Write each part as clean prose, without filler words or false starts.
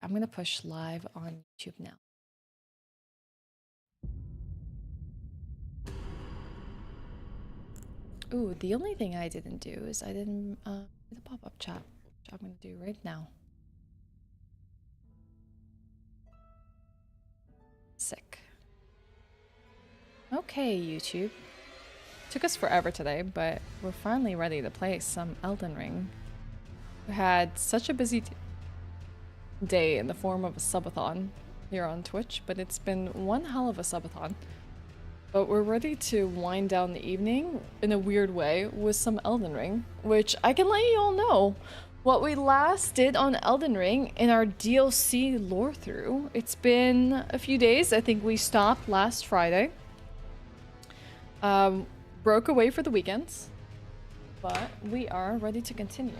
I'm gonna push live on YouTube now. Ooh, the only thing I didn't do is I didn't do the pop-up chat, which I'm gonna do right now. Sick. Okay, YouTube. Took us forever today, but we're finally ready to play some Elden Ring. We had such a busy day in the form of a subathon here on Twitch, but it's been one hell of a subathon. But we're ready to wind down the evening in a weird way with some Elden Ring, which I can let you all know what we last did on Elden Ring in our DLC lore through. It's been a few days. I think we stopped last Friday. Broke away for the weekends, but we are ready to continue.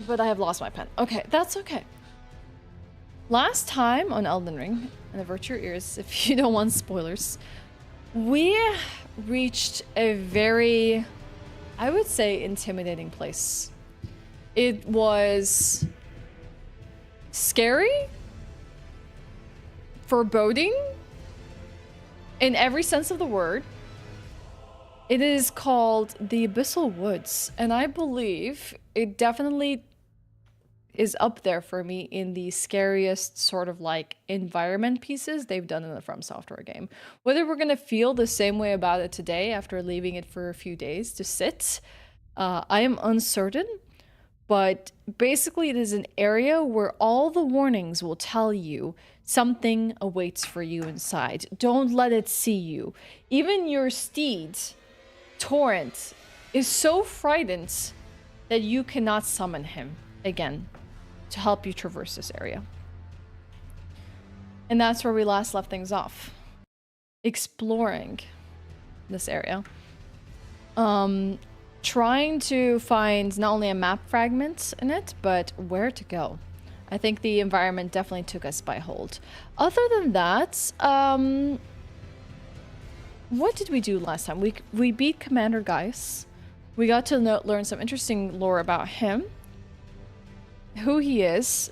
But I have lost my pen. Okay, that's okay. Last time on Elden Ring, and avert your ears if you don't want spoilers, we reached a very, I would say, intimidating place. It was scary, foreboding, in every sense of the word. It is called the Abyssal Woods, and I believe it definitely is up there for me in the scariest sort of like environment pieces they've done in the Fromsoft game. Whether we're gonna feel the same way about it today after leaving it for a few days to sit, I am uncertain, but basically it is an area where all the warnings will tell you something awaits for you inside. Don't let it see you. Even your steed, Torrent, is so frightened that you cannot summon him again to help you traverse this area. And that's where we last left things off. Exploring this area. Trying to find not only a map fragment in it, but where to go. I think the environment definitely took us by hold. Other than that, what did we do last time? We beat Commander Geiss. We got to learn some interesting lore about him. Who he is,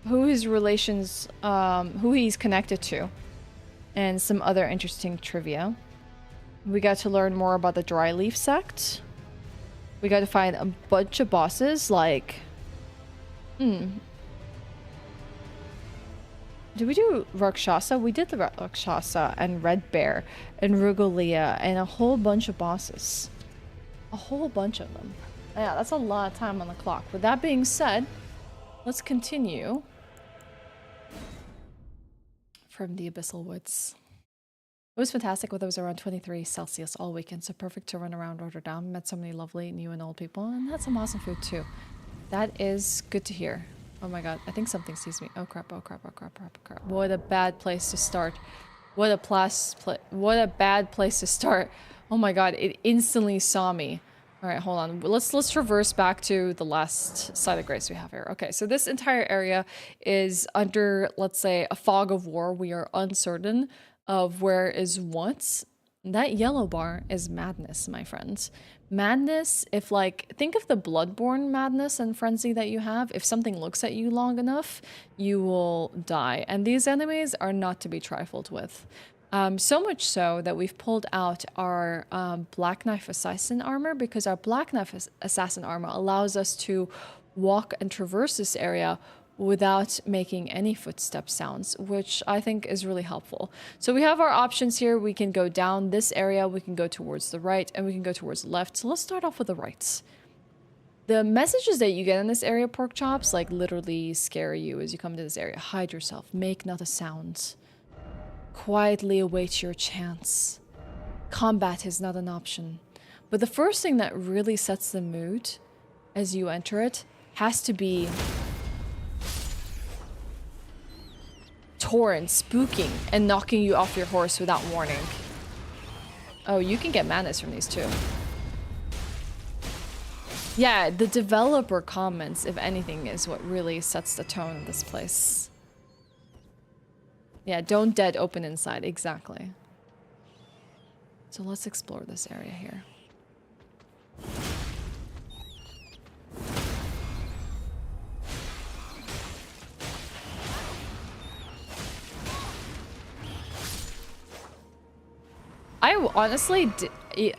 who his relations, who he's connected to, and some other interesting trivia. We got to learn more about the Dryleaf sect. We got to find a bunch of bosses like... Did we do Rakshasa? We did the Rakshasa and Red Bear and Rugolia and a whole bunch of bosses. A whole bunch of them. Yeah, that's a lot of time on the clock. With that being said, let's continue from the Abyssal Woods. It was fantastic. Weather was around 23 Celsius all weekend, so perfect to run around Rotterdam. Met so many lovely new and old people, and had some awesome food too. That is good to hear. Oh my god, I think something sees me. Oh crap, oh crap, oh crap, oh crap. What a bad place to start. What a bad place to start. Oh my god, it instantly saw me. All right, hold on. Let's traverse back to the last site of grace we have here. Okay, so this entire area is under, let's say, a fog of war. We are uncertain of where is what. That yellow bar is madness, my friends. Madness, if like, think of the Bloodborne madness and frenzy that you have. If something looks at you long enough, you will die. And these enemies are not to be trifled with. So much so that we've pulled out our Black Knife Assassin armor, because our Black Knife Assassin armor allows us to walk and traverse this area without making any footstep sounds, which I think is really helpful. So we have our options here. We can go down this area, we can go towards the right, and we can go towards the left. So let's start off with the right. The messages that you get in this area, pork chops, like literally scare you as you come to this area. Hide yourself, make not a sound. Quietly await your chance. Combat is not an option. But the first thing that really sets the mood as you enter it has to be Torrent spooking and knocking you off your horse without warning. Oh, you can get madness from these too. Yeah, the developer comments, if anything, is what really sets the tone of this place. Yeah, don't dead open inside, exactly. So let's explore this area here. honestly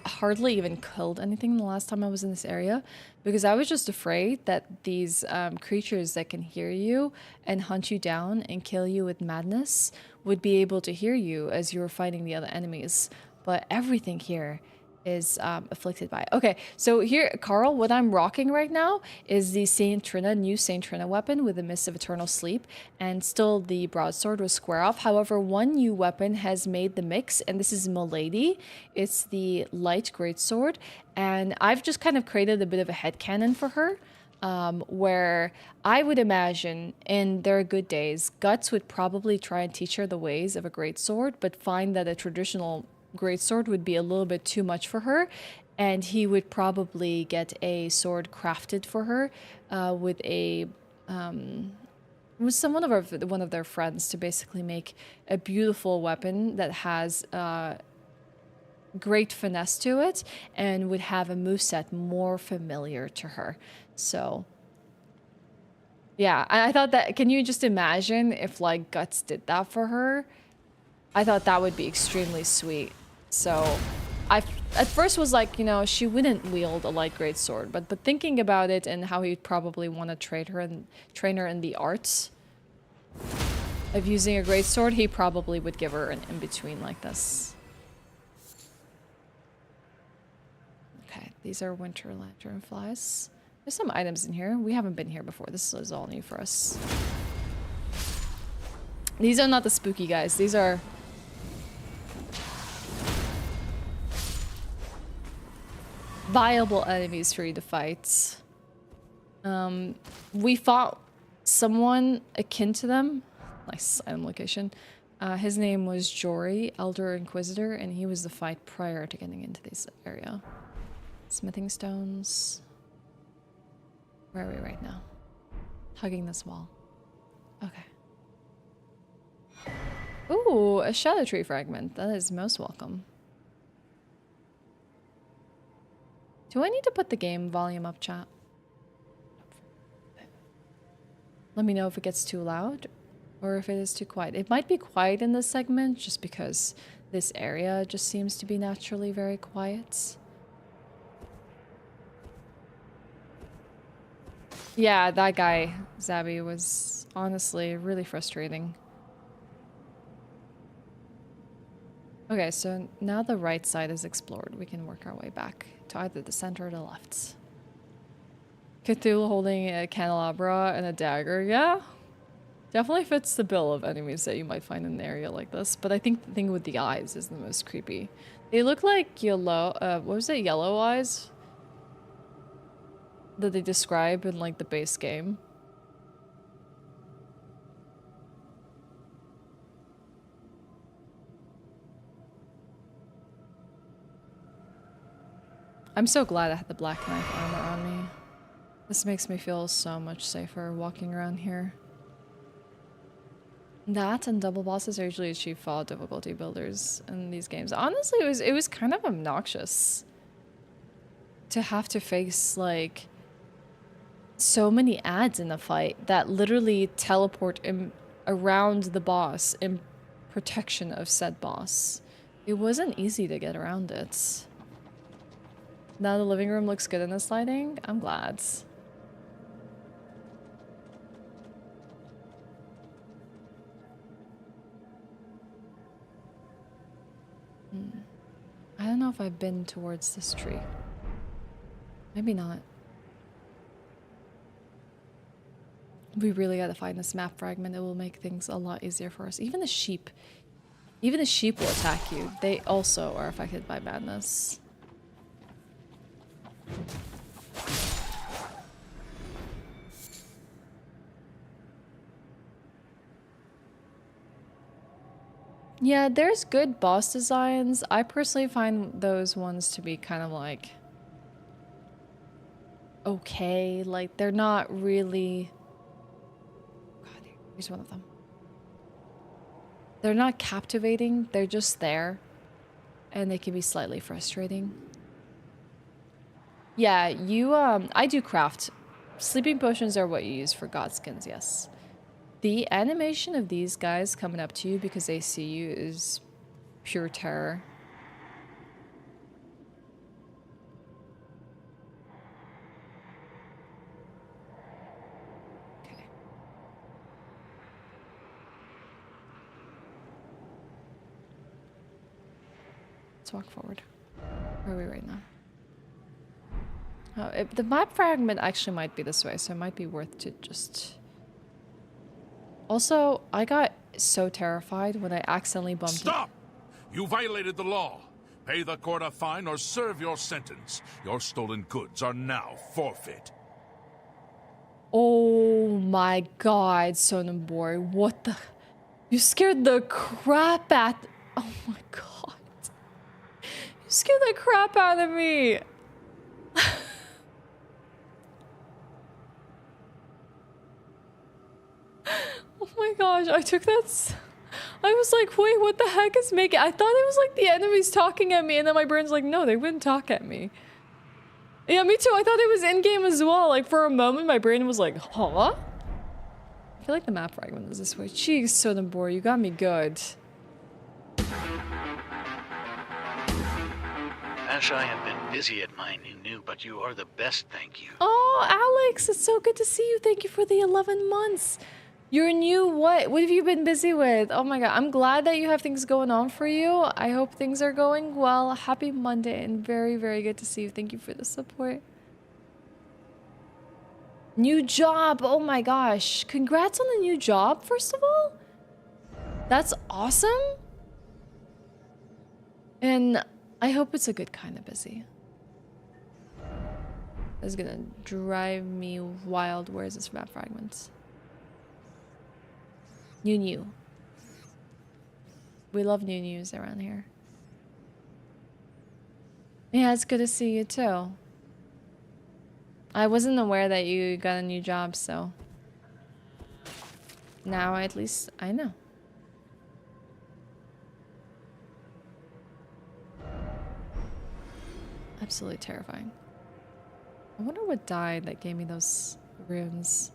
hardly even killed anything the last time I was in this area because I was just afraid that these creatures that can hear you and hunt you down and kill you with madness would be able to hear you as you were fighting the other enemies. But everything here is afflicted by it. Okay, so here, Carl, what I'm rocking right now is the new Saint Trina weapon with the Mist of Eternal Sleep, and still the broadsword with square off. However, one new weapon has made the mix, and this is Milady. It's the light greatsword, and I've just kind of created a bit of a headcanon for her. Where I would imagine in their good days, Guts would probably try and teach her the ways of a greatsword, but find that a traditional greatsword would be a little bit too much for her, and he would probably get a sword crafted for her with a with one of their friends to basically make a beautiful weapon that has great finesse to it and would have a moveset more familiar to her. So yeah, I thought that, can you just imagine if like Guts did that for her? I thought that would be extremely sweet. So I at first was like, you know, she wouldn't wield a light greatsword, but thinking about it and how he'd probably want to train her in the arts of using a greatsword, he probably would give her an in-between like this. Okay, these are winter lanternflies. There's some items in here. We haven't been here before. This is all new for us. These are not the spooky guys. These are viable enemies for you to fight. We fought someone akin to them. Nice item location. His name was Jory, Elder Inquisitor, and he was the fight prior to getting into this area. Smithing stones. Where are we right now? Hugging this wall. Okay. Ooh, a shadow tree fragment. That is most welcome. Do I need to put the game volume up, chat? Let me know if it gets too loud or if it is too quiet. It might be quiet in this segment just because this area just seems to be naturally very quiet. Yeah, that guy, Zabby, was honestly really frustrating. Okay, so now the right side is explored. We can work our way back to either the center or the left. Cthulhu holding a candelabra and a dagger. Yeah, definitely fits the bill of enemies that you might find in an area like this. But I think the thing with the eyes is the most creepy. They look like yellow, what was it? Yellow eyes? That they describe in like the base game. I'm so glad I had the black knife armor on me. This makes me feel so much safer walking around here. That and double bosses are usually achieve fall difficulty builders in these games. Honestly, it was kind of obnoxious to have to face like so many ads in a fight that literally teleport around the boss in protection of said boss. It wasn't easy to get around it. Now the living room looks good in this lighting. I'm glad. I don't know if I've been towards this tree. Maybe not. We really gotta find this map fragment. It will make things a lot easier for us. Even the sheep will attack you. They also are affected by madness. Yeah, there's good boss designs. I personally find those ones to be kind of like okay, like they're not really. God, here's one of them. They're not captivating, they're just there, and they can be slightly frustrating. Yeah, I do craft. Sleeping potions are what you use for godskins, yes. The animation of these guys coming up to you because they see you is pure terror. walk forward. Where are we right now? Oh, the map fragment actually might be this way, so it might be worth to just... Also, I got so terrified when I accidentally bumped... Stop! You violated the law. Pay the court a fine or serve your sentence. Your stolen goods are now forfeit. Oh my god, Sonambori, what the... You scared the crap out... Oh my god. You scared the crap out of me. Oh my gosh, I took that... I was like, wait, what the heck is making... I thought it was like the enemies talking at me, and then my brain's like, no, they wouldn't talk at me. Yeah, me too. I thought it was in-game as well. Like, for a moment, my brain was like, huh? I feel like the map fragment is this way. Jeez, Sonambori, you got me good. Ashe, I have been busy at my new, but you are the best, thank you. Oh, Alex, it's so good to see you. Thank you for the 11 months. You're new, what? What have you been busy with? Oh my god, I'm glad that you have things going on for you. I hope things are going well. Happy Monday and very, very good to see you. Thank you for the support. New job, oh my gosh. Congrats on the new job, first of all. That's awesome. And I hope it's a good kind of busy. That's gonna drive me wild. Where is this map fragment? New. We love new news around here. Yeah, it's good to see you too. I wasn't aware that you got a new job, so now at least I know. Absolutely terrifying. I wonder what died that gave me those runes.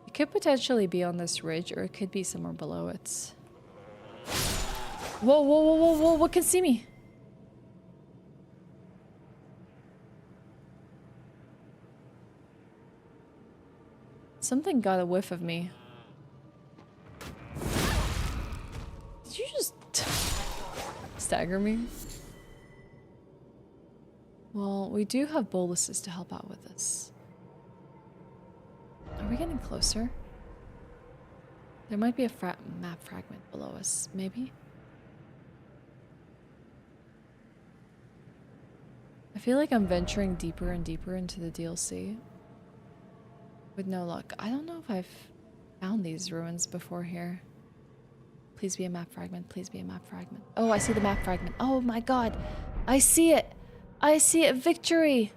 It could potentially be on this ridge, or it could be somewhere below it. Whoa, whoa, whoa, whoa, whoa, what can see me? Something got a whiff of me. Did you just stagger me? Well, we do have boluses to help out with this. Are we getting closer? There might be a map fragment below us, maybe? I feel like I'm venturing deeper and deeper into the DLC. With no luck. I don't know if I've found these ruins before here. Please be a map fragment. Please be a map fragment. Oh, I see the map fragment. Oh my god. I see it. I see it. Victory.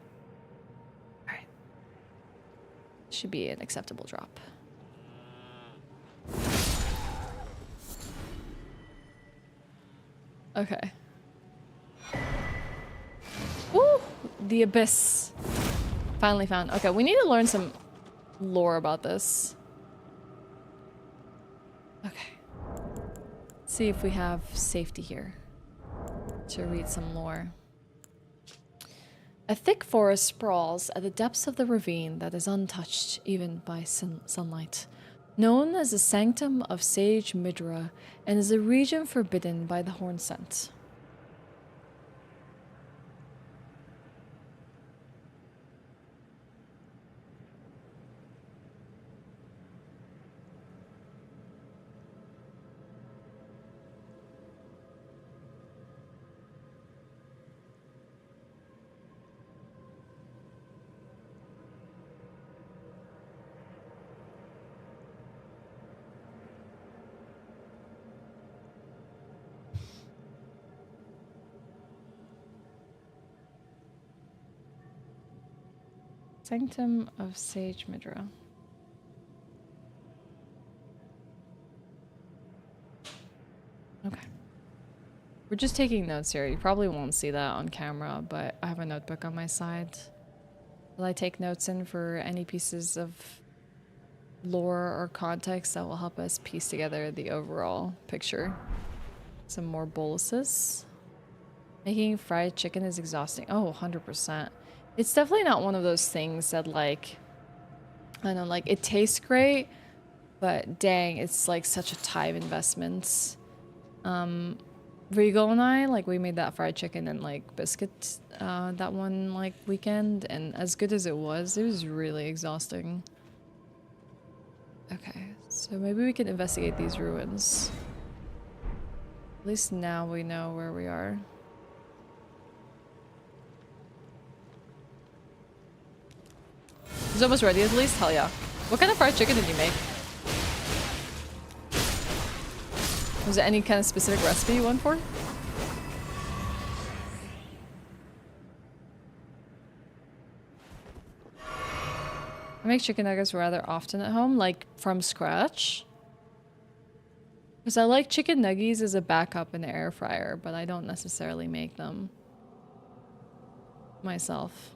Alright. Should be an acceptable drop. Okay. Woo! The abyss. Finally found. Okay, we need to learn some lore about this. Okay. Let's see if we have safety here to read some lore. A thick forest sprawls at the depths of the ravine that is untouched even by sunlight. Known as the Sanctum of Sage Midra, and is a region forbidden by the horn scent. Sanctum of Sage Midra. Okay. We're just taking notes here. You probably won't see that on camera, but I have a notebook on my side. Will I take notes in for any pieces of lore or context that will help us piece together the overall picture? Some more boluses. Making fried chicken is exhausting. Oh, 100%. It's definitely not one of those things that, like, I don't know, like, it tastes great, but dang, it's like such a time investment. Rigo and I, like, we made that fried chicken and like biscuits that one like weekend, and as good as it was really exhausting. Okay, so maybe we can investigate these ruins. At least now we know where we are. It's almost ready at least? Hell yeah. What kind of fried chicken did you make? Was there any kind of specific recipe you went for? I make chicken nuggets rather often at home, like from scratch. Because I like chicken nuggies as a backup in the air fryer, but I don't necessarily make them myself.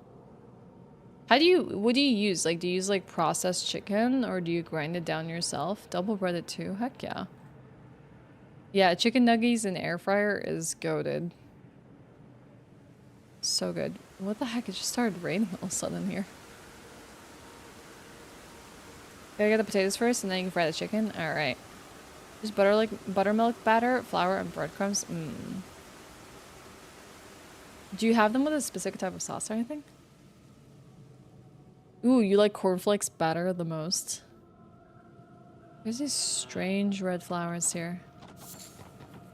What do you use? Like, do you use like processed chicken or do you grind it down yourself? Double breaded too? Heck yeah. Yeah, chicken nuggies in air fryer is goated. So good. What the heck? It just started raining all of a sudden here. Gotta get the potatoes first and then you can fry the chicken? Alright. Just buttermilk batter, flour, and breadcrumbs. Do you have them with a specific type of sauce or anything? Ooh, you like cornflakes batter the most. There's these strange red flowers here.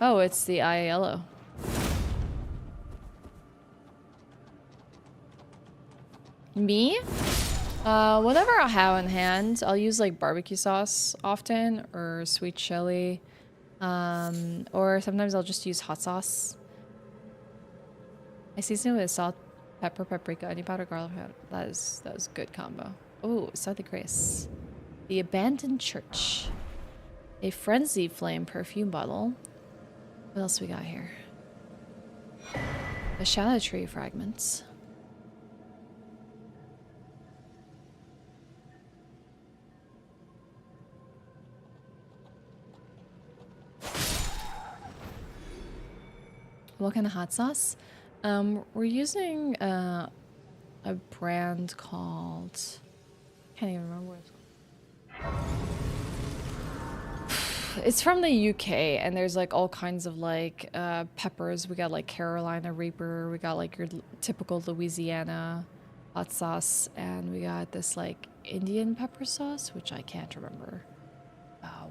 Oh, it's the eye yellow. Me? Whatever I have on hand, I'll use like barbecue sauce often, or sweet chili, or sometimes I'll just use hot sauce. I season it with salt, pepper, paprika, onion powder, garlic powder. That was good combo. Oh, Southern Grace. The Abandoned Church. A Frenzy Flame perfume bottle. What else we got here? A Shadow Tree fragments. What kind of hot sauce? We're using a brand called... Can't even remember what it's called. It's from the UK, and there's like all kinds of like peppers. We got like Carolina Reaper, we got like your typical Louisiana hot sauce, and we got this like Indian pepper sauce, which I can't remember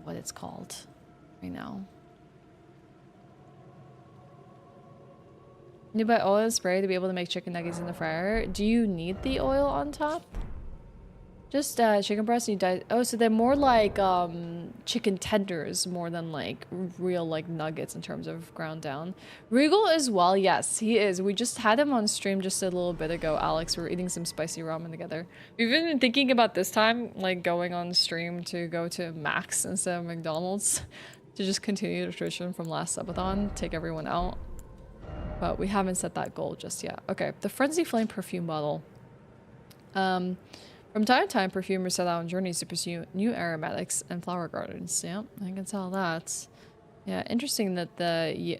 what it's called right now. You buy oil and spray to be able to make chicken nuggets in the fryer. Do you need the oil on top? Just chicken breast and you dye. Oh, so they're more like chicken tenders more than like real like nuggets in terms of ground down. Regal as well, yes, he is. We just had him on stream just a little bit ago, Alex. We were eating some spicy ramen together. We've been thinking about this time, like going on stream to go to Max instead of McDonald's to just continue the tradition from last subathon, take everyone out. But we haven't set that goal just yet. Okay, the Frenzy Flame perfume bottle. From time to time, perfumers set out on journeys to pursue new aromatics and flower gardens. Yeah, I can tell that. Yeah, interesting that the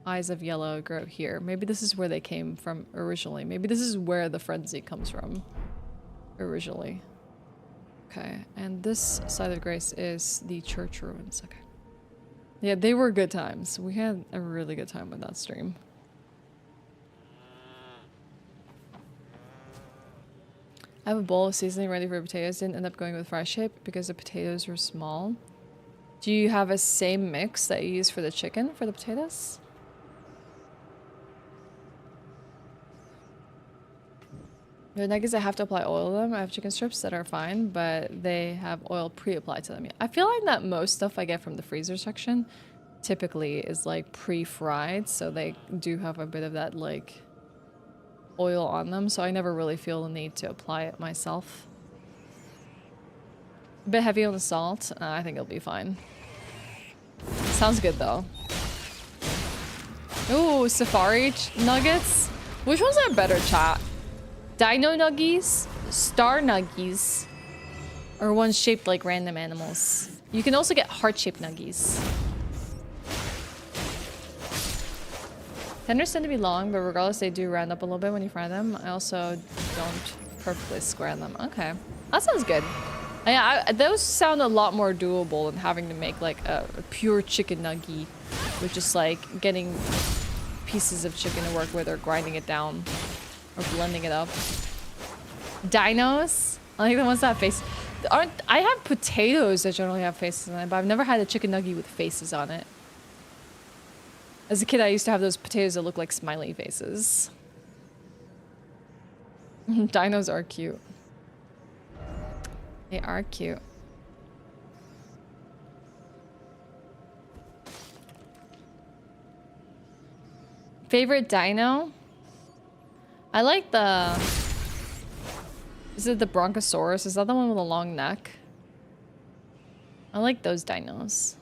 eyes of yellow grow here. Maybe this is where they came from originally. Maybe this is where the frenzy comes from originally. Okay, and this side of Grace is the church ruins. Okay. Yeah, they were good times. We had a really good time with that stream. I have a bowl of seasoning ready for potatoes. Didn't end up going with fry shape because the potatoes were small. Do you have a same mix that you use for the chicken for the potatoes? The nuggets, I have to apply oil to them. I have chicken strips that are fine, but they have oil pre-applied to them. I feel like that most stuff I get from the freezer section typically is like pre-fried, so they do have a bit of that like oil on them, so I never really feel the need to apply it myself. A bit heavy on the salt. I think it'll be fine. Sounds good though. Ooh, safari nuggets. Which ones are better, chat? Dino nuggies, star nuggies, or ones shaped like random animals. You can also get heart-shaped nuggies. Tenders tend to be long, but regardless, they do round up a little bit when you fry them. I also don't perfectly square them. Okay, that sounds good. Yeah, those sound a lot more doable than having to make like a pure chicken nugget with just like getting pieces of chicken to work with or grinding it down or blending it up. Dinos? I like the ones that have faces. I have potatoes that generally have faces on it, but I've never had a chicken nugget with faces on it. As a kid, I used to have those potatoes that look like smiley faces. Dinos are cute. They are cute. Favorite dino? I like the... Is it the Bronchosaurus? Is that the one with a long neck? I like those dinos.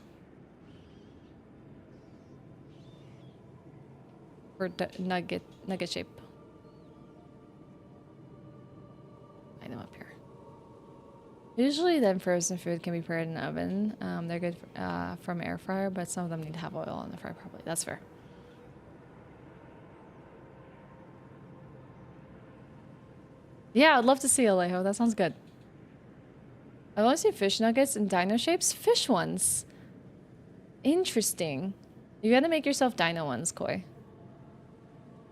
Or nugget shape. I know up here. Usually then frozen food can be prepared in an oven. They're good from air fryer, but some of them need to have oil on the fry properly. That's fair. Yeah, I'd love to see Alejo. That sounds good. I want to see fish nuggets in dino shapes. Fish ones. Interesting. You gotta make yourself dino ones, Koi.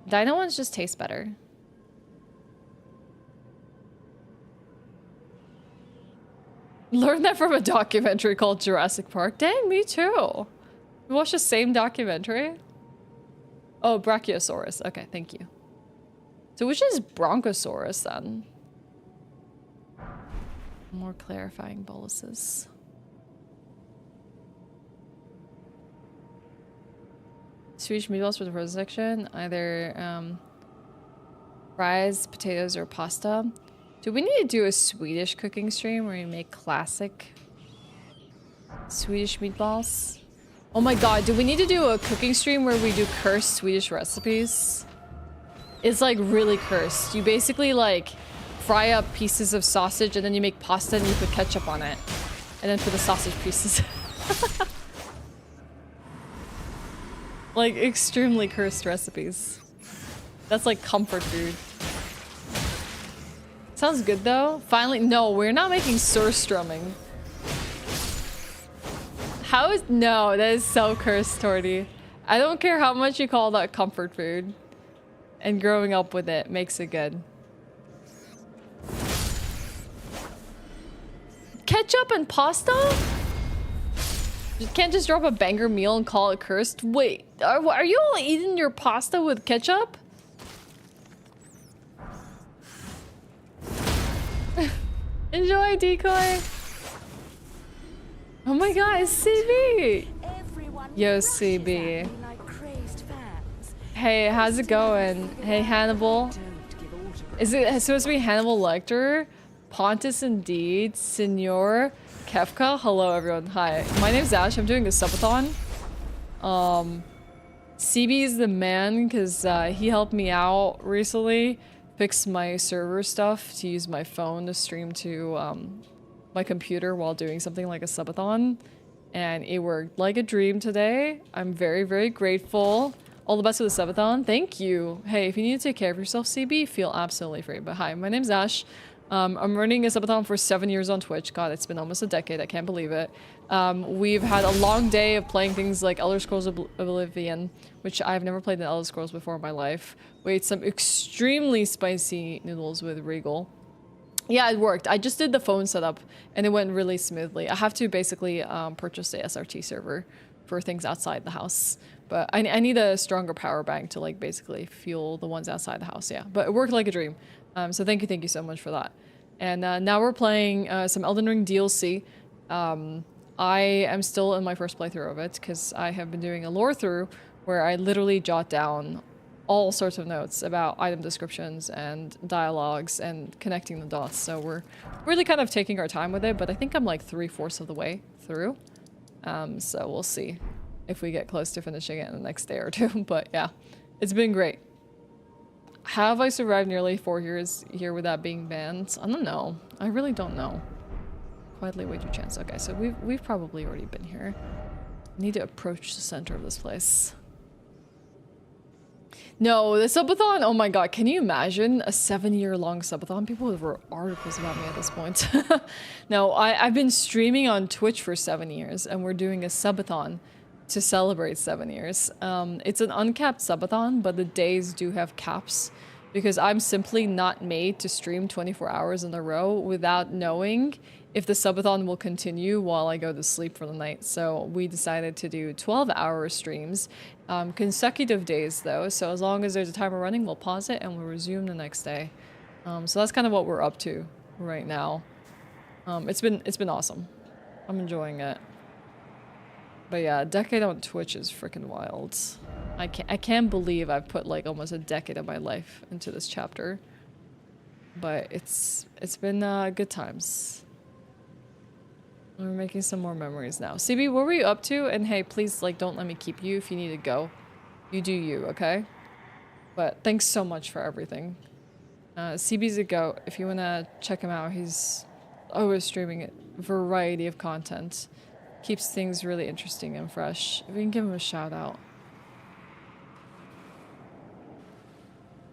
Dino ones just taste better. Learned that from a documentary called Jurassic Park. Dang, me too. We watched the same documentary. Oh, Brachiosaurus. Okay, thank you. So which is Bronchosaurus then? More clarifying boluses. Swedish meatballs for the frozen section. Either fries, potatoes, or pasta. Do we need to do a Swedish cooking stream where we make classic Swedish meatballs? Oh my god, do we need to do a cooking stream where we do cursed Swedish recipes? It's like really cursed. You basically like fry up pieces of sausage and then you make pasta and you put ketchup on it. And then put the sausage pieces. Like extremely cursed recipes. That's like comfort food. Sounds good though. Finally, no, we're not making surströmming. How is, no, that is so cursed, Torty. I don't care how much you call that comfort food. And growing up with it makes it good. Ketchup and pasta? You can't just drop a banger meal and call it cursed. Wait, are you all eating your pasta with ketchup? Enjoy, Decoy. Oh my god, it's CB. Yo, CB. Hey, how's it going? Hey, Hannibal. Is it supposed to be Hannibal Lecter? Pontus indeed. Senor Kefka. Hello, everyone. Hi. My name's Ashe. I'm doing a subathon. CB is the man because he helped me out recently. Fix my server stuff to use my phone to stream to my computer while doing something like a subathon. And it worked like a dream today. I'm very, very grateful. All the best with the subathon. Thank you. Hey, if you need to take care of yourself, CB, feel absolutely free. But hi, my name's Ashe. I'm running a subathon for 7 years on Twitch. God, it's been almost a decade. I can't believe it. We've had a long day of playing things like Elder Scrolls Oblivion, which I've never played in Elder Scrolls before in my life. We ate some extremely spicy noodles with Regal. Yeah, it worked. I just did the phone setup and it went really smoothly. I have to basically purchase the SRT server for things outside the house. But I need a stronger power bank to like basically fuel the ones outside the house, yeah. But it worked like a dream. So thank you so much for that. And now we're playing some Elden Ring DLC. I am still in my first playthrough of it because I have been doing a lore through where I literally jot down all sorts of notes about item descriptions and dialogues and connecting the dots. So we're really kind of taking our time with it, but I think I'm like 3/4 of the way through. So we'll see if we get close to finishing it in the next day or two. But yeah, it's been great. Have I survived nearly 4 years here without being banned? I don't know. I really don't know. Quietly wait your chance. Okay, so we've probably already been here. I need to approach the center of this place. No, the subathon, oh my god, can you imagine a 7-year-long subathon? People would write articles about me at this point. No, I've been streaming on Twitch for 7 years and we're doing a subathon to celebrate 7 years. It's an uncapped subathon, but the days do have caps because I'm simply not made to stream 24 hours in a row without knowing if the subathon will continue while I go to sleep for the night. So we decided to do 12-hour streams, consecutive days though. So as long as there's a timer running, we'll pause it and we'll resume the next day. So that's kind of what we're up to right now. It's been awesome. I'm enjoying it. But yeah, a decade on Twitch is freaking wild. I can't believe I've put like almost a decade of my life into this chapter. But it's been good times. We're making some more memories now. CB, what were you up to? And hey, please like don't let me keep you if you need to go. You do you, okay? But thanks so much for everything. CB's a goat. If you wanna check him out, he's always streaming a variety of content. Keeps things really interesting and fresh. If we can give him a shout out.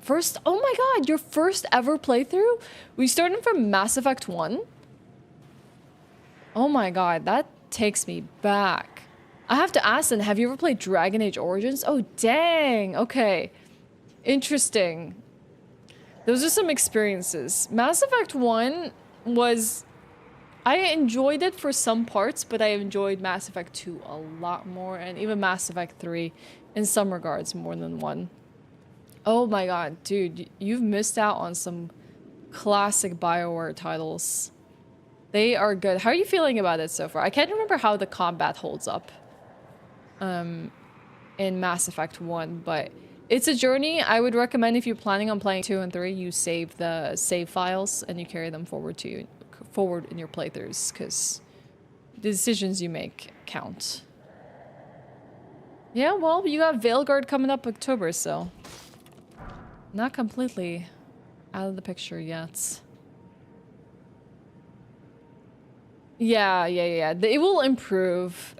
First, oh my god, your first ever playthrough? We started from Mass Effect 1? Oh my god, that takes me back. I have to ask then, have you ever played Dragon Age Origins? Oh dang, okay. Interesting. Those are some experiences. Mass Effect 1 was... I enjoyed it for some parts, but I enjoyed Mass Effect 2 a lot more, and even Mass Effect 3 in some regards more than 1. Oh my god, dude, you've missed out on some classic BioWare titles. They are good. How are you feeling about it so far? I can't remember how the combat holds up in Mass Effect 1, but it's a journey. I would recommend if you're planning on playing 2 and 3, you save the save files and you carry them forward in your playthroughs, because the decisions you make count. Yeah, well, you got Veilguard coming up October, so not completely out of the picture yet. Yeah. It will improve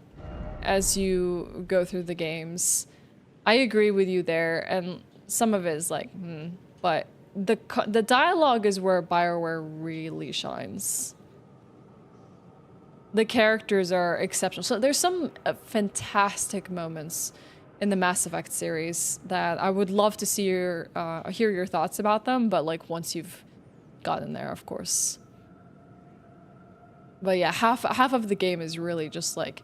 as you go through the games. I agree with you there, and some of it is like, but the dialogue is where BioWare really shines. The characters are exceptional. So there's some fantastic moments in the Mass Effect series that I would love to see hear your thoughts about them, but like once you've gotten there, of course. But yeah, half of the game is really just like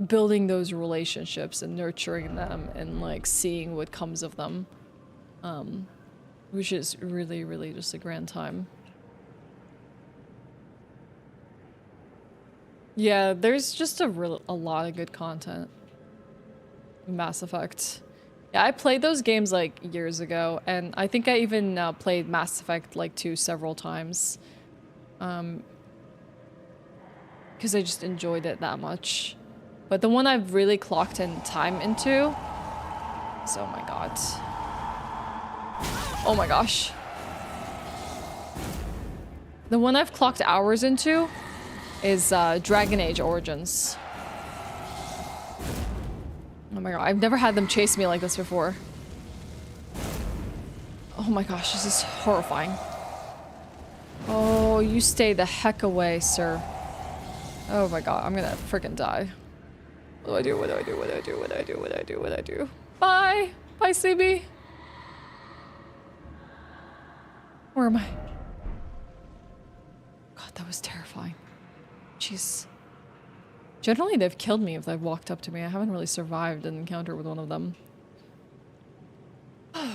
building those relationships and nurturing them and like seeing what comes of them. Which is really, really just a grand time. Yeah, there's just a lot of good content in Mass Effect. Yeah, I played those games like years ago, and I think I even played Mass Effect like 2 several times. Because I just enjoyed it that much. But the one I've really clocked in time into is, oh my god. Oh my gosh. The one I've clocked hours into is Dragon Age Origins. Oh my god, I've never had them chase me like this before. Oh my gosh, this is horrifying. Oh, you stay the heck away, sir. Oh my god, I'm gonna freaking die. What do I do? Bye! Bye, CB! Where am I? God, that was terrifying. Jeez. Generally, they've killed me if they've walked up to me. I haven't really survived an encounter with one of them. I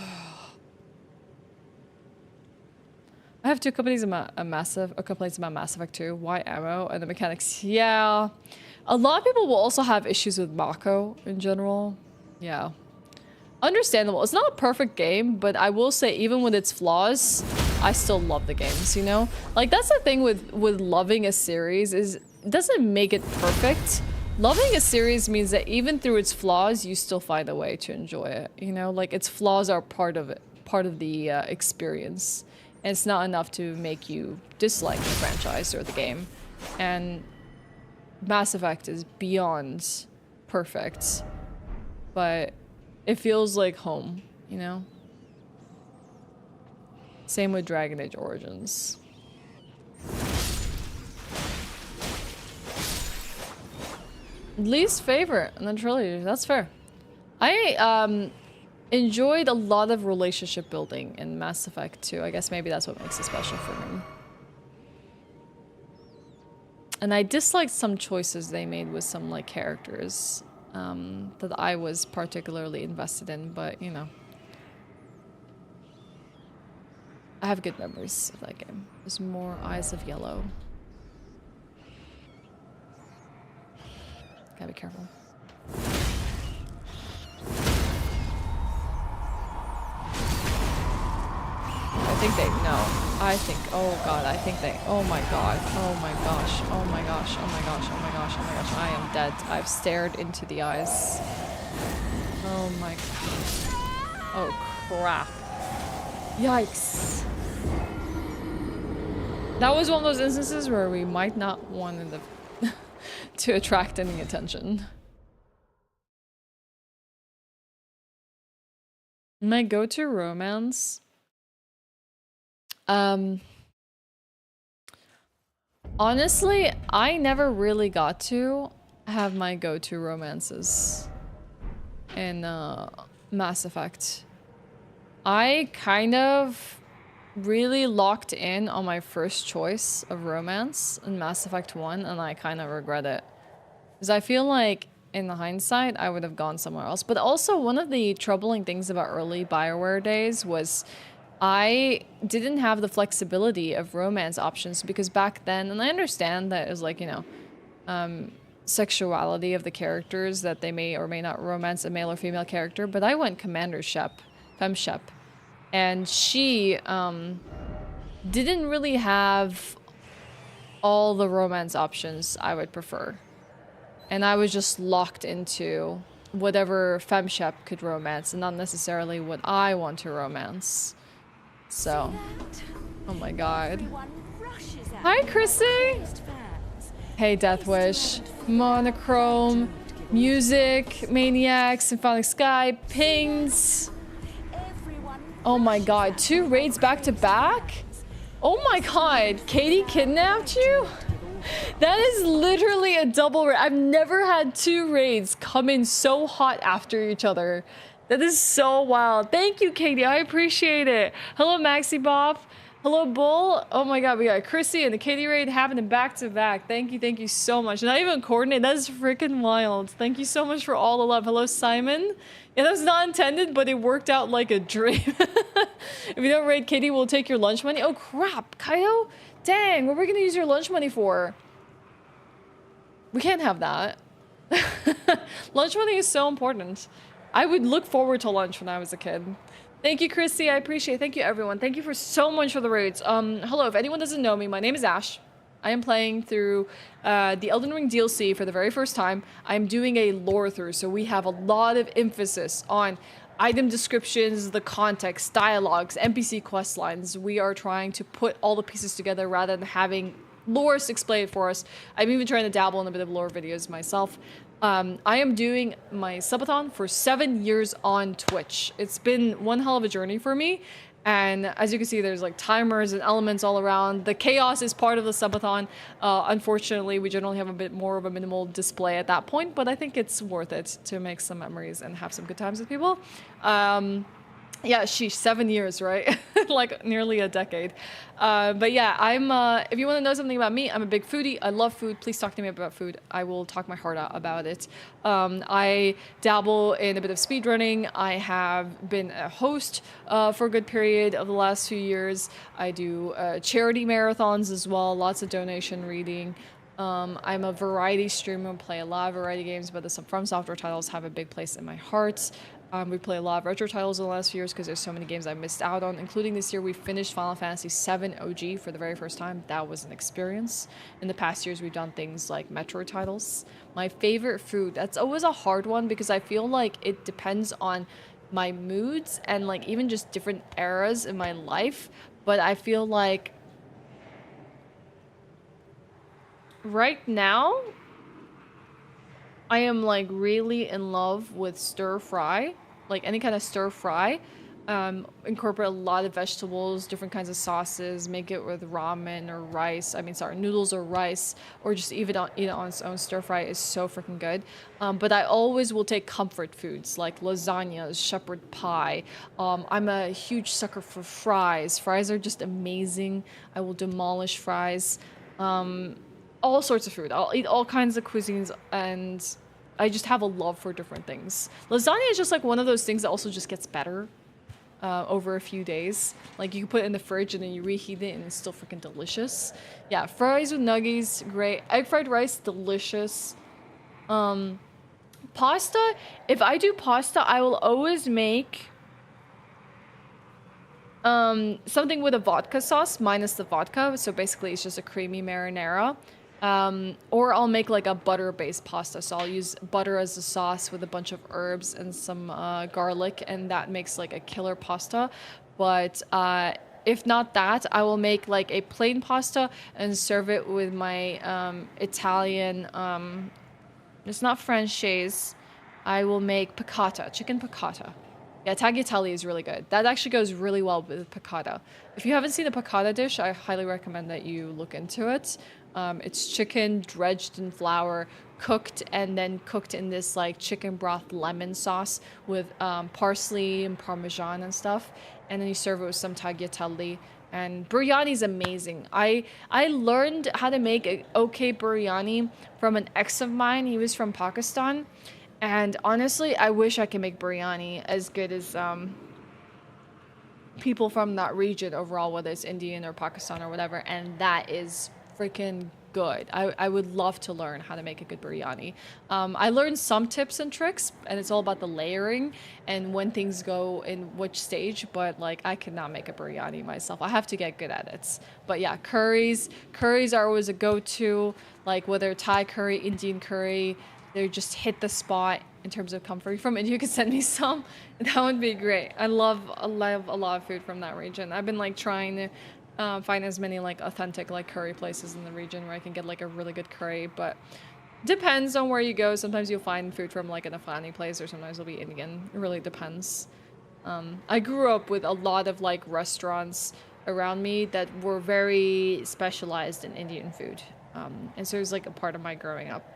have two complaints about Mass Effect 2. Why ammo and the mechanics? Yeah. A lot of people will also have issues with Mako in general. Yeah. Understandable. It's not a perfect game, but I will say even with its flaws, I still love the games, you know? Like, that's the thing with loving a series is it doesn't make it perfect. Loving a series means that even through its flaws, you still find a way to enjoy it, you know? Like, its flaws are part of it, part of the experience. And it's not enough to make you dislike the franchise or the game. And Mass Effect is beyond perfect, but it feels like home, you know? Same with Dragon Age Origins. Least favorite in the trilogy. That's fair. I enjoyed a lot of relationship building in Mass Effect 2. I guess maybe that's what makes it special for me. And I disliked some choices they made with some like characters that I was particularly invested in, but you know. I have good memories of that game. There's more Eyes of Yellow. Gotta be careful. I think they know. I think, oh god, I think they, oh my god, oh my gosh, oh my gosh, oh my gosh, oh my gosh, oh my gosh, I am dead. I've stared into the eyes. Oh my god. Oh crap. Yikes. That was one of those instances where we might not want to attract any attention. My go-to romance? Honestly, I never really got to have my go-to romances in Mass Effect. I kind of really locked in on my first choice of romance in Mass Effect 1, and I kind of regret it. Because I feel like, in hindsight, I would have gone somewhere else. But also, one of the troubling things about early BioWare days was I didn't have the flexibility of romance options, because back then, and I understand that it was like, you know, sexuality of the characters, that they may or may not romance a male or female character, but I went Commander Shep, FemShep. And she didn't really have all the romance options I would prefer. And I was just locked into whatever FemShep could romance and not necessarily what I want to romance. So, oh my god. Hi, Chrissy! Hey, Deathwish. Monochrome, Music, Maniac, Symphonic Sky, Pings. Oh my god, 2 raids back to back? Oh my god, Katie kidnapped you? That is literally a double raid. I've never had 2 raids come in so hot after each other. That is so wild. Thank you, Katie. I appreciate it. Hello, Maxi Bob. Hello, Bull. Oh my god, we got Chrissy and the Katie raid happening back to back. Thank you so much. Not even coordinate. That is freaking wild. Thank you so much for all the love. Hello, Simon. Yeah, that was not intended, but it worked out like a dream. If you don't raid Katie, we'll take your lunch money. Oh crap, Kaido? Dang, what are we gonna use your lunch money for? We can't have that. Lunch money is so important. I would look forward to lunch when I was a kid. Thank you, Chrissy. I appreciate it. Thank you, everyone. Thank you for so much for the raids. Hello, if anyone doesn't know me, my name is Ashe. I am playing through the Elden Ring DLC for the very first time. I'm doing a lore through, so we have a lot of emphasis on item descriptions, the context, dialogues, NPC quest lines. We are trying to put all the pieces together rather than having lore explain it for us. I'm even trying to dabble in a bit of lore videos myself. I am doing my subathon for 7 years on Twitch. It's been one hell of a journey for me. And as you can see, there's like timers and elements all around. The chaos is part of the subathon. Unfortunately, we generally have a bit more of a minimal display at that point, but I think it's worth it to make some memories and have some good times with people. Yeah, sheesh, 7 years, right? Like nearly a decade. But yeah, I'm, if you want to know something about me, I'm a big foodie. I love food. Please talk to me about food. I will talk my heart out about it. I dabble in a bit of speedrunning. I have been a host for a good period of the last few years. I do charity marathons as well, lots of donation reading. I'm a variety streamer, play a lot of variety games, but the Fromsoft titles have a big place in my heart. We play a lot of retro titles in the last few years because there's so many games I missed out on, including this year we finished Final Fantasy VII OG for the very first time. That was an experience. In the past years we've done things like Metro titles. My favorite food, that's always a hard one because I feel like it depends on my moods and like even just different eras in my life, but I feel like right now I am like really in love with stir fry, like any kind of stir fry. incorporate a lot of vegetables, different kinds of sauces, make it with ramen or rice. I mean, sorry, noodles or rice, or just eat it on its own. Stir fry is so freaking good. But I always will take comfort foods like lasagnas, shepherd pie. I'm a huge sucker for fries. Fries are just amazing. I will demolish fries. All sorts of food. I'll eat all kinds of cuisines, and I just have a love for different things. Lasagna is just like one of those things that also just gets better over a few days. Like you can put it in the fridge and then you reheat it and it's still freaking delicious. Yeah, fries with nuggies, great. Egg fried rice, delicious. Pasta, if I do pasta, I will always make something with a vodka sauce minus the vodka. So basically it's just a creamy marinara. Or I'll make like a butter-based pasta. So I'll use butter as a sauce with a bunch of herbs and some garlic, and that makes like a killer pasta. But if not that, I will make like a plain pasta and serve it with my Italian, it's not franchise. I will make piccata, chicken piccata. Yeah, tagliatelle is really good. That actually goes really well with piccata. If you haven't seen a piccata dish, I highly recommend that you look into it. It's chicken dredged in flour, cooked, and then cooked in this like chicken broth lemon sauce with parsley and parmesan and stuff. And then you serve it with some tagliatelle. And biryani is amazing. I learned how to make a okay biryani from an ex of mine. He was from Pakistan. And honestly, I wish I could make biryani as good as people from that region overall, whether it's Indian or Pakistan or whatever. And that is freaking good. I would love to learn how to make a good biryani. I learned some tips and tricks, and it's all about the layering and when things go in which stage, but like I could not make a biryani myself. I have to get good at it. But yeah, curries are always a go-to, like whether Thai curry, Indian curry, they just hit the spot in terms of comfort. If you're from India, you could send me some. That would be great. I love a lot of food from that region. I've been like trying to find as many like authentic like curry places in the region where I can get like a really good curry, but depends on where you go. Sometimes you'll find food from like an Afghani place, or sometimes it'll be Indian. It really depends. I grew up with a lot of like restaurants around me that were very specialized in Indian food, and so it was like a part of my growing up.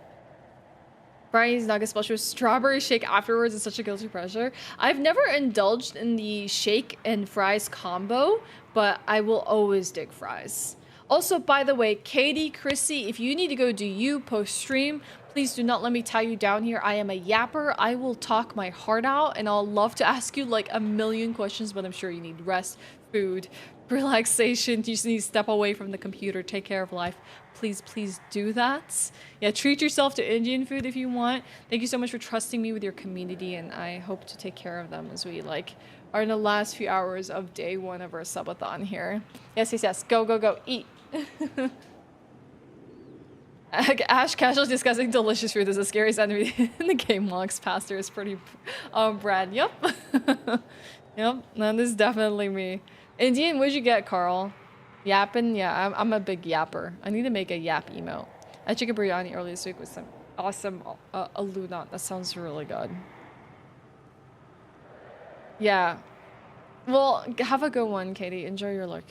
Fries, nuggets, special strawberry shake afterwards is such a guilty pleasure. I've never indulged in the shake and fries combo, but I will always dig fries. Also, by the way, Katie, Chrissy, if you need to go do you post-stream, please do not let me tie you down here. I am a yapper. I will talk my heart out, and I'll love to ask you like a million questions, but I'm sure you need rest, food, relaxation. You just need to step away from the computer, take care of life. Please do that. Yeah, treat yourself to Indian food if you want. Thank you so much for trusting me with your community, and I hope to take care of them as we like are in the last few hours of day 1 of our subathon here. Yes. Go. Eat. Ashe casually discussing delicious food is the scariest enemy in the game logs. Pastor is pretty Brad. Yep. Yep. No, this is definitely me. Indian, what'd you get, Carl? Yapping? Yeah, I'm a big yapper. I need to make a yap emote. I had chicken biryani earlier this week with some awesome aluna. That sounds really good. Yeah. Well, have a good one, Katie. Enjoy your look.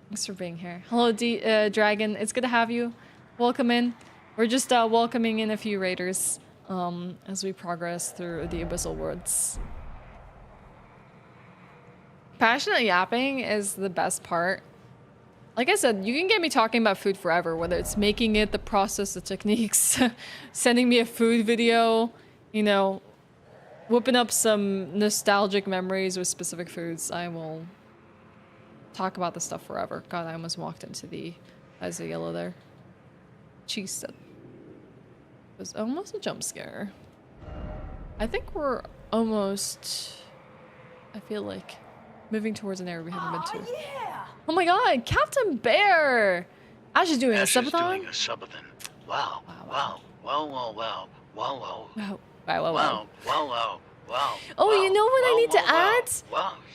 Thanks for being here. Hello, Dragon. It's good to have you. Welcome in. We're just welcoming in a few raiders as we progress through the Abyssal Woods. Passionate yapping is the best part. Like I said, you can get me talking about food forever, whether it's making it, the process, the techniques, sending me a food video, you know, whipping up some nostalgic memories with specific foods. I will talk about this stuff forever. God, I almost walked into the eyes of yellow there. Cheese set. It was almost a jump scare. I think we're almost, I feel like, moving towards an area we haven't been to. Yeah. Oh my god, Captain Bear! Ashe is doing a subathon? Wow. Oh, you know what I need to add?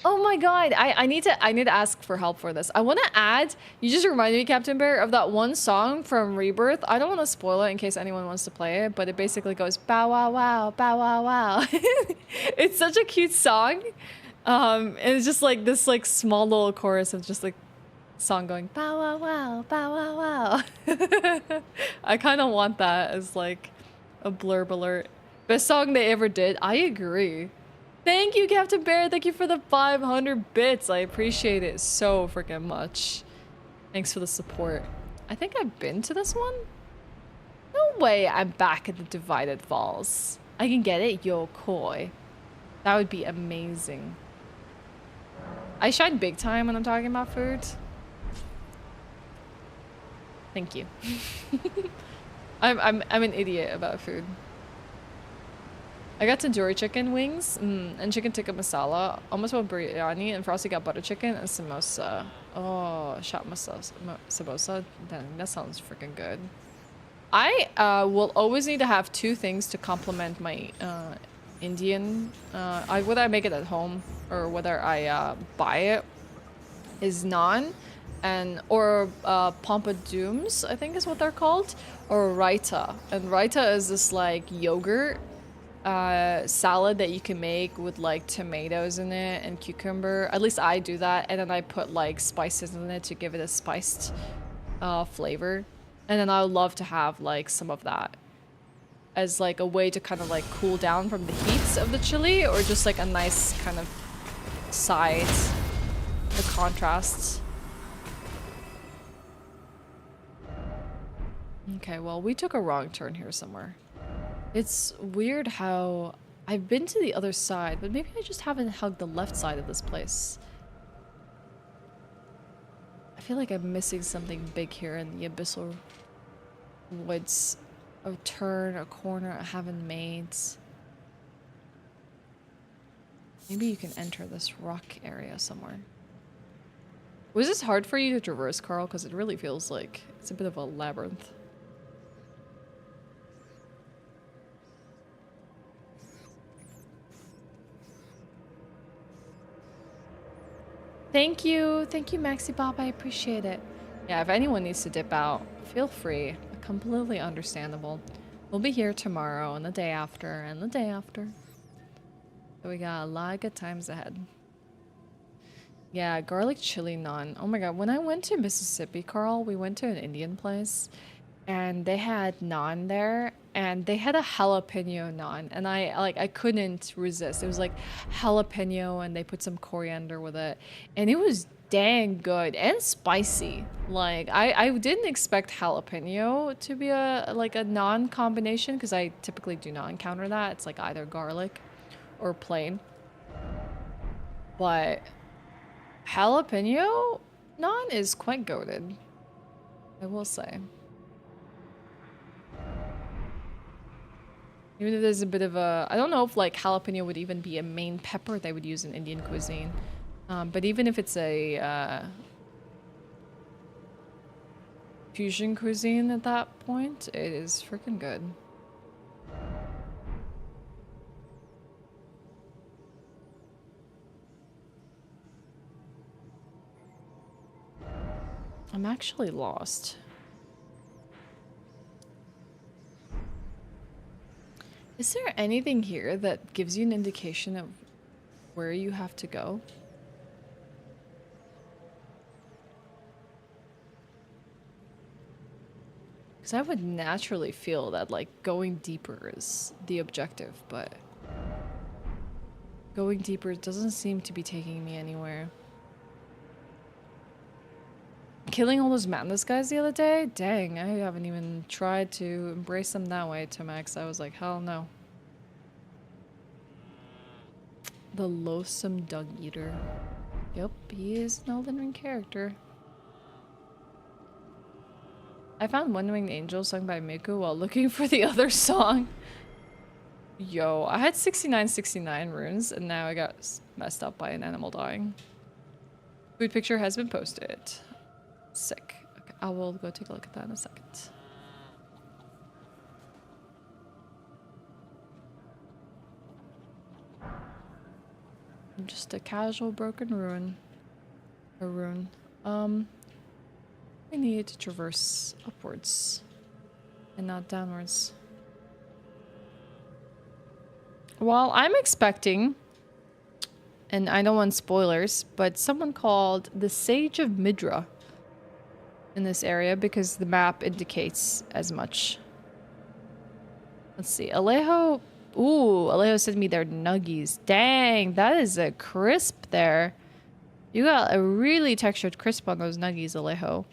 Oh my god, I need to ask for help for this. I want to add, you just reminded me, Captain Bear, of that one song from Rebirth. I don't want to spoil it in case anyone wants to play it, but it basically goes bow wow wow, bow wow wow. It's such a cute song. And it's just like this like small little chorus of just like song going bow wow wow bow wow wow. I kind of want that as like a blurb alert. Best song they ever did. I agree. Thank you, Captain Bear. Thank you for the 500 bits. I appreciate it so freaking much. Thanks for the support. I think I've been to this one. No way I'm back at the Divided Falls. I can get it, yo koi. That would be amazing. I shine big time when I'm talking about food. Thank you. I'm an idiot about food. I got tandoori chicken wings and chicken tikka masala. Almost went biryani, and Frosty got butter chicken and samosa. Oh, shot samosa. Dang, that sounds freaking good. I will always need to have two things to complement my Indian. Whether I make it at home or whether I buy it, is naan or pompadooms, I think is what they're called, or raita. And raita is this like yogurt salad that you can make with like tomatoes in it and cucumber. At least I do that, and then I put like spices in it to give it a spiced flavor. And then I would love to have like some of that as like a way to kind of like cool down from the heats of the chili, or just like a nice kind of side, the contrasts. Okay, well, we took a wrong turn here somewhere. It's weird how I've been to the other side, but maybe I just haven't hugged the left side of this place. I feel like I'm missing something big here in the Abyssal Woods. A turn, a corner I haven't made. Maybe you can enter this rock area somewhere. Was this hard for you to traverse, Carl? Because it really feels like it's a bit of a labyrinth. Thank you, Maxi Bob. I appreciate it. Yeah, if anyone needs to dip out, feel free. Completely understandable. We'll be here tomorrow and the day after and the day after. So we got a lot of good times ahead. Yeah, garlic chili naan. Oh my god, when I went to Mississippi, Carl, we went to an Indian place and they had naan there, and they had a jalapeno naan, and I couldn't resist. It was like jalapeno, and they put some coriander with it, and it was dang good and spicy. Like I didn't expect jalapeno to be a naan combination, because I typically do not encounter that. It's like either garlic or plain. But jalapeno naan is quite goated, I will say. Even if there's a bit of a... I don't know if like jalapeno would even be a main pepper they would use in Indian cuisine. But even if it's a fusion cuisine at that point, it is freaking good. I'm actually lost. Is there anything here that gives you an indication of where you have to go? Because I would naturally feel that like going deeper is the objective, but going deeper doesn't seem to be taking me anywhere. Killing all those madness guys the other day? Dang, I haven't even tried to embrace them that way to max. I was like, hell no. The loathsome Dung Eater. Yep, he is an Elden Ring character. I found One Winged Angel sung by Miku while looking for the other song. Yo, I had 69 runes, and now I got messed up by an animal dying. Food picture has been posted. Sick. Okay, I will go take a look at that in a second. Just a casual broken ruin. A rune. I need to traverse upwards and not downwards. Well, I'm expecting and I don't want spoilers, but someone called the Sage of Midra in this area because the map indicates as much. Let's see. Alejo. Ooh, Alejo sent me their nuggies. Dang, that is a crisp there. You got a really textured crisp on those nuggies, Alejo.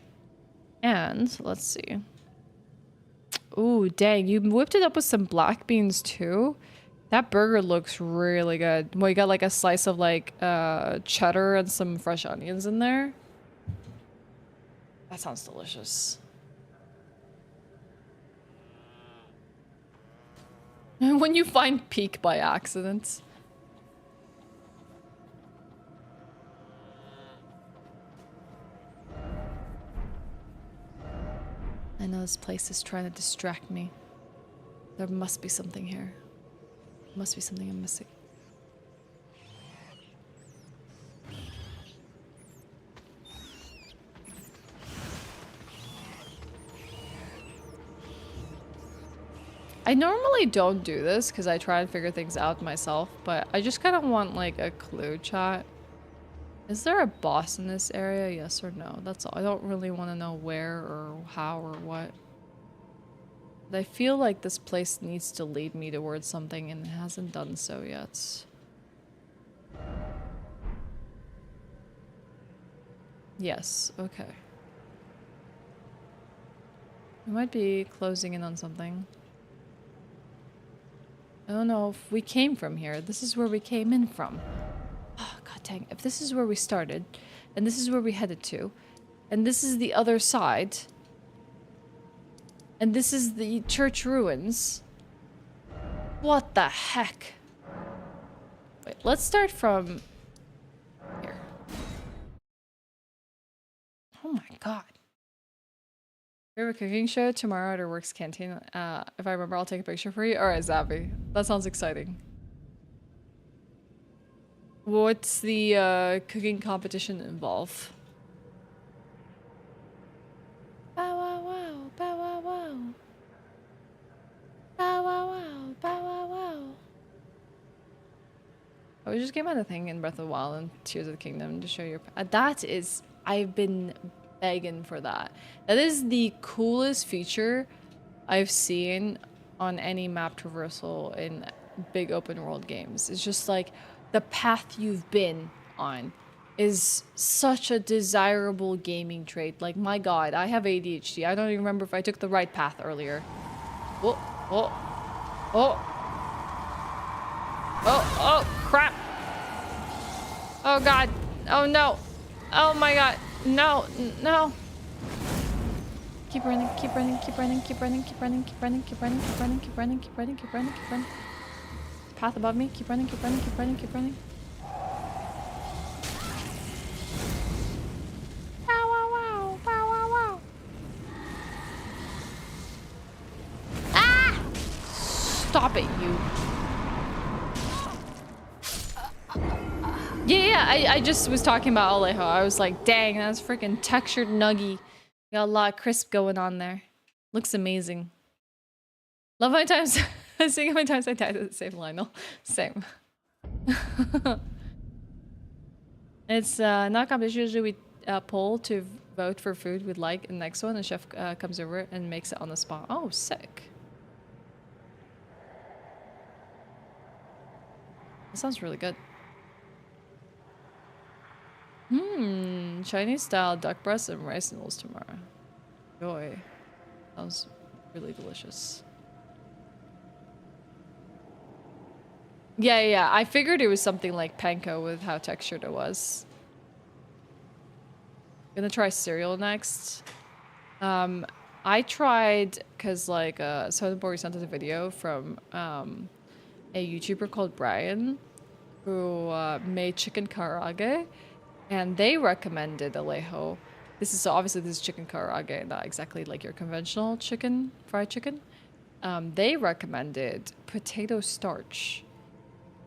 And, let's see. Ooh, dang, you whipped it up with some black beans too? That burger looks really good. Well, you got like a slice of like cheddar and some fresh onions in there. That sounds delicious. When you find peak by accident. I know this place is trying to distract me. There must be something here. Must be something I'm missing. I normally don't do this because I try and figure things out myself, but I just kind of want like a clue, chat. Is there a boss in this area? Yes or no? That's all. I don't really want to know where or how or what. But I feel like this place needs to lead me towards something and it hasn't done so yet. Yes, okay. We might be closing in on something. I don't know if we came from here. This is where we came in from. Oh, god dang. If this is where we started, and this is where we headed to, and this is the other side, and this is the church ruins. What the heck? Wait, let's start from here. Oh my god. Favorite cooking show tomorrow at our work's canteen. If I remember, I'll take a picture for you. Alright, Zabby. That sounds exciting. What's the cooking competition involve? Bow wow wow, bow wow wow. Bow wow wow, bow wow wow. Oh, we just came out of thing in Breath of the Wild and Tears of the Kingdom to show your... that is... I've been begging for that. That is the coolest feature I've seen on any map traversal in big open world games. It's just like the path you've been on is such a desirable gaming trait. Like, my god, I have ADHD. I don't even remember if I took the right path earlier. Oh, oh, oh. Oh, oh, crap. Oh god. Oh no. Oh my god. No, no. Keep running, keep running, keep running, keep running, keep running, keep running, keep running, keep running, keep running, keep running, keep running, keep running. Path above me. Keep running, keep running, keep running, keep running. Bow wow wow, bow wow wow. Ah! Stop it, you. Yeah, I just was talking about Alejo. I was like, dang, that's freaking textured nuggy. Got a lot of crisp going on there. Looks amazing. Love my times. Seeing how many times I died at the same Lionel. Same. It's not competition. Usually we poll to vote for food we'd like. And the next one, the chef comes over and makes it on the spot. Oh, sick. That sounds really good. Chinese style duck breast and rice noodles tomorrow. Joy. Sounds really delicious. Yeah, I figured it was something like panko with how textured it was. Gonna try cereal next. I tried, cause like Soderborg sent us a video from a YouTuber called Brian, who made chicken karaage. And they recommended Alejo. This is obviously this is chicken karaage, not exactly like your conventional chicken, fried chicken. They recommended potato starch.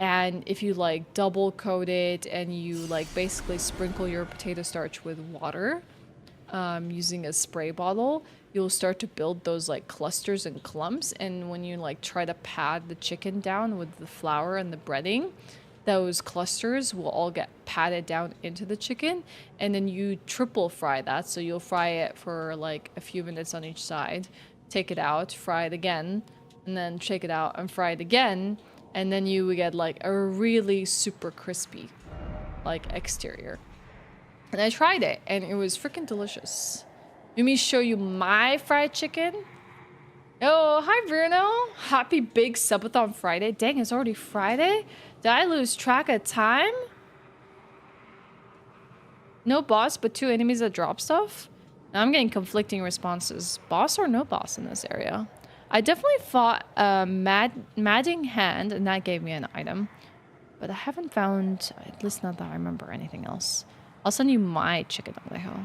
And if you like double coat it and you like basically sprinkle your potato starch with water using a spray bottle, you'll start to build those like clusters and clumps. And when you like try to pad the chicken down with the flour and the breading, those clusters will all get patted down into the chicken, and then you triple fry that. So you'll fry it for like a few minutes on each side, take it out, fry it again, and then shake it out and fry it again, and then you get like a really super crispy like exterior. And I tried it and it was freaking delicious. Let me show you my fried chicken. Oh, hi Bruno. Happy big subathon Friday. Dang, it's already Friday? Did I lose track of time? No boss, but 2 enemies that drop stuff? Now I'm getting conflicting responses. Boss or no boss in this area? I definitely fought a madding hand, and that gave me an item. But I haven't found, at least not that I remember, anything else. I'll send you my chicken over the hill.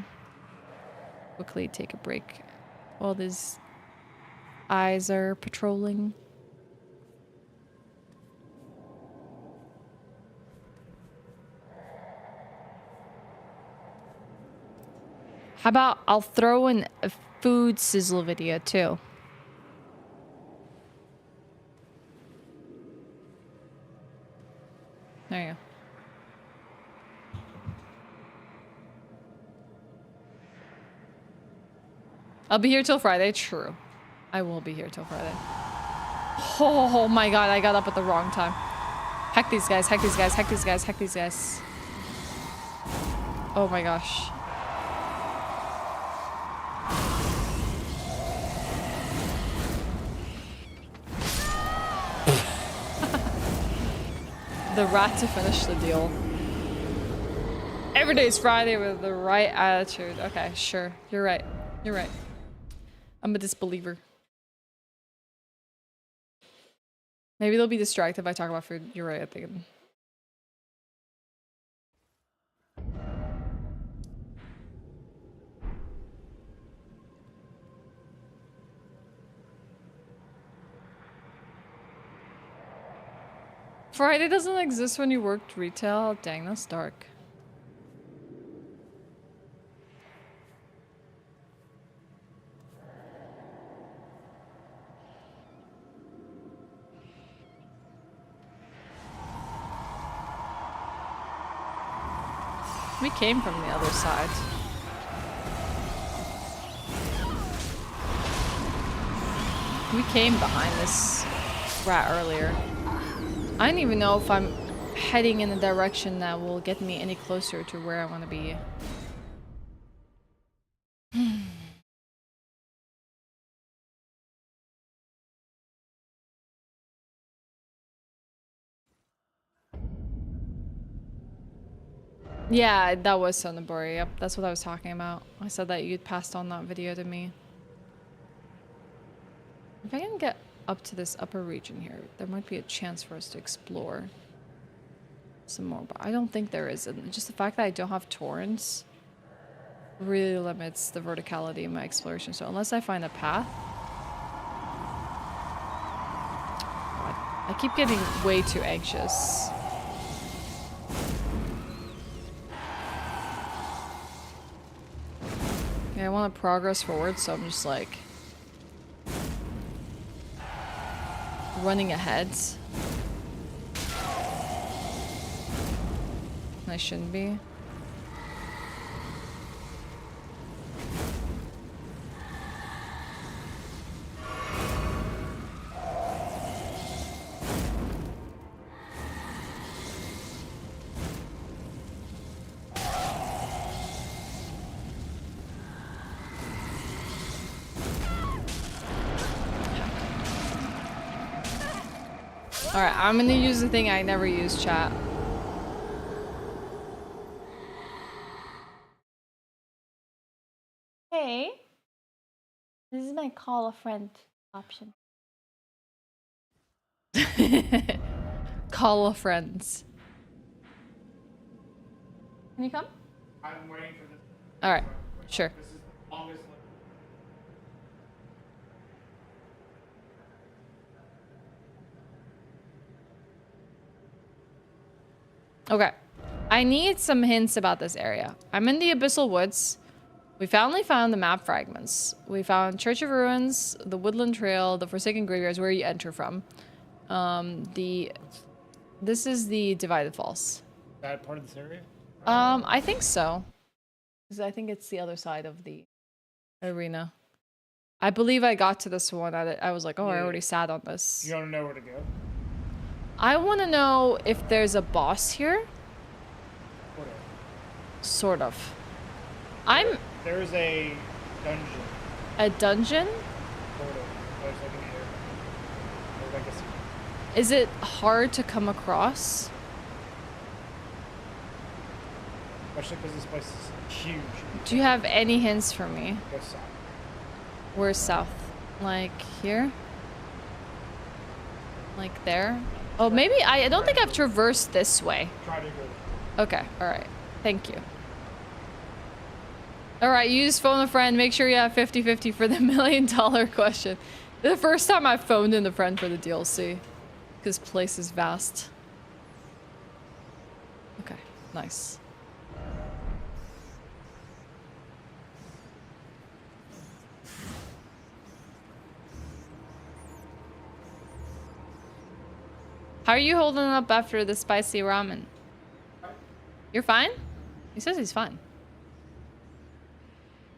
Quickly take a break while these eyes are patrolling. How about I'll throw in a food sizzle video too. There you go. I'll be here till Friday. True. I will be here till Friday. Oh my god, I got up at the wrong time. Hack these guys, hack these guys, hack these guys, hack these guys. Oh my gosh. The rat to finish the deal. Every day's Friday with the right attitude. Okay, sure. You're right. You're right. I'm a disbeliever. Maybe they'll be distracted if I talk about food. You're right, I think. Friday doesn't exist when you worked retail? Dang, that's dark. We came from the other side. We came behind this rat earlier. I don't even know if I'm heading in the direction that will get me any closer to where I want to be. Yeah, that was Sonobori. Yep, that's what I was talking about. I said that you'd passed on that video to me. If I can get up to this upper region here, there might be a chance for us to explore some more, but I don't think there is. And just the fact that I don't have torrents really limits the verticality of my exploration. So unless I find a path... God, I keep getting way too anxious. Yeah, I want to progress forward, so I'm just like... running ahead. I shouldn't be. Alright, I'm gonna use the thing I never use, chat. Hey. This is my call a friend option. Call a friends. Can you come? I'm waiting for this. Alright, sure. This is the longest. Okay. I need some hints about this area. I'm in the Abyssal Woods. We finally found the map fragments. We found Church of Ruins, the Woodland Trail, the Forsaken Graveyards, where you enter from. The This is the Divided Falls. That part of this area? I think so. Because I think it's the other side of the arena. I believe I got to this one. I was like, oh, I Yeah. already sat on this. You don't know where to go? I want to know if there's a boss here. Whatever. Sort of. There's a dungeon. A dungeon? Sort of. There's like an area. There's like a... Is it hard to come across? Especially because this place is huge. Do you have any hints for me? Go south. Where's south? Like here? Like there? Oh, maybe I don't think I've traversed this way. Try to go there. Okay, alright. Thank you. Alright, use phone a friend. Make sure you have 50-50 for the $1 million question. The first time I phoned in a friend for the DLC. This place is vast. Okay, nice. How are you holding up after the spicy ramen? You're fine? He says he's fine.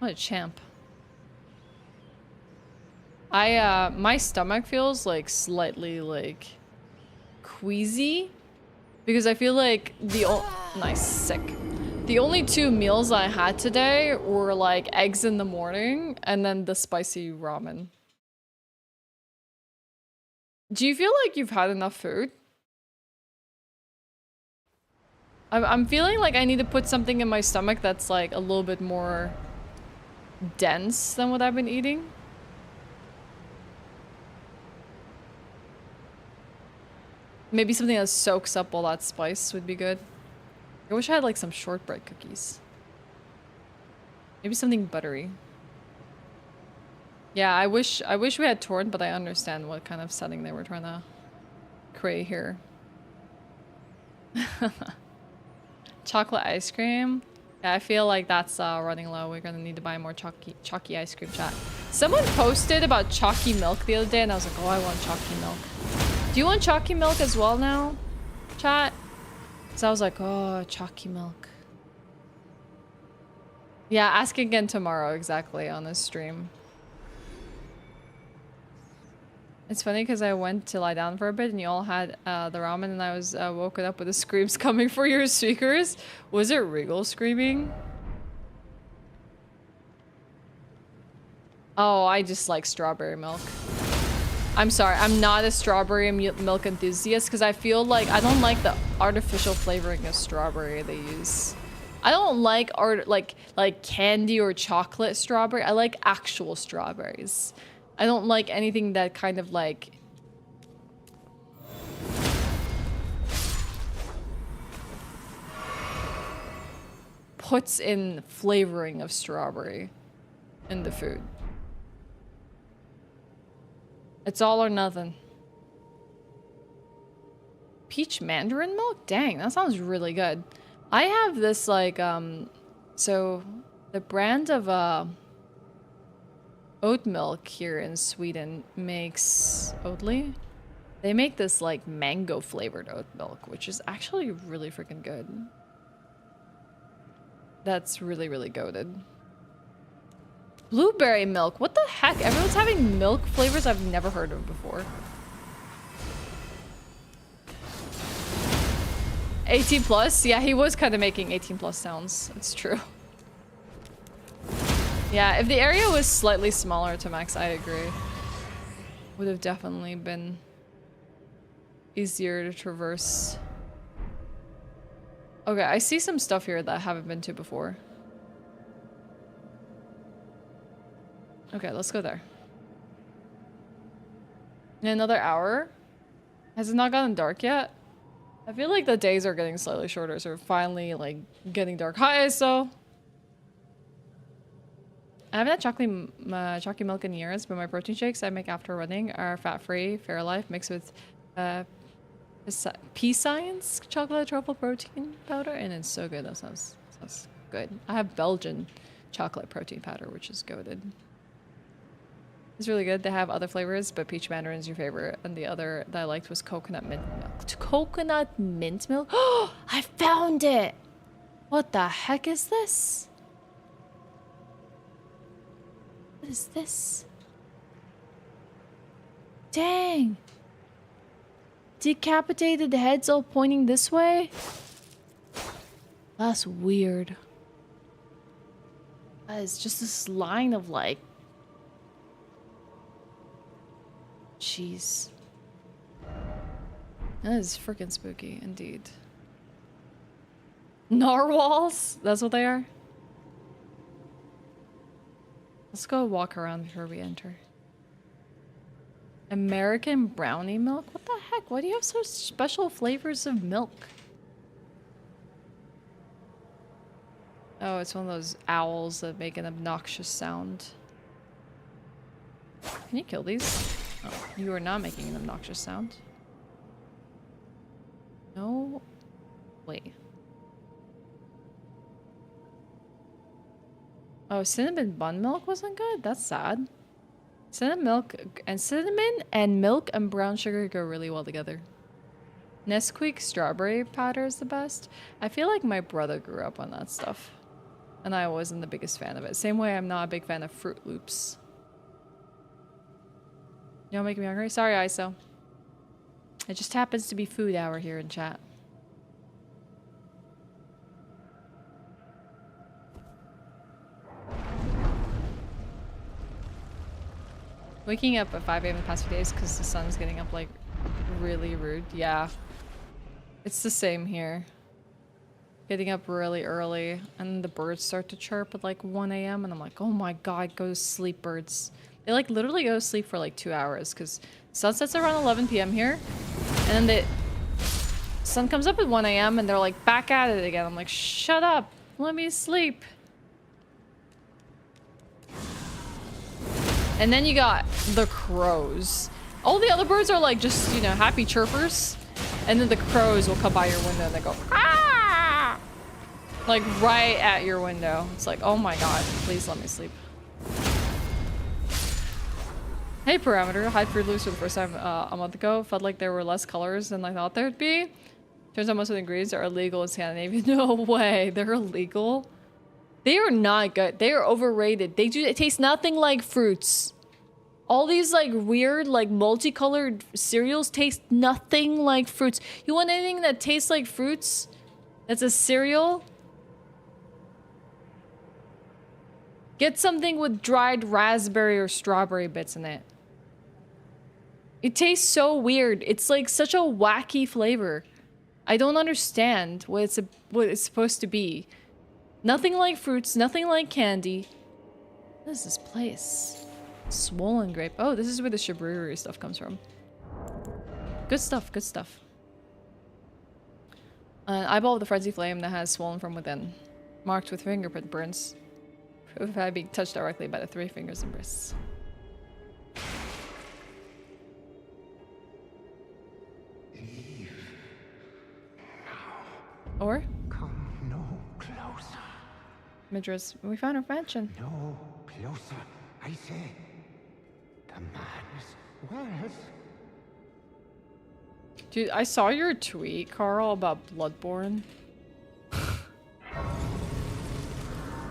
What a champ. My stomach feels like slightly like queasy because I feel like nice, sick. The only 2 meals I had today were like eggs in the morning and then the spicy ramen. Do you feel like you've had enough food? I'm feeling like I need to put something in my stomach that's like a little bit more dense than what I've been eating. Maybe something that soaks up all that spice would be good. I wish I had like some shortbread cookies. Maybe something buttery. Yeah, I wish we had torn, but I understand what kind of setting they were trying to create here. Chocolate ice cream. Yeah, I feel like that's running low. We're gonna need to buy more chalky ice cream, chat. Someone posted about chalky milk the other day, and I was like, oh, I want chalky milk. Do you want chalky milk as well now, chat? So I was like, oh, chalky milk. Yeah, ask again tomorrow, exactly, on this stream. It's funny because I went to lie down for a bit and you all had the ramen and I was woken up with the screams coming for your speakers. Was it Regal screaming? Oh, I just like strawberry milk. I'm sorry, I'm not a strawberry milk enthusiast because I feel like I don't like the artificial flavoring of strawberry they use. I don't like like candy or chocolate strawberry. I like actual strawberries. I don't like anything that kind of like puts in flavoring of strawberry in the food. It's all or nothing. Peach mandarin milk? Dang, that sounds really good. I have this like so the brand of oat milk here in Sweden makes Oatly. They make this like mango flavored oat milk, which is actually really freaking good. That's really, really goated. Blueberry milk. What the heck? Everyone's having milk flavors I've never heard of before. 18 plus? Yeah, he was kind of making 18 plus sounds. It's true. Yeah, if the area was slightly smaller to max, I agree. Would have definitely been easier to traverse. Okay, I see some stuff here that I haven't been to before. Okay, let's go there. In another hour? Has it not gotten dark yet? I feel like the days are getting slightly shorter, so we're finally, like, getting dark. Hi, so I haven't had chalky milk in years, but my protein shakes I make after running are fat-free, Fairlife, mixed with Pea Science chocolate truffle protein powder, and it's so good. That sounds good. I have Belgian chocolate protein powder, which is goated. It's really good. They have other flavors, but peach mandarin is your favorite. And the other that I liked was coconut mint milk. Coconut mint milk? Oh, I found it! What the heck is this? What is this? Dang! Decapitated heads all pointing this way? That's weird. That is just this line of like... Jeez. That is freaking spooky, indeed. Narwhals? That's what they are? Let's go walk around before we enter. American brownie milk? What the heck? Why do you have such special flavors of milk? Oh, it's one of those owls that make an obnoxious sound. Can you kill these? Oh, you are not making an obnoxious sound. No. Wait. Oh, cinnamon bun milk wasn't good? That's sad. Cinnamon milk and brown sugar go really well together. Nesquik strawberry powder is the best. I feel like my brother grew up on that stuff. And I wasn't the biggest fan of it. Same way I'm not a big fan of Fruit Loops. You don't make me hungry? Sorry, ISO. It just happens to be food hour here in chat. Waking up at 5 a.m. the past few days because the sun's getting up like really rude. Yeah. It's the same here. Getting up really early and the birds start to chirp at like 1 a.m. and I'm like, oh my god, go to sleep, birds. They like literally go to sleep for like 2 hours because sun sets around 11 p.m. here. And then the sun comes up at 1 a.m. and they're like back at it again. I'm like, shut up, let me sleep. And then you got the crows. All the other birds are like just, you know, happy chirpers. And then the crows will come by your window and they go, ah! Like right at your window. It's like, oh my god, please let me sleep. Hey Parameter, I had Fruit Loops for the first time a month ago. Felt like there were less colors than I thought there'd be. Turns out most of the ingredients are illegal in Scandinavia. No way, they're illegal. They are not good. They are overrated. They taste nothing like fruits. All these like weird, like multicolored cereals taste nothing like fruits. You want anything that tastes like fruits? That's a cereal? Get something with dried raspberry or strawberry bits in it. It tastes so weird. It's like such a wacky flavor. I don't understand what it's supposed to be. Nothing like fruits, nothing like candy. What is this place? Swollen grape. Oh, this is where the Shibriri stuff comes from. Good stuff, good stuff. Eyeball of the frenzy flame that has swollen from within. Marked with fingerprint burns. Proof of having being touched directly by the 3 fingers and wrists. Or? Come no closer. Midras, we found our mansion. No closer, I say. The man's worse. Dude, I saw your tweet, Carl, about Bloodborne.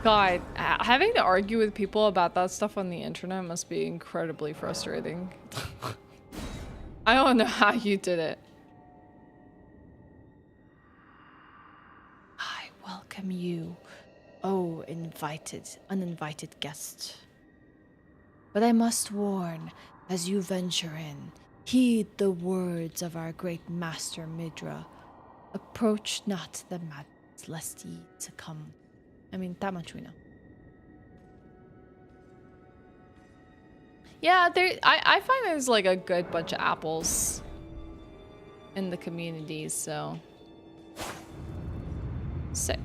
God, having to argue with people about that stuff on the internet must be incredibly frustrating. I don't know how you did it. I welcome you, oh uninvited guest. But I must warn, as you venture in, heed the words of our great master Midra. Approach not the madness, lest ye succumb. I mean, that much we know. Yeah, I find there's like a good bunch of apples in the communities, so sick.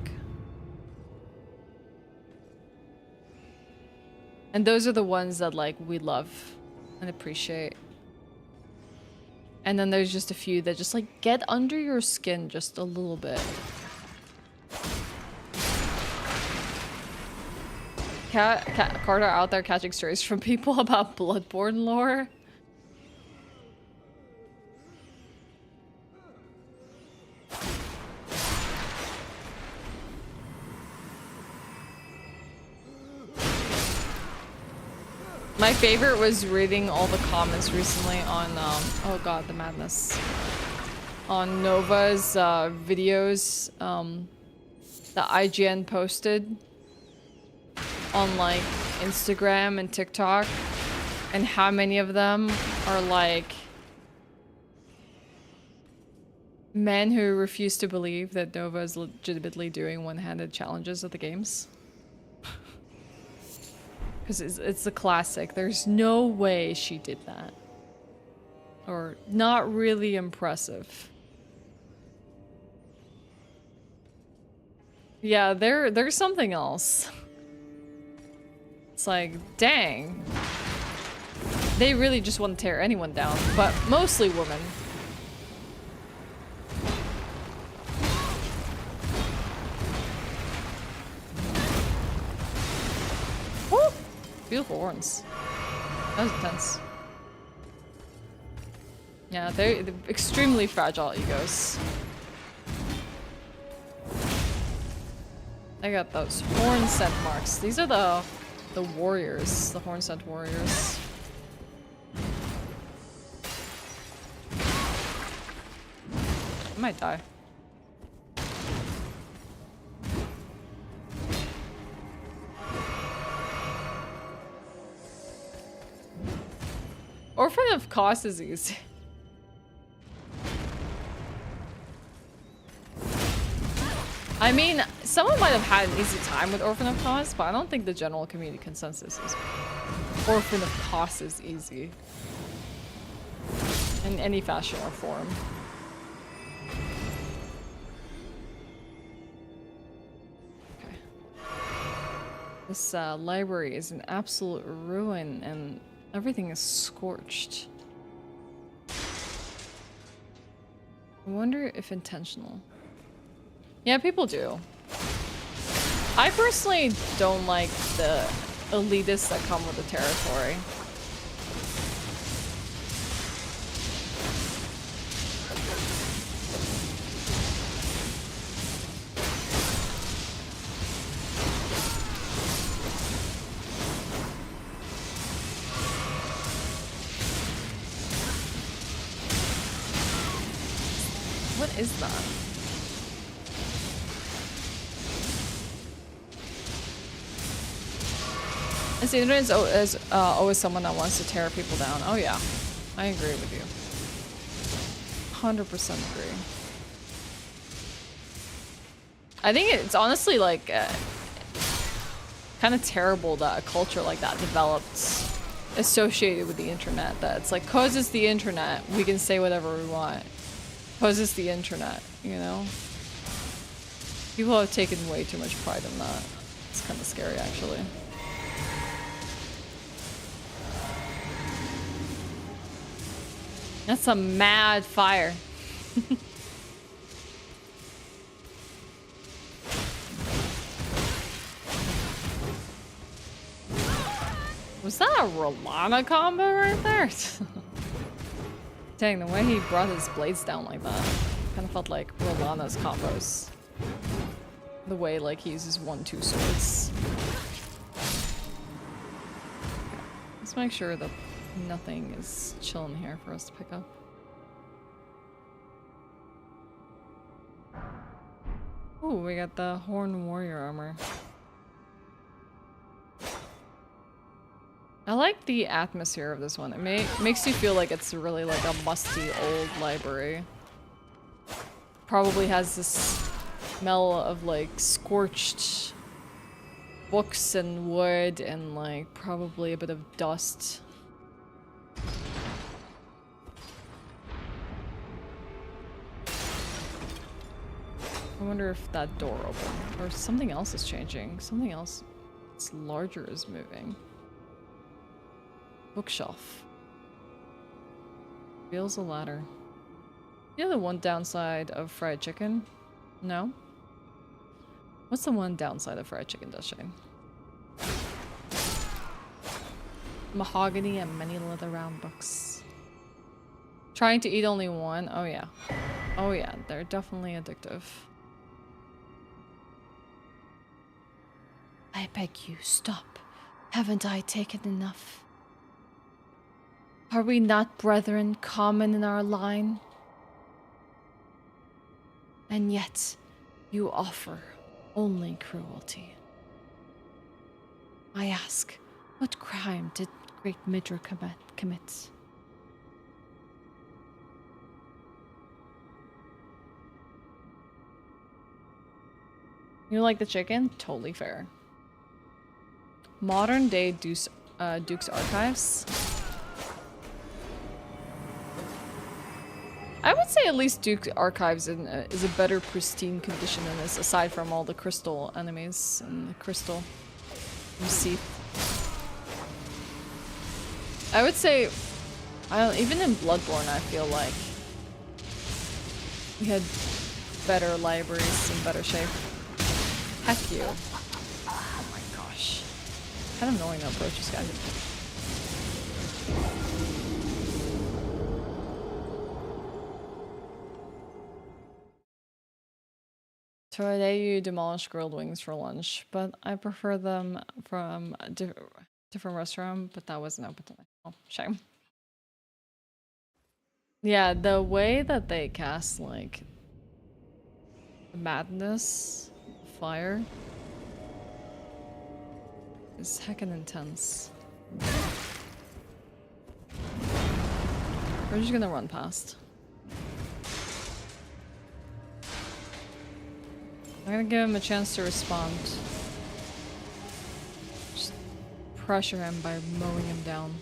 And those are the ones that like we love and appreciate. And then there's just a few that just like get under your skin just a little bit. Carter out there catching strays from people about Bloodborne lore. My favorite was reading all the comments recently on, oh god, the madness. On Nova's videos that IGN posted on like Instagram and TikTok, and how many of them are like men who refuse to believe that Nova is legitimately doing one-handed challenges at the games. Because it's a classic. There's no way she did that. Or not really impressive. Yeah, there's something else. It's like, dang. They really just want to tear anyone down, but mostly women. Woo! Beautiful horns. That was intense. Yeah, they're extremely fragile egos. I got those horn scent marks. These are the warriors, the horn scent warriors. I might die. Orphan of Cost is easy. I mean, someone might have had an easy time with Orphan of Cause, but I don't think the general community consensus is Orphan of Cause is easy. In any fashion or form. Okay. This library is an absolute ruin and everything is scorched. I wonder if intentional. Yeah, people do. I personally don't like the elitists that come with the territory. What is that? And see, there is always someone that wants to tear people down. Oh yeah, I agree with you. 100% agree. I think it's honestly like kind of terrible that a culture like that developed associated with the internet. That it's like, cause it's the internet, we can say whatever we want. Cause it's the internet, you know? People have taken way too much pride in that. It's kind of scary, actually. That's a mad fire. Was that a Rolana combo right there? Dang, the way he brought his blades down like that. Kind of felt like Rolana's combos. The way, like, he uses 1-2 swords. Okay. Let's make sure that nothing is chilling here for us to pick up. Ooh, we got the Horn Warrior armor. I like the atmosphere of this one. It makes you feel like it's really like a musty old library. Probably has this smell of like scorched books and wood and like probably a bit of dust. I wonder if that door opened or something else is changing. Something else that's larger is moving. Bookshelf. Reveals a ladder. You know the one downside of fried chicken? No? What's the one downside of fried chicken, Shane? mahogany and many leather-bound books. Trying to eat only one? Oh yeah. Oh yeah, they're definitely addictive. I beg you, stop. Haven't I taken enough? Are we not brethren common in our line? And yet, you offer only cruelty. I ask, what crime did great Midra commit? You like the chicken? Totally fair. Modern day Duke's Archives. I would say at least Duke's Archives is a better pristine condition than this, aside from all the crystal enemies and the crystal receipt. I would say, even in Bloodborne, I feel like we had better libraries in better shape. Heck you. Oh my gosh. Kind of annoying to approach this guy. Today you demolish grilled wings for lunch, but I prefer them from a different restaurant, but that wasn't open tonight. Oh, shame. Yeah, the way that they cast, like, madness, fire, is heckin' intense. We're just gonna run past. I'm gonna give him a chance to respond. Just pressure him by mowing him down.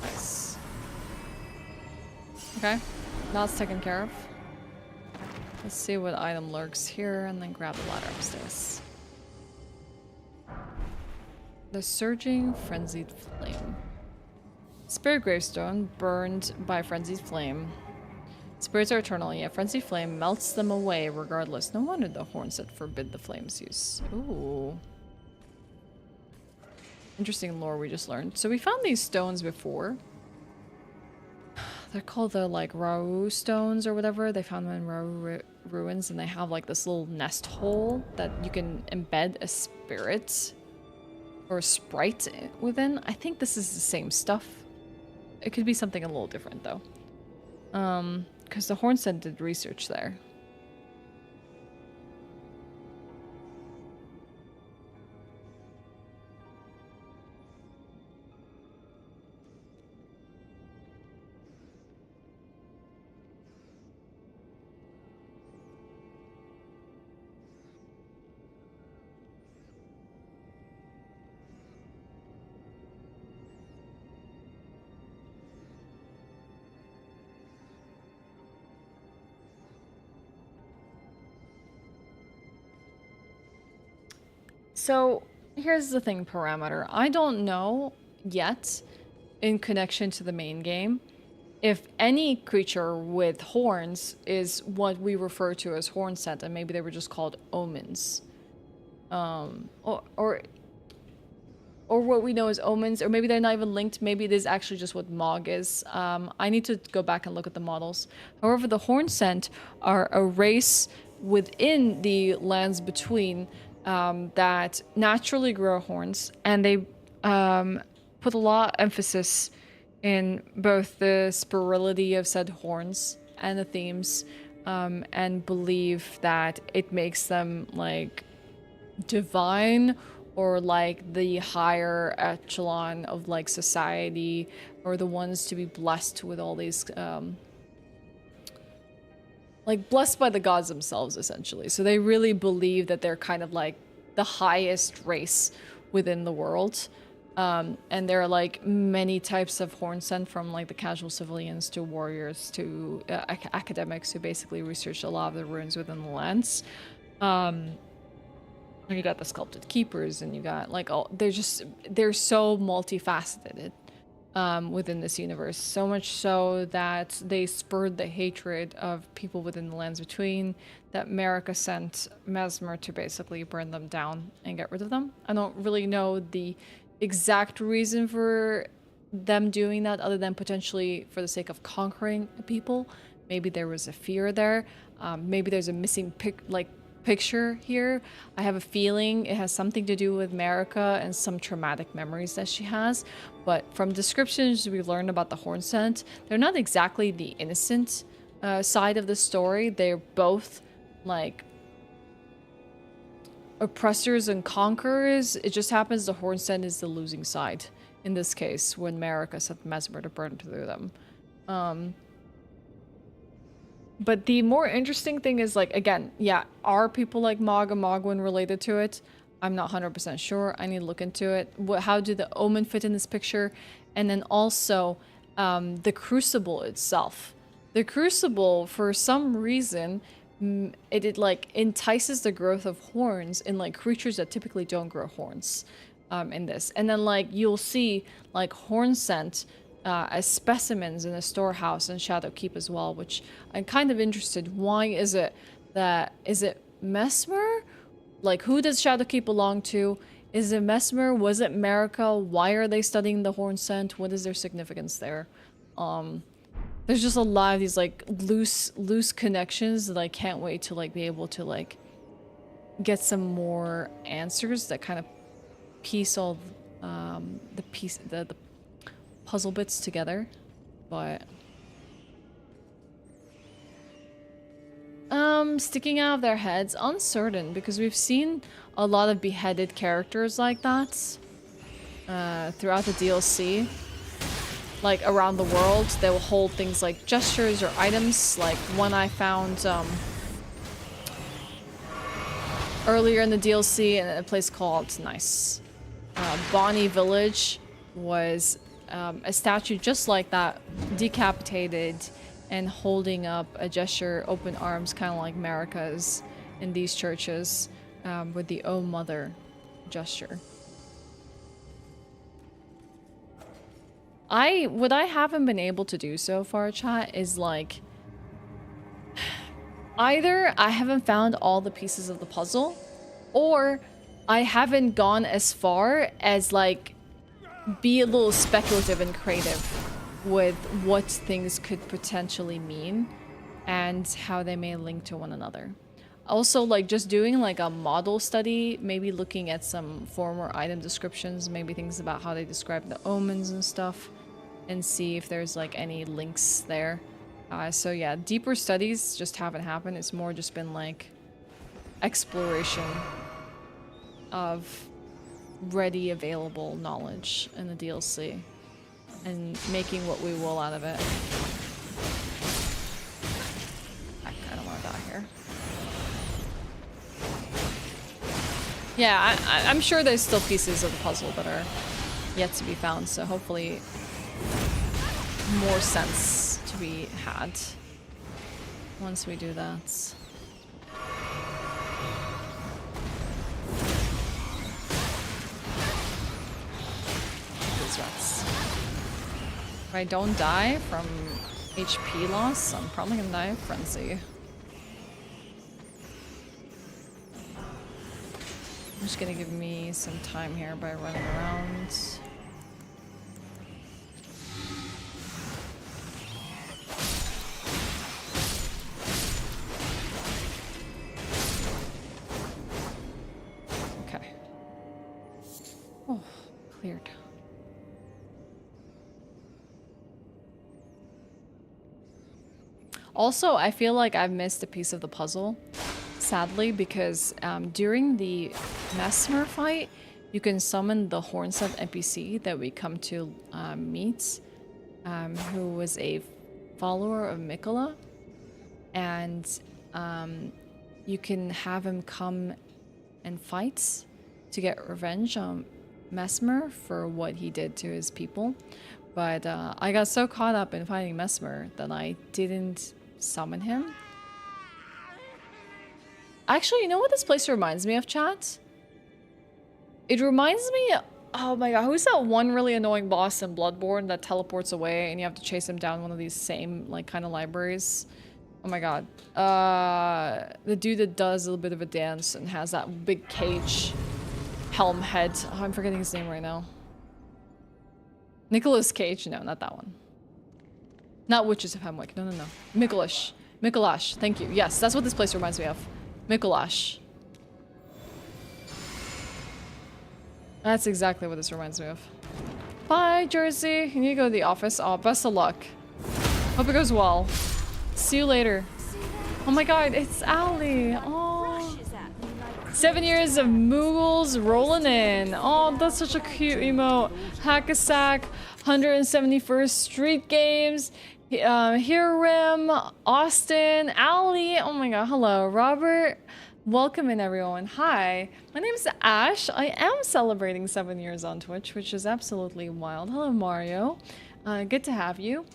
Nice. Okay. That's taken care of. Let's see what item lurks here and then grab the ladder upstairs. The Surging Frenzied Flame. Spirit Gravestone burned by Frenzied Flame. Spirits are eternal, yet Frenzied Flame melts them away regardless. No wonder the horns that forbid the flame's use. Ooh. Interesting lore we just learned. So we found these stones before. They're called the, like, Rau stones or whatever. They found them in Rau ruins, and they have, like, this little nest hole that you can embed a spirit or a sprite within. I think this is the same stuff. It could be something a little different, though. Because the Hornset did research there. So here's the thing, parameter. I don't know yet, in connection to the main game, if any creature with horns is what we refer to as Hornset, and maybe they were just called omens. Or what we know as omens, or maybe they're not even linked. Maybe it is actually just what Mog is. I need to go back and look at the models. However, the Hornsent are a race within the lands between that naturally grow horns, and they put a lot of emphasis in both the spirality of said horns and the themes, and believe that it makes them like divine, or like the higher echelon of like society, or the ones to be blessed with all these like blessed by the gods themselves, essentially. So they really believe that they're kind of like the highest race within the world. And there are like many types of Hornsent, from like the casual civilians to warriors to academics who basically research a lot of the ruins within the lands. You got the sculpted keepers, and you got like all they're so multifaceted within this universe. So much so that they spurred the hatred of people within the lands between, that Marika sent Mesmer to basically burn them down and get rid of them. I don't really know the exact reason for them doing that, other than potentially for the sake of conquering people. Maybe there was a fear there. Maybe there's a missing picture here. I have a feeling it has something to do with Marika and some traumatic memories that she has. But from descriptions we learned about the Horn Scent, they're not exactly the innocent side of the story. They're both like oppressors and conquerors. It just happens the Horn Scent is the losing side in this case, when Marika sent Mesmer to burn through them. But the more interesting thing is, like, again, yeah, are people like Mog and Mogwin related to it? I'm not 100% sure. I need to look into it. How do the Omen fit in this picture? And then also, the Crucible itself. The Crucible, for some reason, it like entices the growth of horns in like creatures that typically don't grow horns in this. And then like you'll see like Horn Scent as specimens in a storehouse in Shadowkeep as well, which I'm kind of interested. Why is it that, is it Mesmer? Like, who does Shadowkeep belong to? Is it Mesmer? Was it Marika? Why are they studying the Horn Scent? What is their significance there? There's just a lot of these like loose connections that I can't wait to like be able to like get some more answers that kind of piece all the puzzle bits together. But sticking out of their heads, uncertain, because we've seen a lot of beheaded characters like that throughout the DLC. Like around the world, they will hold things like gestures or items. Like one I found earlier in the DLC in a place called Bonnie Village was a statue just like that, decapitated and holding up a gesture, open arms, kind of like Marika's in these churches, with the "Oh Mother" gesture. What I haven't been able to do so far, chat, is like either I haven't found all the pieces of the puzzle, or I haven't gone as far as like be a little speculative and creative with what things could potentially mean and how they may link to one another. Also, like just doing like a model study, maybe looking at some former item descriptions, maybe things about how they describe the omens and stuff, and see if there's like any links there. So yeah, deeper studies just haven't happened. It's more just been like exploration of ready available knowledge in the DLC and making what we will out of it. I don't want to die here. Yeah, I'm sure there's still pieces of the puzzle that are yet to be found, so hopefully more sense to be had once we do that. These rats. If I don't die from HP loss, I'm probably gonna die of frenzy. I'm just gonna give me some time here by running around. Okay. Oh, cleared. Also, I feel like I've missed a piece of the puzzle, sadly, because during the Mesmer fight, you can summon the Horn Scent NPC that we come to meet, who was a follower of Miquella, and you can have him come and fight to get revenge on Mesmer for what he did to his people. But I got so caught up in fighting Mesmer that I didn't summon him. Actually, you know what this place reminds me of, chat? It reminds me, oh my god, who's that one really annoying boss in Bloodborne that teleports away and you have to chase him down one of these same like kind of libraries? Oh my god. The dude that does a little bit of a dance and has that big cage helm head. Oh, I'm forgetting his name right now. Nicolas Cage? No, not that one. Not Witches of Hemwick. No, no, no. Miquella. Miquella. Thank you. Yes, that's what this place reminds me of. Miquella. That's exactly what this reminds me of. Bye, Jersey. You need to go to the office. Oh, best of luck. Hope it goes well. See you later. Oh my god, it's Allie. Oh. 7 years of Moogles rolling in. Oh, that's such a cute emote. Hack-a-sack, 171st Street Games, Hiram, Austin, Allie. Oh my god, hello. Robert, welcome in everyone. Hi, my name is Ashe. I am celebrating 7 years on Twitch, which is absolutely wild. Hello, Mario. Good to have you.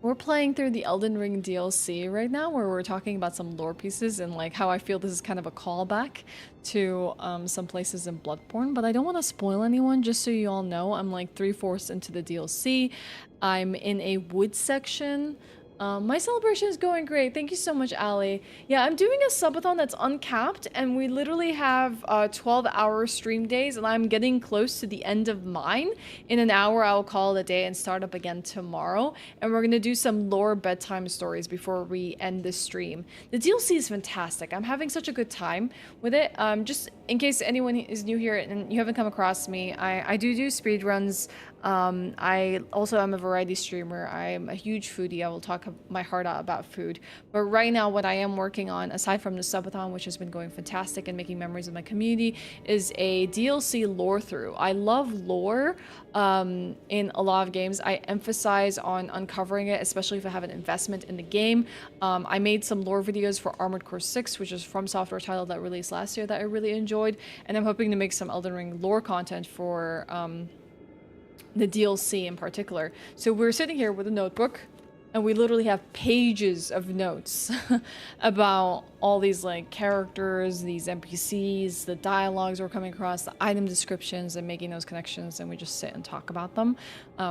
We're playing through the Elden Ring DLC right now, where we're talking about some lore pieces and like how I feel this is kind of a callback to some places in Bloodborne, but I don't want to spoil anyone, just so you all know. I'm like 3/4 into the DLC. I'm in a wood section. My celebration is going great. Thank you so much, Allie. Yeah, I'm doing a subathon that's uncapped, and we literally have 12-hour stream days, and I'm getting close to the end of mine. In an hour, I'll call it a day and start up again tomorrow, and we're going to do some lore bedtime stories before we end the stream. The DLC is fantastic. I'm having such a good time with it. Just in case anyone is new here and you haven't come across me, I do speedruns. I also am a variety streamer. I'm a huge foodie. I will talk my heart out about food. But right now, what I am working on, aside from the subathon, which has been going fantastic and making memories with my community, is a DLC lore through. I love lore in a lot of games. I emphasize on uncovering it, especially if I have an investment in the game. I made some lore videos for Armored Core 6, which is Fromsoft title that released last year that I really enjoyed. And I'm hoping to make some Elden Ring lore content for the DLC in particular. So we're sitting here with a notebook, and we literally have pages of notes about all these like characters, these NPCs, the dialogues we're coming across, the item descriptions, and making those connections, and we just sit and talk about them.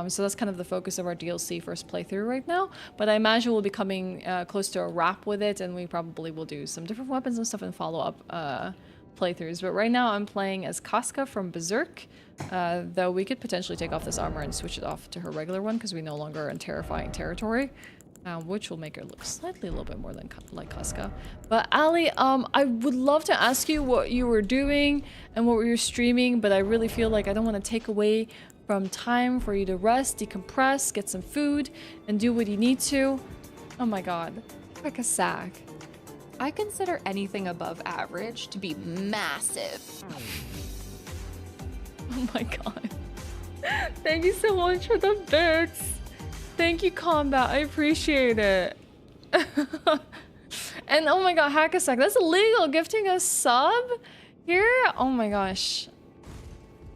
So that's kind of the focus of our DLC first playthrough right now, but I imagine we'll be coming close to a wrap with it, and we probably will do some different weapons and stuff and follow-up playthroughs. But right now I'm playing as Casca from Berserk, though we could potentially take off this armor and switch it off to her regular one because we no longer are in terrifying territory, which will make her look slightly a little bit more than like Casca. But Allie, I would love to ask you what you were doing and what you were streaming, but I really feel like I don't want to take away from time for you to rest, decompress, get some food, and do what you need to. Oh my god, like a sack. I consider anything above average to be massive. Oh my god. Thank you so much for the bits. Thank you, Combat. I appreciate it. And oh my god, Hack-a-Sack. That's illegal. Gifting a sub here? Oh my gosh.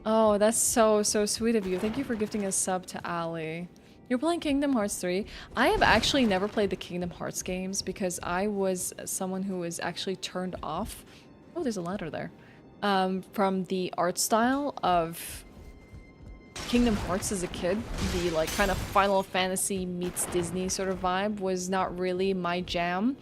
Oh, that's so sweet of you. Thank you for gifting a sub to Allie. You're playing Kingdom Hearts 3. I have actually never played the Kingdom Hearts games because I was someone who was actually turned off. Oh, there's a ladder there. From the art style of Kingdom Hearts as a kid. The like kind of Final Fantasy meets Disney sort of vibe was not really my jam.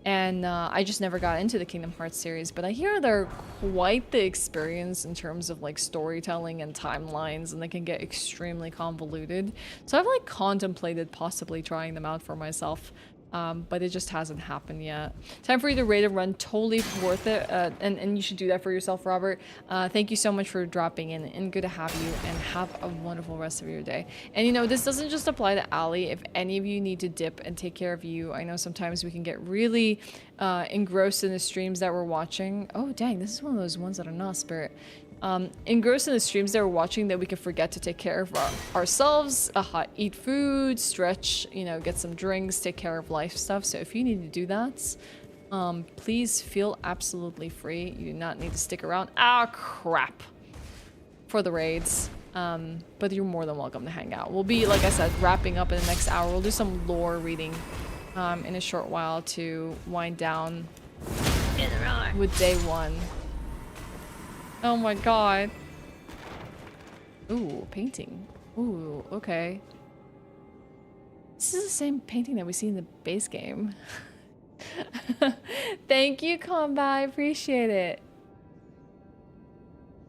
And I just never got into the Kingdom Hearts series, but I hear they're quite the experience in terms of like storytelling and timelines, and they can get extremely convoluted. So I've like contemplated possibly trying them out for myself, but it just hasn't happened yet. Time for you to rate a run, totally worth it, and you should do that for yourself, Robert. Thank you so much for dropping in, and good to have you, and have a wonderful rest of your day. And you know, this doesn't just apply to Allie. If any of you need to dip and take care of you, I know sometimes we can get really engrossed in the streams that we're watching. Oh dang, this is one of those ones that are not Spirit. Engrossed in the streams that we're watching that we can forget to take care of ourselves, eat food, stretch, you know, get some drinks, take care of life stuff. So if you need to do that, please feel absolutely free. You do not need to stick around. Ah, crap. For the raids. But you're more than welcome to hang out. We'll be, like I said, wrapping up in the next hour. We'll do some lore reading in a short while to wind down with day one. Oh my god. Ooh, painting. Ooh, okay. This is the same painting that we see in the base game. Thank you, Combat. I appreciate it.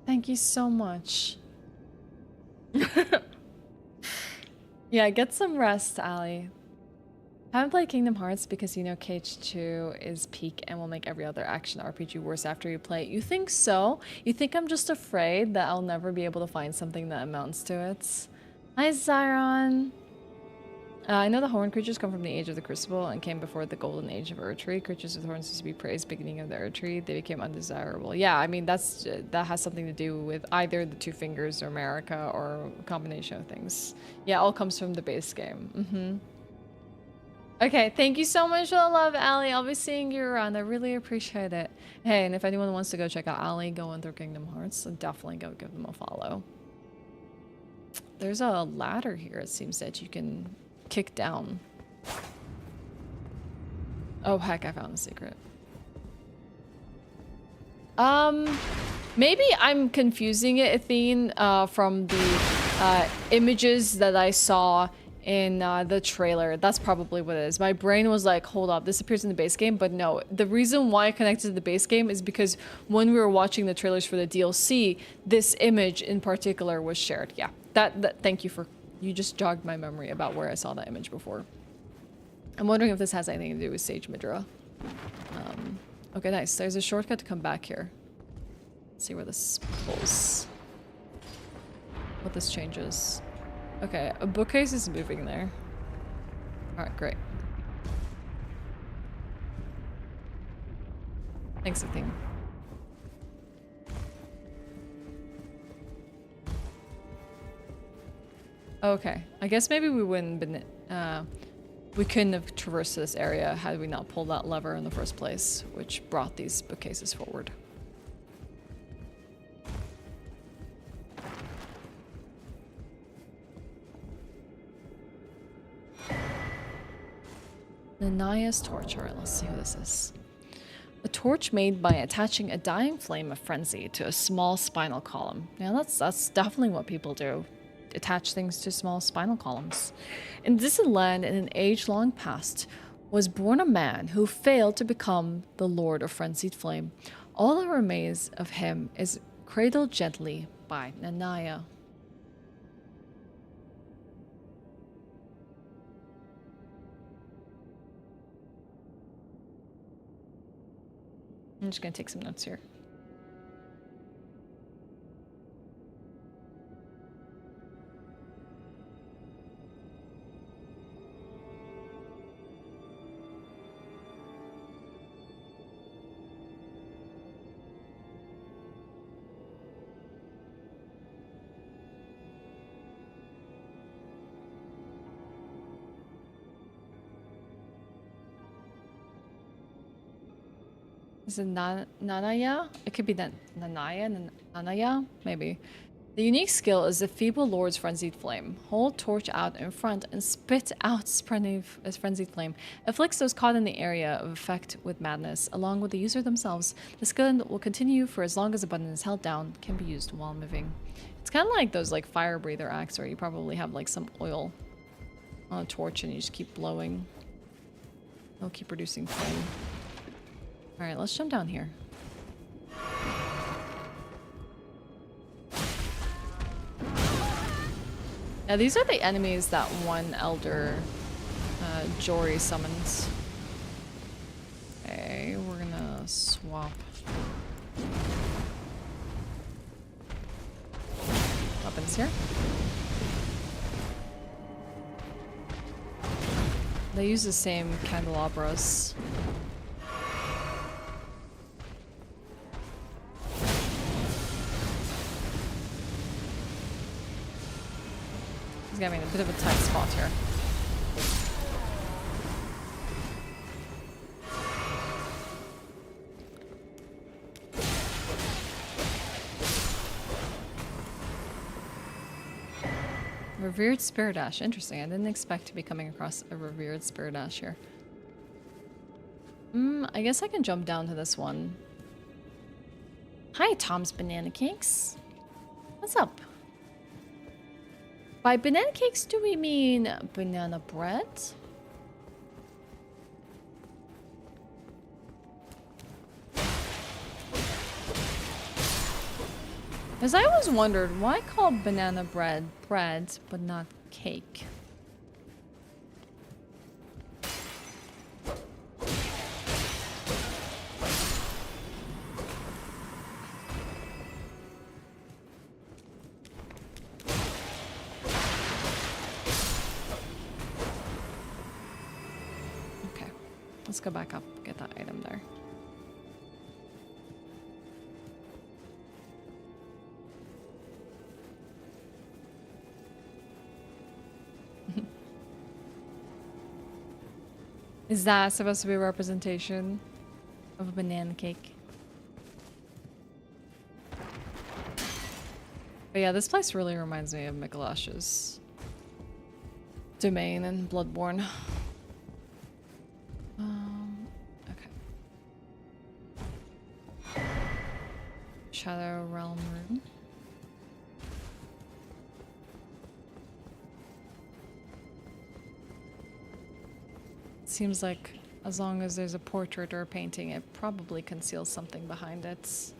Thank you so much. Yeah, get some rest, Ali. Haven't played Kingdom Hearts because you know KH2 is peak and will make every other action RPG worse after you play it. You think so? You think I'm just afraid that I'll never be able to find something that amounts to it? Hi, Zyron. I know the horned creatures come from the age of the Crucible and came before the golden age of Erdtree. Creatures with horns used to be praised beginning of the Erdtree. They became undesirable. Yeah, I mean, that has something to do with either the Two Fingers or America or a combination of things. Yeah, all comes from the base game. Okay, thank you so much for the love, Ali. I'll be seeing you around. I really appreciate it. Hey, and if anyone wants to go check out Ali going through Kingdom Hearts, then definitely go give them a follow. There's a ladder here, it seems, that you can kick down. Oh heck, I found the secret. Maybe I'm confusing it, Athene, from the images that I saw in the trailer. That's probably what it is. My brain was like, hold up, this appears in the base game, but no. The reason why I connected to the base game is because when we were watching the trailers for the DLC, this image in particular was shared. Yeah, thank you for, you just jogged my memory about where I saw that image before. I'm wondering if this has anything to do with Sage Midra. Okay, nice. There's a shortcut to come back here. Let's see where this pulls. What this changes. Okay, a bookcase is moving there. Alright, great. Thanks, Athene. Okay, I guess maybe we wouldn't been, we couldn't have traversed this area had we not pulled that lever in the first place, which brought these bookcases forward. Nanaya's torch. Alright, let's see who this is. A torch made by attaching a dying flame of frenzy to a small spinal column. Now that's definitely what people do. Attach things to small spinal columns. In distant land in an age-long past was born a man who failed to become the Lord of Frenzied Flame. All that remains of him is cradled gently by Nanaya. I'm just gonna take some notes here. Is it Nanaya? It could be Nanaya, Nanaya, maybe. The unique skill is the Feeble Lord's Frenzied Flame. Hold torch out in front and spit out Frenzied Flame. Afflicts those caught in the area of effect with madness, along with the user themselves. The skill will continue for as long as the button is held down, can be used while moving. It's kind of like those like fire breather acts where you probably have like some oil on a torch and you just keep blowing. It'll keep producing flame. Alright, let's jump down here. Now these are the enemies that one elder Jory summons. Okay, we're gonna swap weapons here. They use the same candelabras. Got me in a bit of a tight spot here. Revered Spirit Ashe. Interesting. I didn't expect to be coming across a Revered Spirit Ashe here. I guess I can jump down to this one. Hi, Tom's Banana Cakes. What's up? By banana cakes, do we mean banana bread? Because I always wondered, why call banana bread bread, but not cake? Okay, let's go back up, get that item there. Is that supposed to be a representation of a banana cake? But yeah, this place really reminds me of Miquella's domain in Bloodborne. Okay. Shadow Realm Room. Seems like as long as there's a portrait or a painting, it probably conceals something behind it.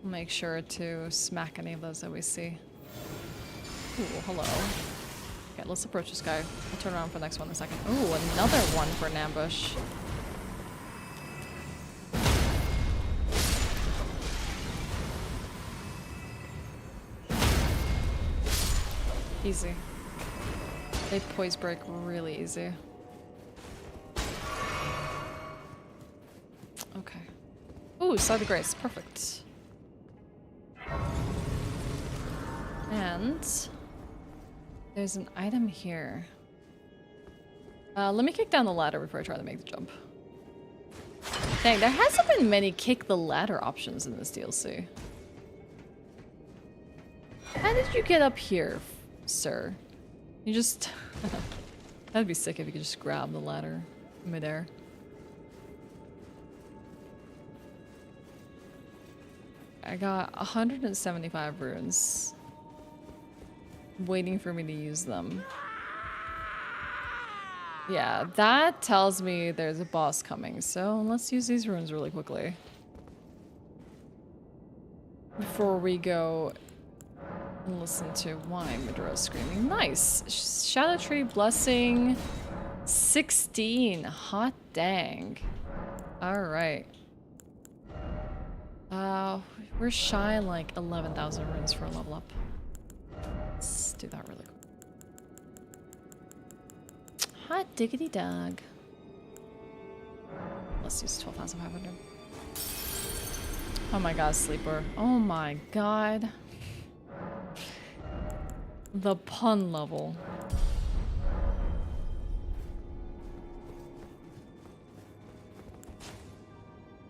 We'll make sure to smack any of those that we see. Ooh, hello. Okay, let's approach this guy. I'll turn around for the next one in a second. Ooh, another one for an ambush. Easy. They poise break really easy. Okay. Ooh, Side of Grace. Perfect. And there's an item here. Let me kick down the ladder before I try to make the jump. Dang, there hasn't been many kick the ladder options in this DLC. How did you get up here, sir? You just... That'd be sick if you could just grab the ladder midair. I got 175 runes waiting for me to use them. Yeah, that tells me there's a boss coming, so let's use these runes really quickly before we go and listen to why Midra's screaming. Nice! Shadow Tree Blessing 16. Hot dang. Alright. We're shy like 11,000 runes for a level up. Let's do that really quick. Hot diggity dog. Let's use 12,500. Oh my god, sleeper. Oh my god. The pun level.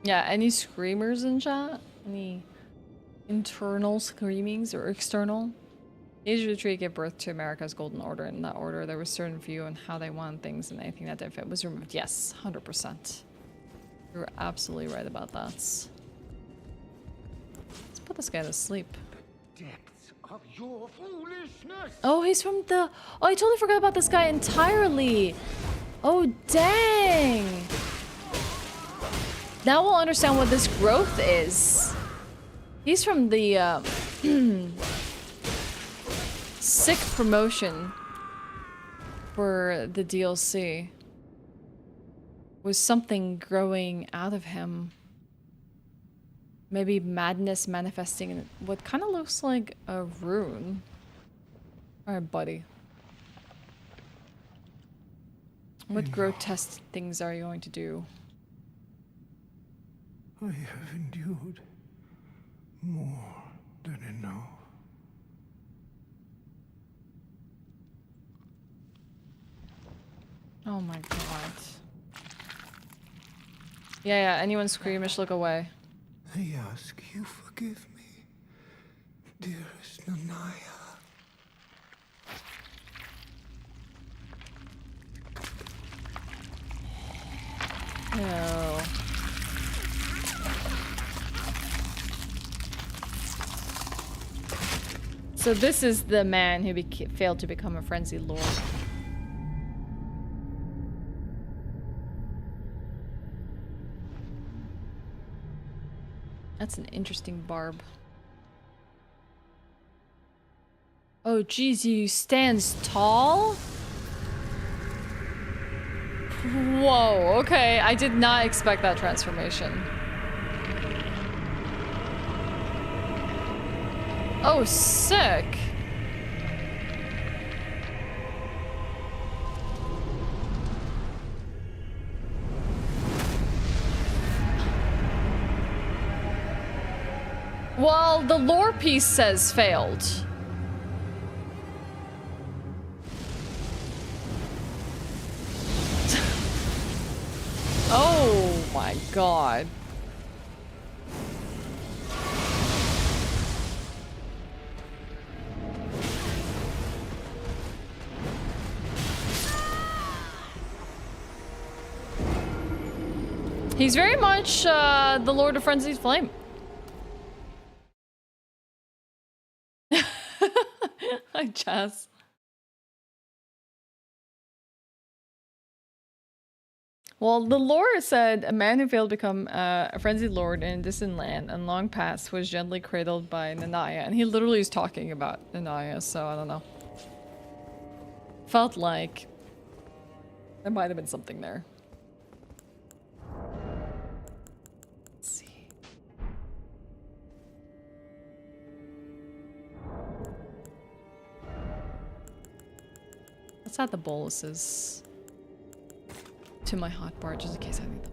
Yeah, any screamers in chat? Any internal screamings or external? Age of the Tree gave birth to America's Golden Order. In that order, there was certain view on how they wanted things, and anything that didn't fit was removed. Yes, 100%. You're absolutely right about that. Let's put this guy to sleep. Depths of your foolishness. Oh, he's from the... Oh, I totally forgot about this guy entirely. Oh, dang. Now we'll understand what this growth is. He's from the sick promotion for the DLC. Was something growing out of him. Maybe madness manifesting in what kind of looks like a rune. Alright, buddy. What grotesque things are you going to do? I have endured more than enough. Oh my god. Yeah, anyone squeamish, look away. I ask you forgive me, dearest Nanaya. No. So this is the man who failed to become a frenzied lord. That's an interesting barb. Oh geez, he stands tall? Whoa, okay. I did not expect that transformation. Oh, sick. Well, the lore piece says failed. Oh my god. He's very much the Lord of Frenzied Flame. Hi, Jazz. Well, the lore said a man who failed to become a frenzied lord in a distant land and long past was gently cradled by Nanaya. And he literally is talking about Nanaya, so I don't know. Felt like there might have been something there. Let's see. Let's add the boluses to my hotbar just in case I need them.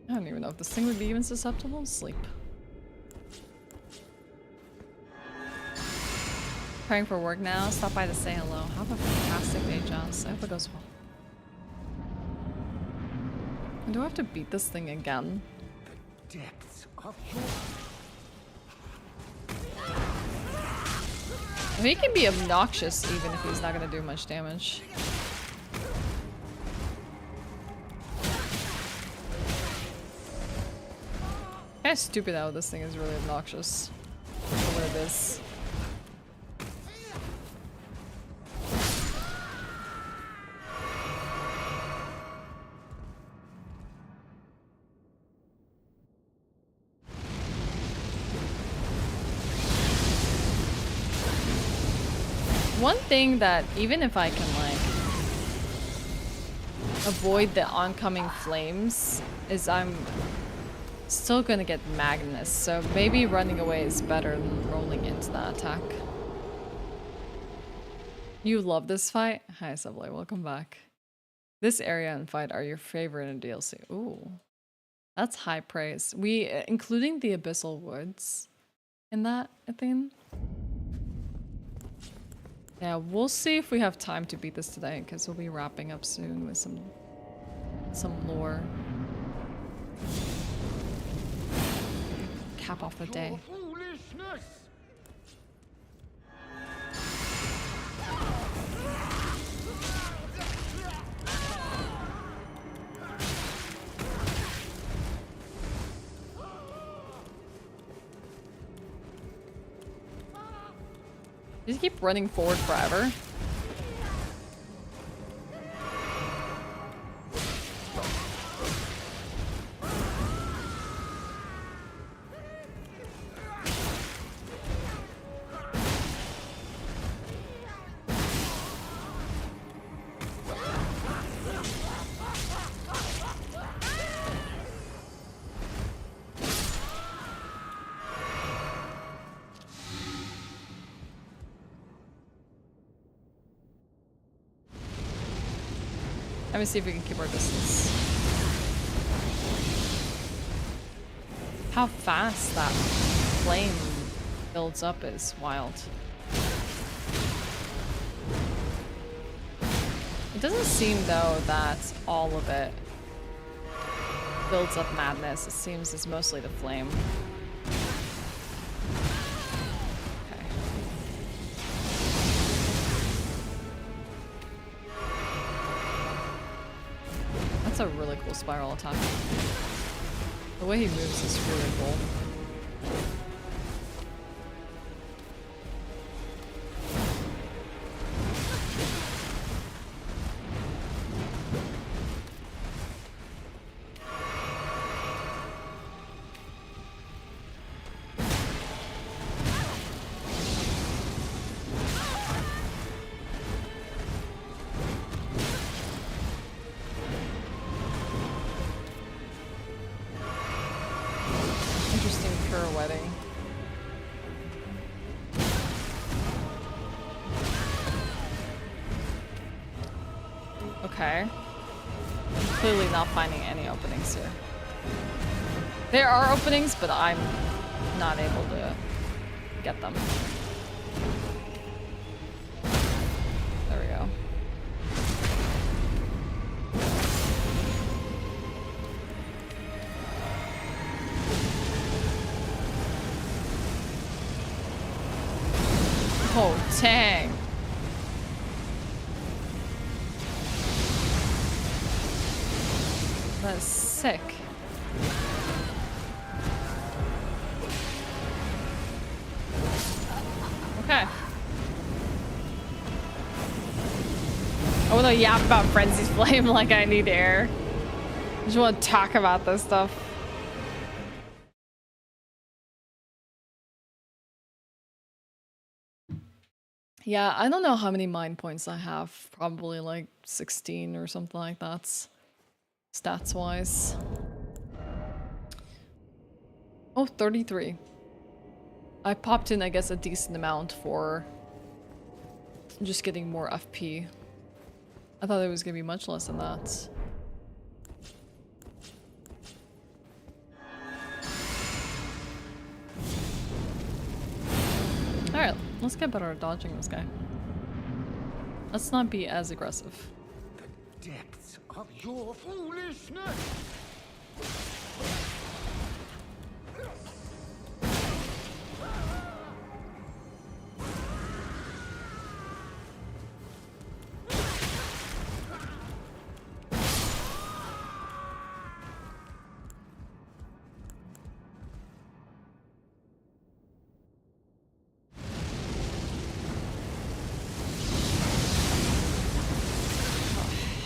I don't even know if this thing would be even susceptible to sleep. Preparing for work now. Stop by to say hello. Have a fantastic day, Joss. I hope it goes well. Do I have to beat this thing again? The depths of your... I mean, he can be obnoxious even if he's not gonna do much damage. Kinda stupid how this thing is really obnoxious. For what it is. One thing that, even if I can, like, avoid the oncoming flames, is I'm still gonna get Magnus, so maybe running away is better than rolling into that attack. You love this fight? Hi, Subway, welcome back. This area and fight are your favorite in DLC. Ooh, that's high praise. Including the Abyssal Woods in that, I think. Yeah, we'll see if we have time to beat this today, because we'll be wrapping up soon with some lore. Cap off the day. Just keep running forward forever. Let me see if we can keep our distance. How fast that flame builds up is wild. It doesn't seem, though, that all of it builds up madness. It seems it's mostly the flame. That's a really cool spiral attack. The way he moves is really cool. Okay. Clearly not finding any openings here. There are openings, but I'm not able to get them. There we go. Oh, dang. That's sick. Okay. I want to yap about Frenzy's Flame like I need air. I just want to talk about this stuff. Yeah, I don't know how many mind points I have. Probably like 16 or something like that. Stats-wise. Oh, 33. I popped in, I guess, a decent amount for just getting more FP. I thought it was gonna be much less than that. Alright, let's get better at dodging this guy. Let's not be as aggressive. The depths of your foolishness!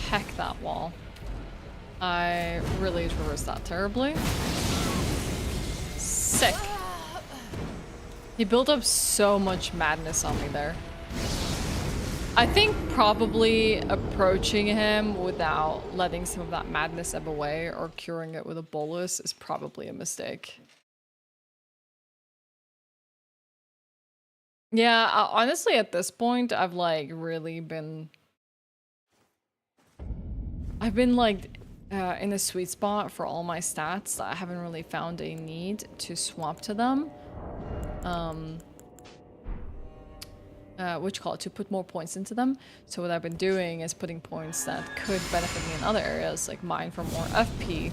Heck, that wall. I really traversed that terribly. Sick. He built up so much madness on me there. I think probably approaching him without letting some of that madness ebb away or curing it with a bolus is probably a mistake. Yeah, honestly at this point I've like really been... I've been like in a sweet spot for all my stats. I haven't really found a need to swap to them. To put more points into them. So what I've been doing is putting points that could benefit me in other areas, like mine for more FP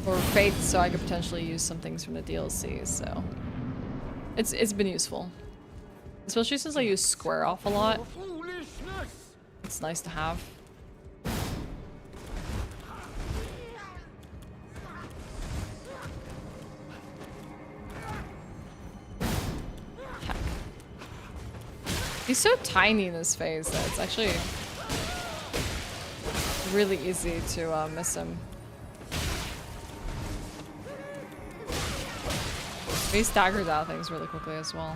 or faith, so I could potentially use some things from the DLC. So it's been useful, especially since I use square off a lot. It's nice to have. He's so tiny in this phase that it's actually really easy to miss him. He staggers out things really quickly as well.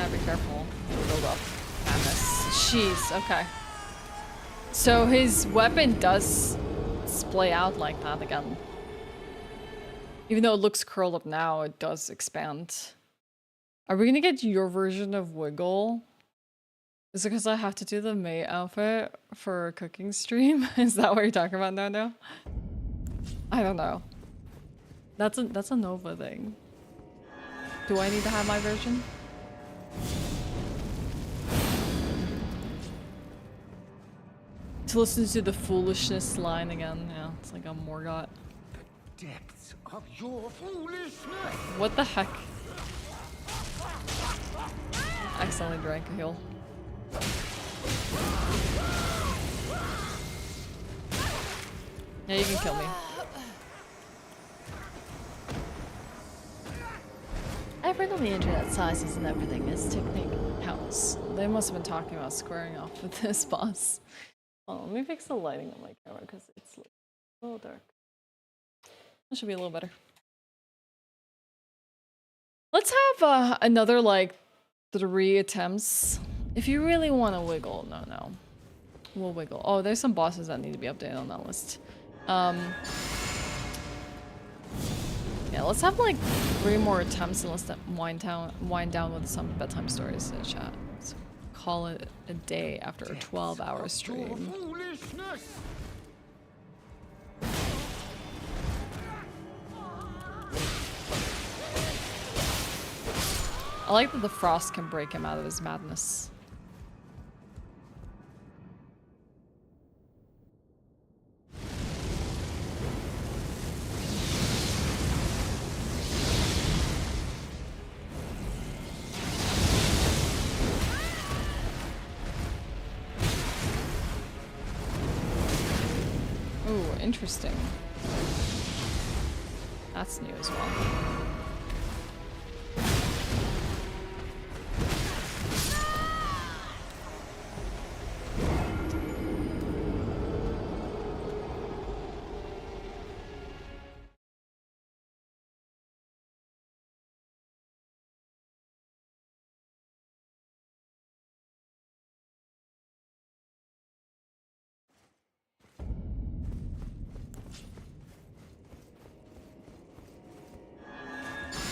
Yeah, be careful. Build up. Madness. Jeez, okay. So his weapon does splay out like that again. Even though it looks curled up now, it does expand. Are we gonna get your version of Wiggle? Is it because I have to do the May outfit for a cooking stream? Is that what you're talking about now? I don't know. That's a Nova thing. Do I need to have my version? To listen to the foolishness line again, yeah, it's like a Morgott. Depths of your foolishness. What the heck? Accidentally drank a heal. Yeah, you can kill me. I've read on the internet sizes and everything. This technique counts. They must have been talking about squaring off with this boss. Oh, let me fix the lighting on my camera because it's a little dark. That should be a little better. Let's have another like 3 attempts. If you really want to wiggle, no. We'll wiggle. Oh, there's some bosses that need to be updated on that list. Yeah, let's have like 3 more attempts and let's wind down with some bedtime stories in the chat. Let's call it a day after a 12-hour stream. I like that the frost can break him out of his madness. Ooh, interesting. That's new as well.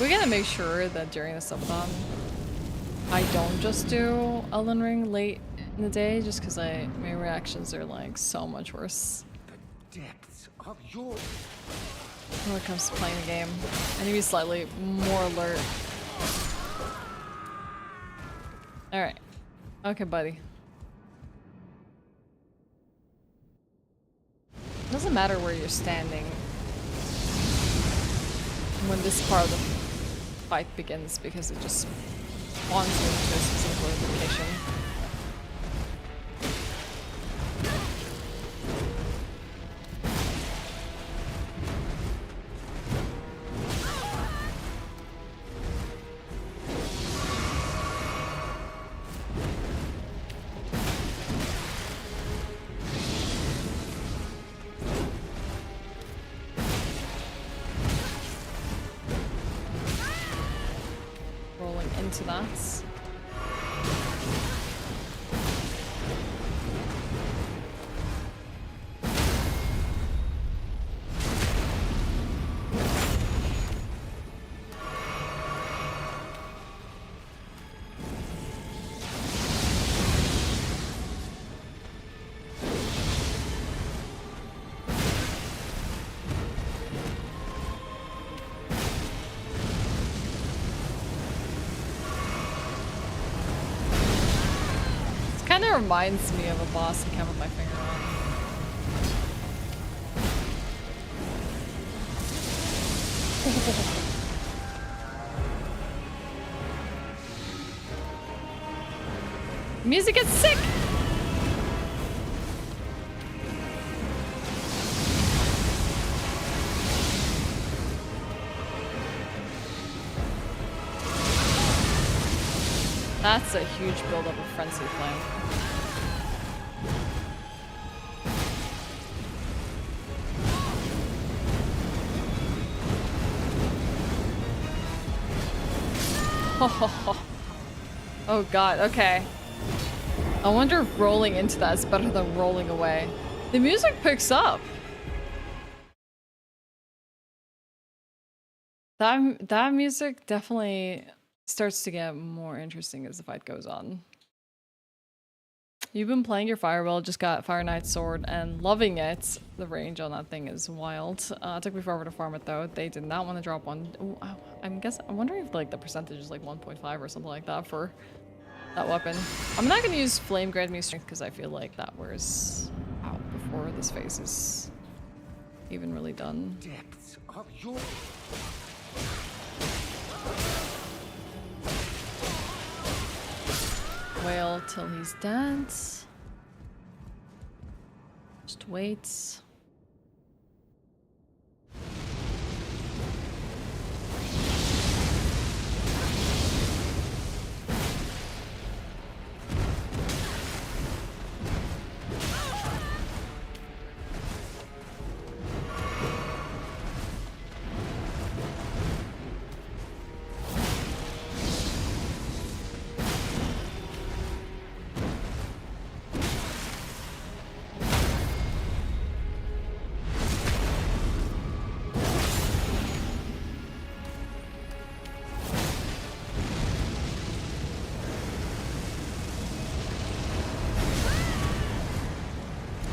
We're gonna make sure that during the subathon, I don't just do Elden Ring late in the day, just because my reactions are like so much worse. The depths of your When it comes to playing the game, I need to be slightly more alert. Alright. Okay, buddy. It doesn't matter where you're standing when this part of the fight begins, because it just spawns you into a specific location. To that. Kind of reminds me of a boss I can't put my finger on. Music gets sick! That's a huge buildup of Frenzy Flame. Oh god, okay. I wonder if rolling into that is better than rolling away. The music picks up. That music definitely starts to get more interesting as the fight goes on. You've been playing your Firewall, just got Fire Knight's sword and loving it. The range on that thing is wild. It took me forever to farm it though. They did not want to drop one. Ooh, I'm wondering if like the percentage is like 1.5 or something like that for that weapon. I'm not gonna use Flame Grant Me Strength because I feel like that wears out before this phase is even really done. Depths of your... Wail till he's dead. Just wait.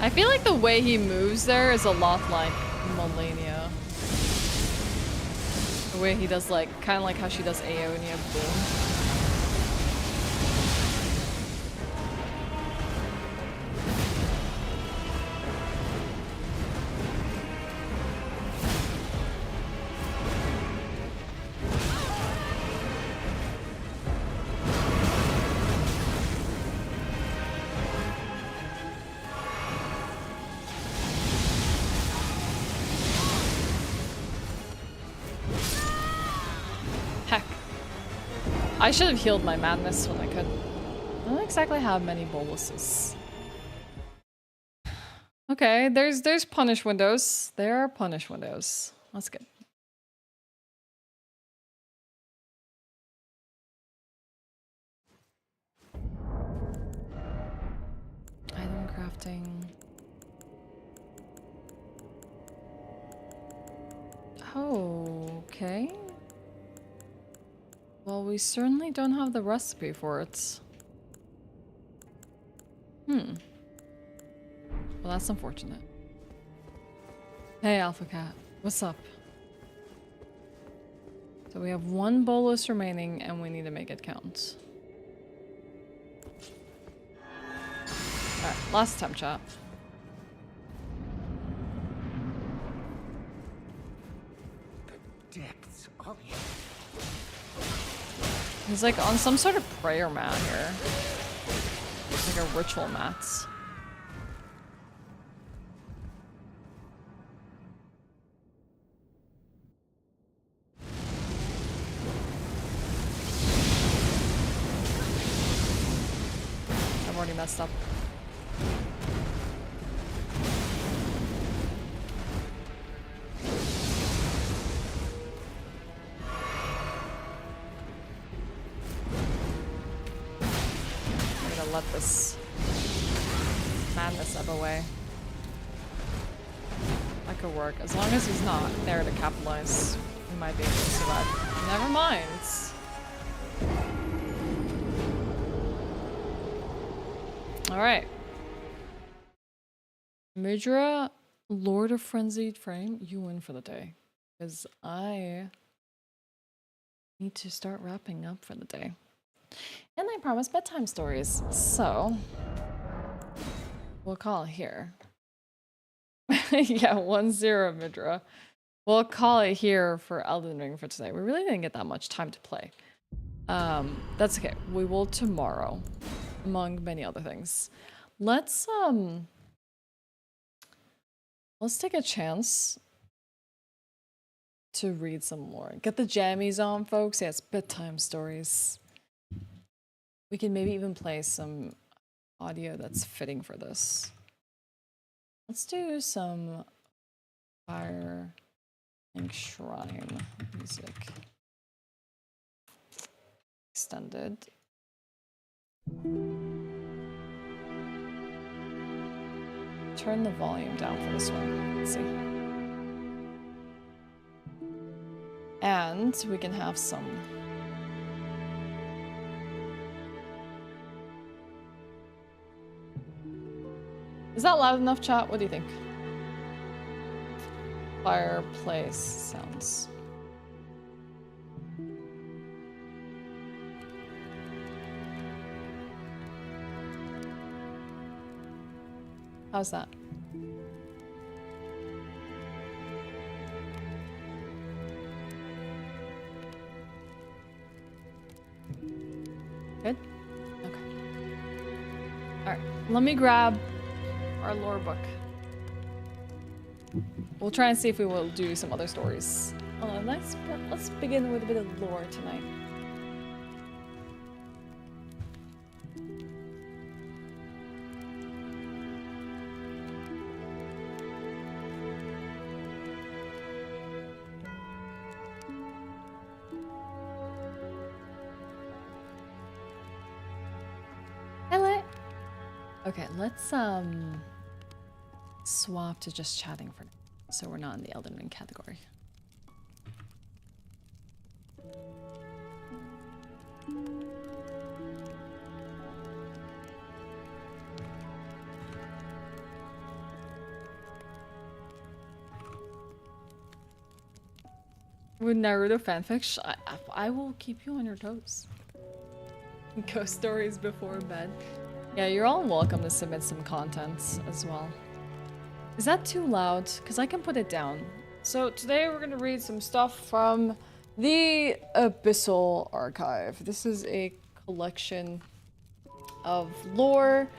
I feel like the way he moves there is a lot like Melania. The way he does like, kind of like how she does Aeonia Boom. I should have healed my madness when I could. I don't exactly have many boluses. Okay, there's punish windows. There are punish windows. That's good. Item crafting. Oh, okay. Well, we certainly don't have the recipe for it. Well, that's unfortunate. Hey, Alpha Cat. What's up? So we have one bolus remaining and we need to make it count. Alright, last attempt, chat. The depths of your... He's like on some sort of prayer mat here. Like a ritual mat. I've already messed up. Let this madness ebb away. That could work. As long as he's not there to capitalize, we might be able to survive. Never mind. Alright. Midra, Lord of Frenzied Frame, you win for the day. Because I need to start wrapping up for the day. And I promise bedtime stories, so we'll call it here. Yeah, 1-0 Midra. We'll call it here for Elden Ring for today. We really didn't get that much time to play. That's okay. We will tomorrow, among many other things. Let's take a chance to read some more. Get the jammies on, folks. Yeah, it's bedtime stories. We can maybe even play some audio that's fitting for this. Let's do some Fire and Shrine music. Extended. Turn the volume down for this one. Let's see. And we can have some. Is that loud enough, chat? What do you think? Fireplace sounds. How's that? Good? Okay. Alright, let me grab our lore book. We'll try and see if we will do some other stories. Let's begin with a bit of lore tonight. Hello. Okay, let's swap to just chatting for now, so we're not in the Elden Ring category. With Naruto fanfic, I will keep you on your toes. Ghost stories before bed. Yeah, you're all welcome to submit some content as well. Is that too loud? Because I can put it down. So today we're going to read some stuff from the Abyssal Archive. This is a collection of lore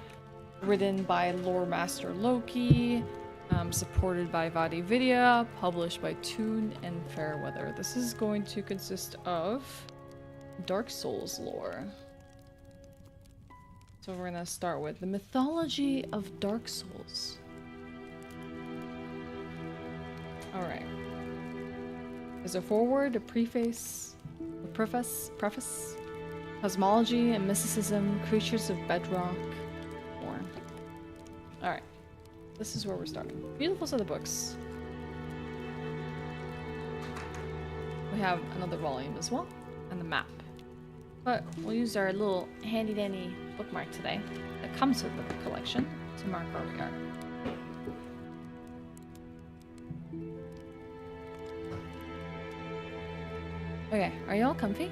written by lore master Loki, supported by VaatiVidya, published by Toon and Fairweather. This is going to consist of Dark Souls lore. So we're gonna start with the mythology of Dark Souls. Alright. There's a foreword, a preface, cosmology and mysticism, creatures of bedrock, more. Alright. This is where we're starting. Beautiful set of books. We have another volume as well, and the map. But we'll use our little handy-dandy bookmark today that comes with the book collection to mark where we are. Okay, are y'all comfy?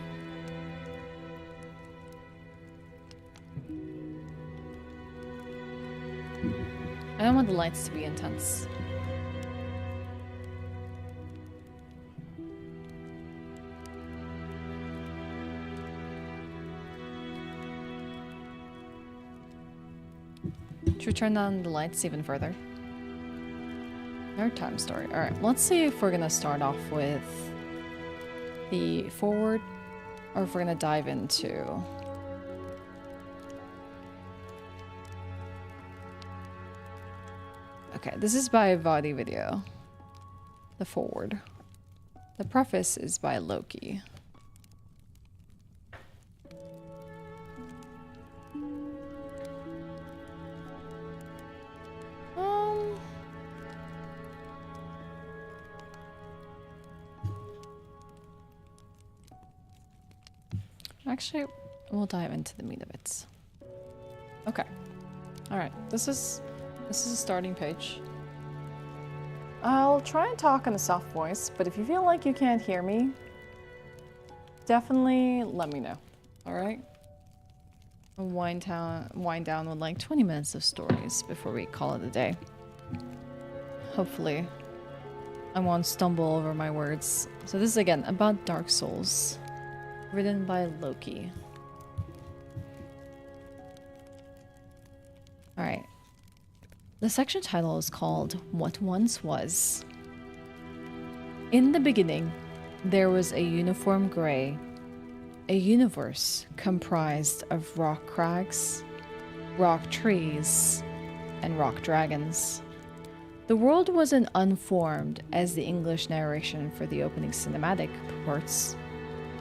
I don't want the lights to be intense. Should we turn down the lights even further? Nerd time story. Alright, let's see if we're gonna start off with the forward or if we're gonna dive into okay, this is by VaatiVidya. The forward. The preface is by Loki. Actually, we'll dive into the meat of it. Okay. Alright, this is a starting page. I'll try and talk in a soft voice, but if you feel like you can't hear me, definitely let me know. Alright? I'll wind down with like 20 minutes of stories before we call it a day. Hopefully, I won't stumble over my words. So this is again about Dark Souls. Written by Loki. Alright. The section title is called What Once Was. In the beginning, there was a uniform gray, a universe comprised of rock crags, rock trees, and rock dragons. The world wasn't unformed as the English narration for the opening cinematic purports.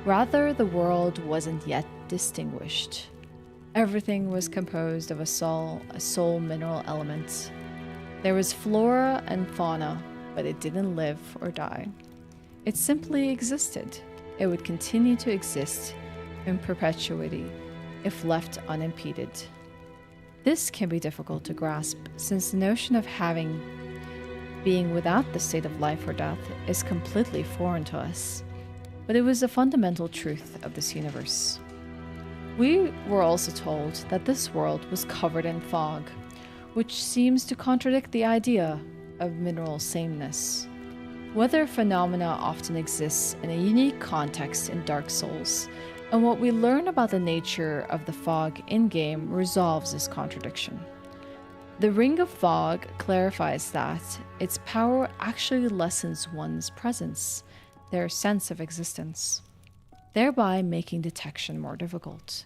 Rather, the world wasn't yet distinguished. Everything was composed of a soul mineral element. There was flora and fauna, but it didn't live or die. It simply existed. It would continue to exist in perpetuity if left unimpeded. This can be difficult to grasp, since the notion of being without the state of life or death is completely foreign to us. But it was a fundamental truth of this universe. We were also told that this world was covered in fog, which seems to contradict the idea of mineral sameness. Weather phenomena often exists in a unique context in Dark Souls, and what we learn about the nature of the fog in-game resolves this contradiction. The Ring of Fog clarifies that its power actually lessens one's presence, their sense of existence, thereby making detection more difficult.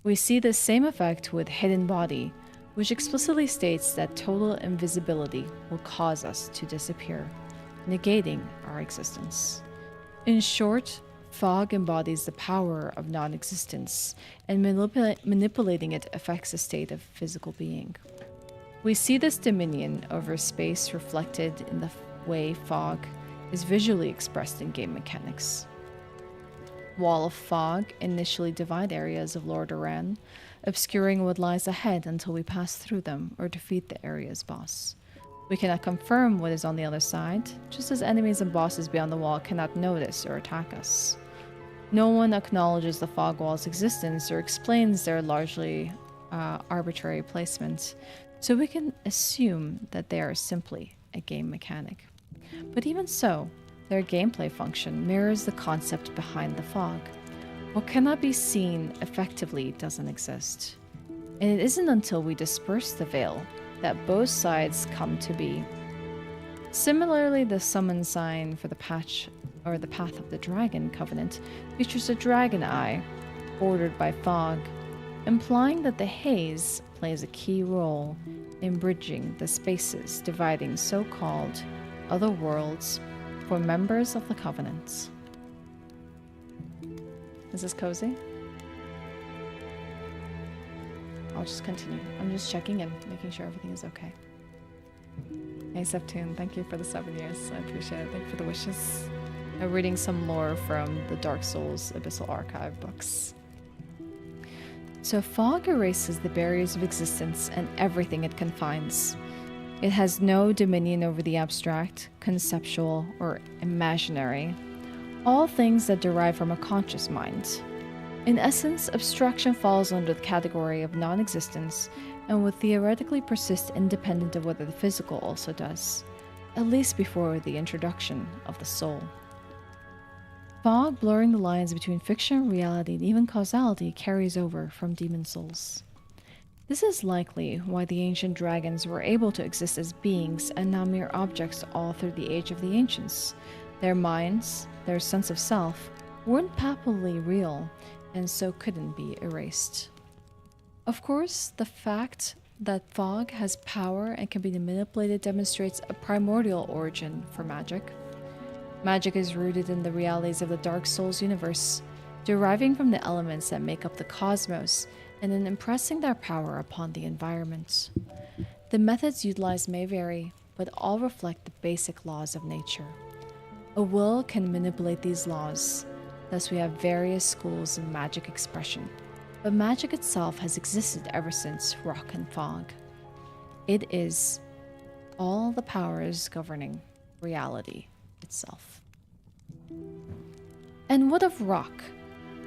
We see the same effect with Hidden Body, which explicitly states that total invisibility will cause us to disappear, negating our existence. In short, fog embodies the power of non-existence, and manipulating it affects a state of physical being. We see this dominion over space reflected in the way fog is visually expressed in game mechanics. Wall of fog initially divide areas of Lord Aran, obscuring what lies ahead until we pass through them or defeat the area's boss. We cannot confirm what is on the other side, just as enemies and bosses beyond the wall cannot notice or attack us. No one acknowledges the fog wall's existence or explains their largely arbitrary placement, so we can assume that they are simply a game mechanic. But even so, their gameplay function mirrors the concept behind the fog. What cannot be seen effectively doesn't exist. And it isn't until we disperse the veil that both sides come to be. Similarly, the summon sign for the Path of the Dragon Covenant features a dragon eye, bordered by fog, implying that the haze plays a key role in bridging the spaces dividing so-called other worlds for members of the Covenant. Is this cozy? I'll just continue. I'm just checking in, making sure everything is okay. Hey Septune, thank you for the 7 years. I appreciate it. Thank you for the wishes. I'm reading some lore from the Dark Souls Abyssal Archive books. So fog erases the barriers of existence and everything it confines. It has no dominion over the abstract, conceptual, or imaginary, all things that derive from a conscious mind. In essence, abstraction falls under the category of non-existence and would theoretically persist independent of whether the physical also does, at least before the introduction of the soul. Fog blurring the lines between fiction, reality, and even causality carries over from demon souls. This is likely why the ancient dragons were able to exist as beings and not mere objects all through the Age of the Ancients. Their minds, their sense of self, weren't palpably real, and so couldn't be erased. Of course, the fact that fog has power and can be manipulated demonstrates a primordial origin for magic. Magic is rooted in the realities of the Dark Souls universe, deriving from the elements that make up the cosmos and in impressing their power upon the environment. The methods utilized may vary, but all reflect the basic laws of nature. A will can manipulate these laws, thus we have various schools of magic expression, but magic itself has existed ever since rock and fog. It is all the powers governing reality itself. And what of rock,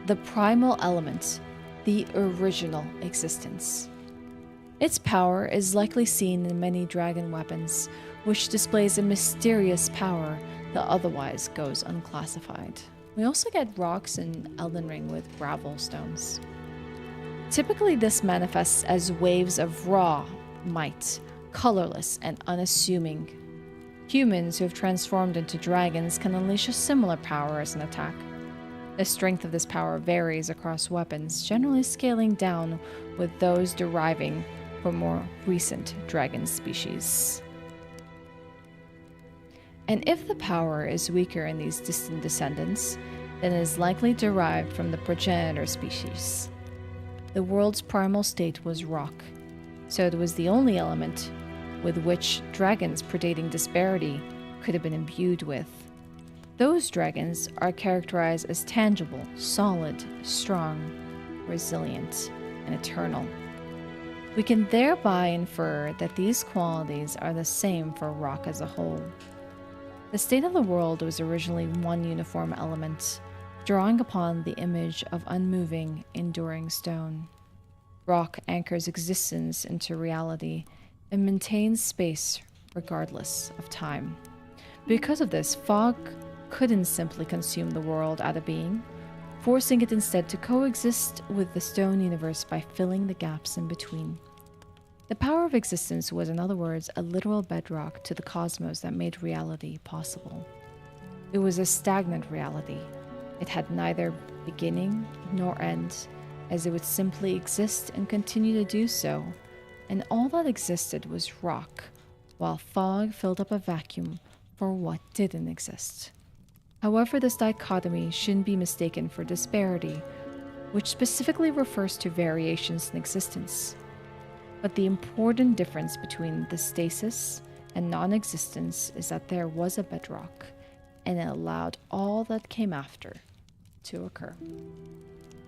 the primal element, the original existence? Its power is likely seen in many dragon weapons, which displays a mysterious power that otherwise goes unclassified. We also get rocks in Elden Ring with gravel stones. Typically, this manifests as waves of raw might, colorless and unassuming. Humans who have transformed into dragons can unleash a similar power as an attack. The strength of this power varies across weapons, generally scaling down with those deriving from more recent dragon species. And if the power is weaker in these distant descendants, then it is likely derived from the progenitor species. The world's primal state was rock, so it was the only element with which dragons predating disparity could have been imbued with. Those dragons are characterized as tangible, solid, strong, resilient, and eternal. We can thereby infer that these qualities are the same for rock as a whole. The state of the world was originally one uniform element, drawing upon the image of unmoving, enduring stone. Rock anchors existence into reality and maintains space regardless of time. Because of this, fog couldn't simply consume the world out of being, forcing it instead to coexist with the stone universe by filling the gaps in between. The power of existence was, in other words, a literal bedrock to the cosmos that made reality possible. It was a stagnant reality. It had neither beginning nor end, as it would simply exist and continue to do so, and all that existed was rock, while fog filled up a vacuum for what didn't exist. However, this dichotomy shouldn't be mistaken for disparity, which specifically refers to variations in existence. But the important difference between the stasis and non-existence is that there was a bedrock, and it allowed all that came after to occur.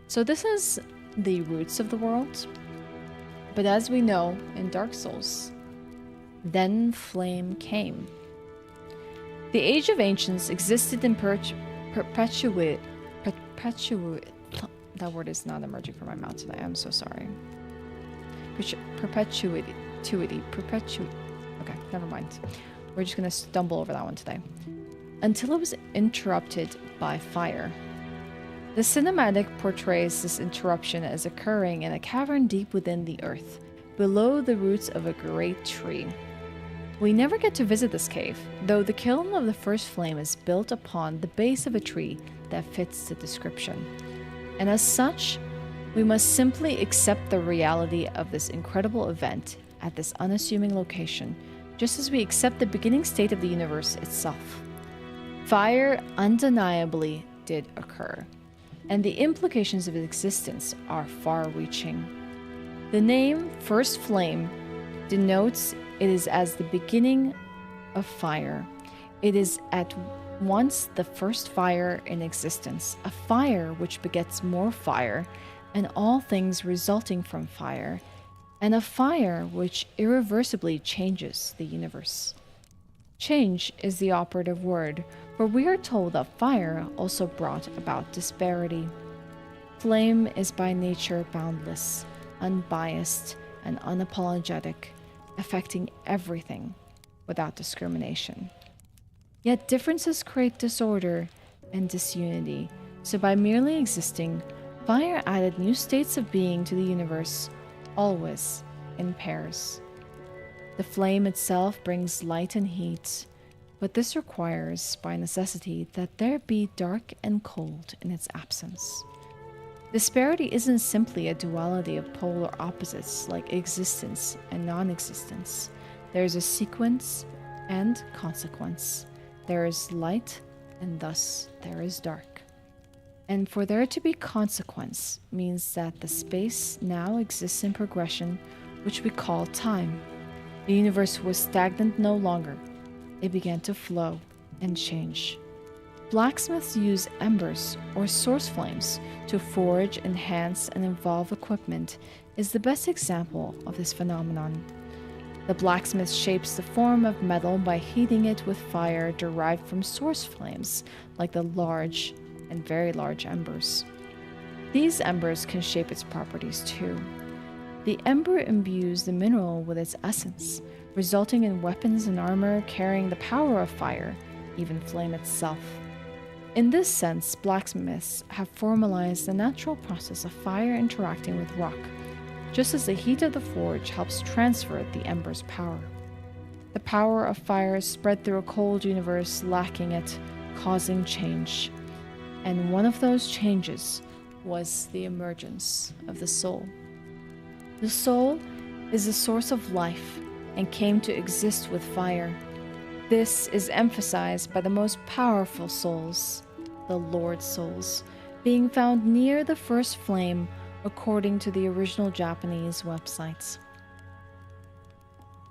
So this is the roots of the world, but as we know in Dark Souls, then flame came. The Age of Ancients existed in perpetuity. That word is not emerging from my mouth today. I'm so sorry. Perpetuity. Okay, never mind. We're just gonna stumble over that one today. Until it was interrupted by fire. The cinematic portrays this interruption as occurring in a cavern deep within the earth, below the roots of a great tree. We never get to visit this cave, though the kiln of the first flame is built upon the base of a tree that fits the description. And as such, we must simply accept the reality of this incredible event at this unassuming location, just as we accept the beginning state of the universe itself. Fire undeniably did occur, and the implications of its existence are far-reaching. The name First Flame denotes it is as the beginning of fire. It is at once the first fire in existence, a fire which begets more fire, and all things resulting from fire, and a fire which irreversibly changes the universe. Change is the operative word, for we are told that fire also brought about disparity. Flame is by nature boundless, unbiased, and unapologetic, affecting everything without discrimination. Yet differences create disorder and disunity, so by merely existing, fire added new states of being to the universe, always in pairs. The flame itself brings light and heat, but this requires, by necessity, that there be dark and cold in its absence. Disparity isn't simply a duality of polar opposites like existence and non-existence. There is a sequence and consequence. There is light, and thus there is dark. And for there to be consequence means that the space now exists in progression, which we call time. The universe was stagnant no longer. It began to flow and change. Blacksmiths use embers or source flames to forge, enhance, and evolve equipment is the best example of this phenomenon. The blacksmith shapes the form of metal by heating it with fire derived from source flames, like the large and very large embers. These embers can shape its properties too. The ember imbues the mineral with its essence, resulting in weapons and armor carrying the power of fire, even flame itself. In this sense, blacksmiths have formalized the natural process of fire interacting with rock, just as the heat of the forge helps transfer the ember's power. The power of fire is spread through a cold universe lacking it, causing change. And one of those changes was the emergence of the soul. The soul is the source of life and came to exist with fire. This is emphasized by the most powerful souls, the Lord souls, being found near the first flame according to the original Japanese website.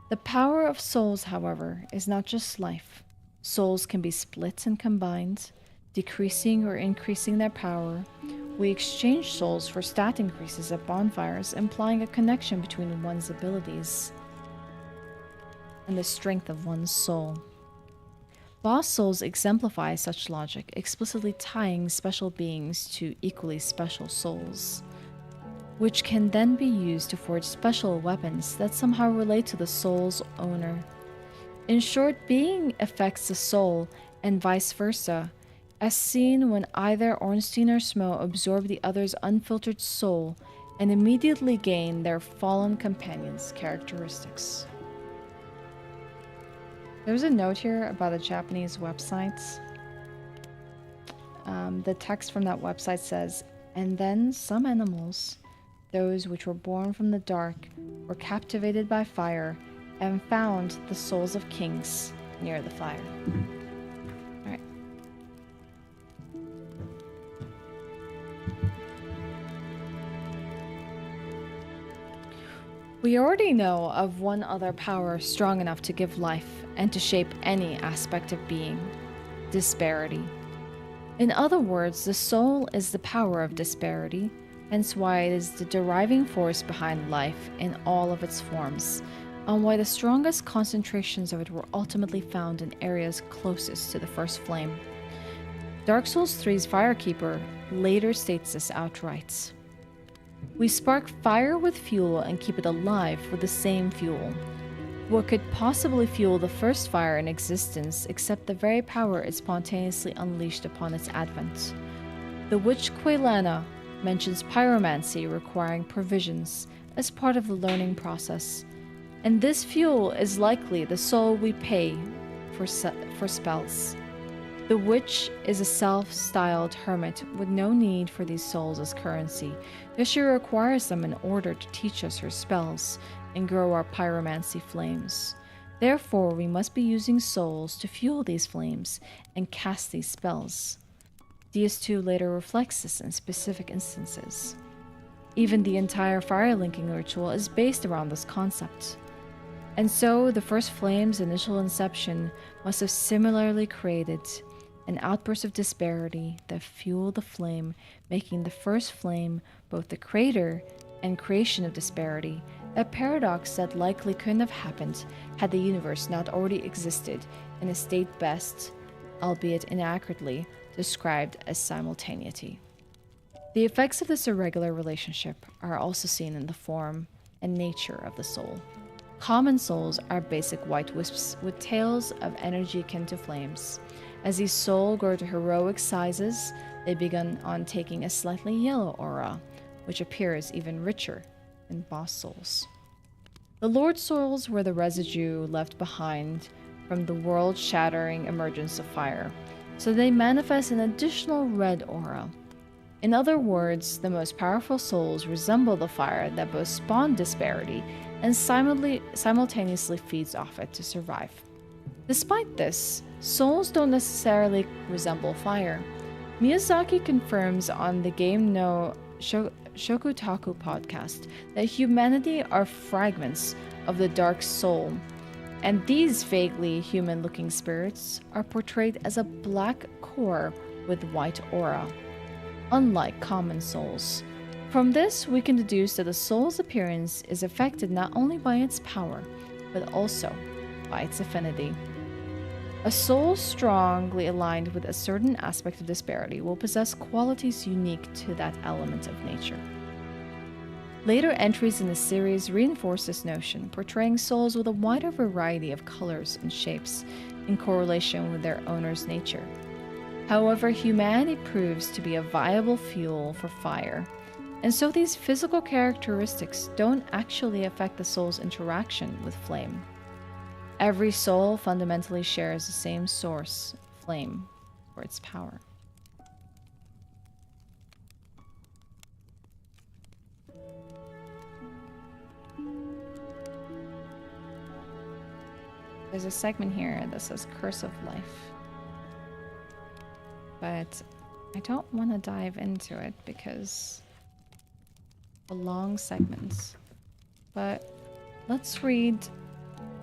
The power of souls, however, is not just life. Souls can be split and combined, decreasing or increasing their power. We exchange souls for stat increases at bonfires, implying a connection between one's abilities and the strength of one's soul. Boss souls exemplify such logic, explicitly tying special beings to equally special souls, which can then be used to forge special weapons that somehow relate to the soul's owner. In short, being affects the soul, and vice versa, as seen when either Ornstein or Smo absorb the other's unfiltered soul and immediately gain their fallen companion's characteristics. There's a note here about a Japanese website. The text from that website says, "And then some animals, those which were born from the dark, were captivated by fire and found the souls of kings near the fire." Alright. We already know of one other power strong enough to give life and to shape any aspect of being: disparity. In other words, the soul is the power of disparity, hence why it is the driving force behind life in all of its forms, and why the strongest concentrations of it were ultimately found in areas closest to the first flame. Dark Souls 3's Firekeeper later states this outright. We spark fire with fuel and keep it alive with the same fuel. What could possibly fuel the first fire in existence except the very power it spontaneously unleashed upon its advent? The witch Quelana mentions pyromancy requiring provisions as part of the learning process, and this fuel is likely the soul we pay for spells. The witch is a self-styled hermit with no need for these souls as currency, yet she requires them in order to teach us her spells and grow our pyromancy flames. Therefore, we must be using souls to fuel these flames and cast these spells. DS2 later reflects this in specific instances. Even the entire fire linking ritual is based around this concept. And so, the first flame's initial inception must have similarly created an outburst of disparity that fueled the flame, making the first flame both the creator and creation of disparity, a paradox that likely couldn't have happened had the universe not already existed in a state best, albeit inaccurately, described as simultaneity. The effects of this irregular relationship are also seen in the form and nature of the soul. Common souls are basic white wisps with tails of energy akin to flames. As these souls grow to heroic sizes, they begin on taking a slightly yellow aura, which appears even richer than boss souls. The Lord souls were the residue left behind from the world-shattering emergence of fire, so they manifest an additional red aura. In other words, the most powerful souls resemble the fire that both spawned disparity and simultaneously feeds off it to survive. Despite this, souls don't necessarily resemble fire. Miyazaki confirms on the Game no Shokutaku podcast that humanity are fragments of the dark soul, and these vaguely human-looking spirits are portrayed as a black core with white aura, unlike common souls. From this, we can deduce that the soul's appearance is affected not only by its power, but also by its affinity. A soul strongly aligned with a certain aspect of disparity will possess qualities unique to that element of nature. Later entries in the series reinforce this notion, portraying souls with a wider variety of colors and shapes in correlation with their owner's nature. However, humanity proves to be a viable fuel for fire, and so these physical characteristics don't actually affect the soul's interaction with flame. Every soul fundamentally shares the same source, flame, for its power. There's a segment here that says Curse of Life, but I don't want to dive into it because the long segments. But let's read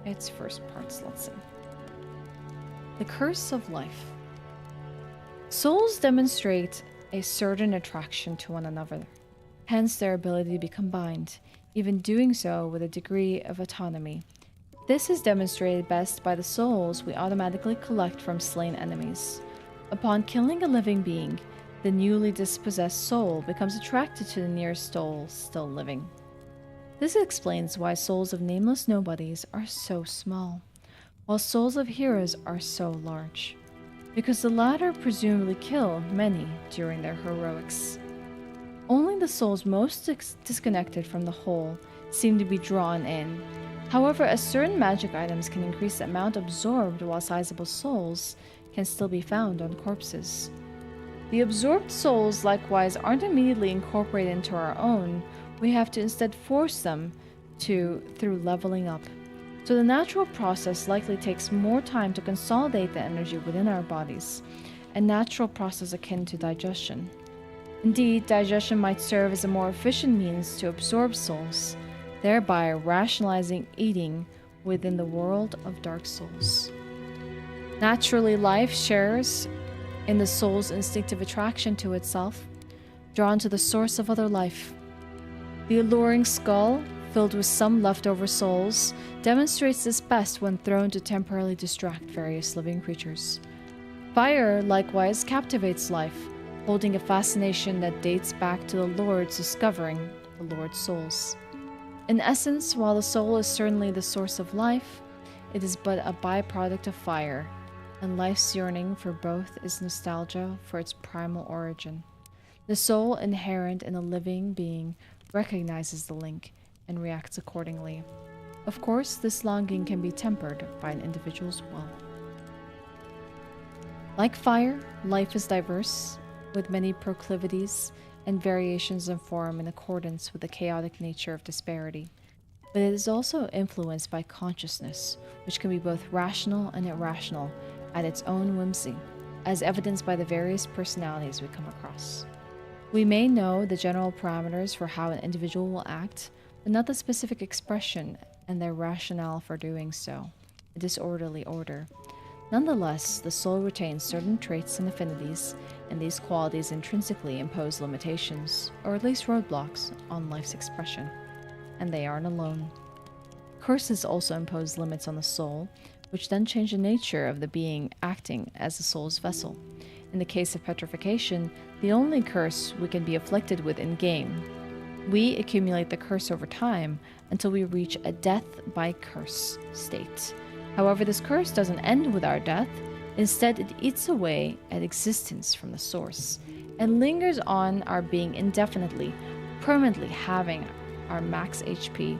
its first parts. Let's see. The Curse of Life. Souls demonstrate a certain attraction to one another, hence their ability to be combined, even doing so with a degree of autonomy. This is demonstrated best by the souls we automatically collect from slain enemies. Upon killing a living being, the newly dispossessed soul becomes attracted to the nearest soul still living. This explains why souls of nameless nobodies are so small, while souls of heroes are so large, because the latter presumably kill many during their heroics. Only the souls most disconnected from the whole seem to be drawn in. However, as certain magic items can increase the amount absorbed while sizable souls can still be found on corpses. The absorbed souls likewise aren't immediately incorporated into our own, we have to instead force them to through leveling up. So the natural process likely takes more time to consolidate the energy within our bodies, a natural process akin to digestion. Indeed, digestion might serve as a more efficient means to absorb souls, thereby rationalizing eating within the world of dark souls. Naturally, life shares in the soul's instinctive attraction to itself, drawn to the source of other life. The alluring skull, filled with some leftover souls, demonstrates this best when thrown to temporarily distract various living creatures. Fire likewise captivates life, holding a fascination that dates back to the Lord's discovering the Lord's souls. In essence, while the soul is certainly the source of life, it is but a byproduct of fire, and life's yearning for both is nostalgia for its primal origin. The soul inherent in a living being recognizes the link and reacts accordingly. Of course, this longing can be tempered by an individual's will. Like fire, life is diverse, with many proclivities and variations in form in accordance with the chaotic nature of disparity. But it is also influenced by consciousness, which can be both rational and irrational at its own whimsy, as evidenced by the various personalities we come across. We may know the general parameters for how an individual will act, but not the specific expression and their rationale for doing so, a disorderly order. Nonetheless, the soul retains certain traits and affinities, and these qualities intrinsically impose limitations, or at least roadblocks, on life's expression. And they aren't alone. Curses also impose limits on the soul, which then change the nature of the being acting as the soul's vessel. In the case of petrification, the only curse we can be afflicted with in-game. We accumulate the curse over time until we reach a death by curse state. However, this curse doesn't end with our death. Instead, it eats away at existence from the source and lingers on our being indefinitely, permanently having our max HP.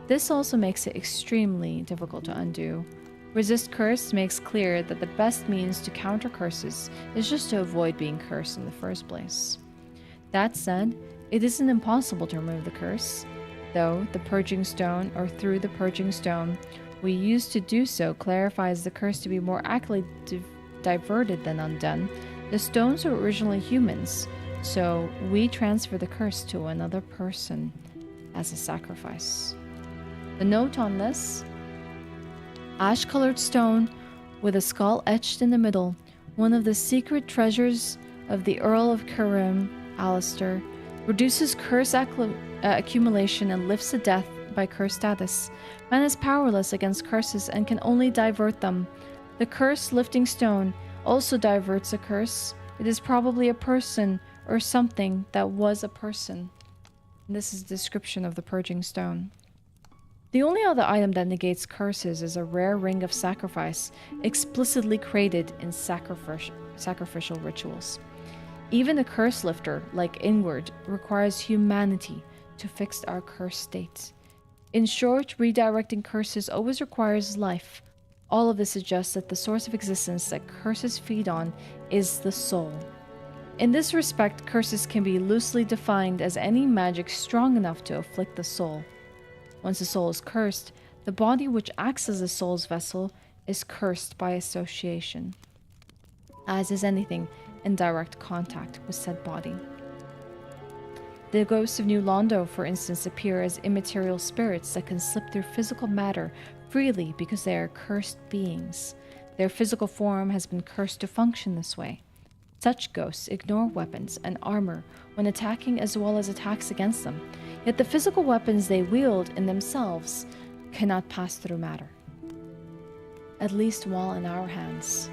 This also makes it extremely difficult to undo. Resist Curse makes clear that the best means to counter curses is just to avoid being cursed in the first place. That said, it isn't impossible to remove the curse, though the Purging Stone, or through the Purging Stone, we use to do so clarifies the curse to be more accurately diverted than undone. The stones were originally humans, so we transfer the curse to another person as a sacrifice. The note on this: ash-colored stone with a skull etched in the middle, one of the secret treasures of the Earl of Karim, Alistair, reduces curse accumulation and lifts the death by curse status. Man is powerless against curses and can only divert them. The curse-lifting stone also diverts a curse. It is probably a person or something that was a person. This is a description of the Purging Stone. The only other item that negates curses is a rare ring of sacrifice, explicitly created in sacrificial rituals. Even a curse lifter, like Inward, requires humanity to fix our curse state. In short, redirecting curses always requires life. All of this suggests that the source of existence that curses feed on is the soul. In this respect, curses can be loosely defined as any magic strong enough to afflict the soul. Once the soul is cursed, the body which acts as the soul's vessel is cursed by association, as is anything in direct contact with said body. The ghosts of New Londo, for instance, appear as immaterial spirits that can slip through physical matter freely because they are cursed beings. Their physical form has been cursed to function this way. Such ghosts ignore weapons and armor when attacking as well as attacks against them, yet the physical weapons they wield in themselves cannot pass through matter, at least while in our hands.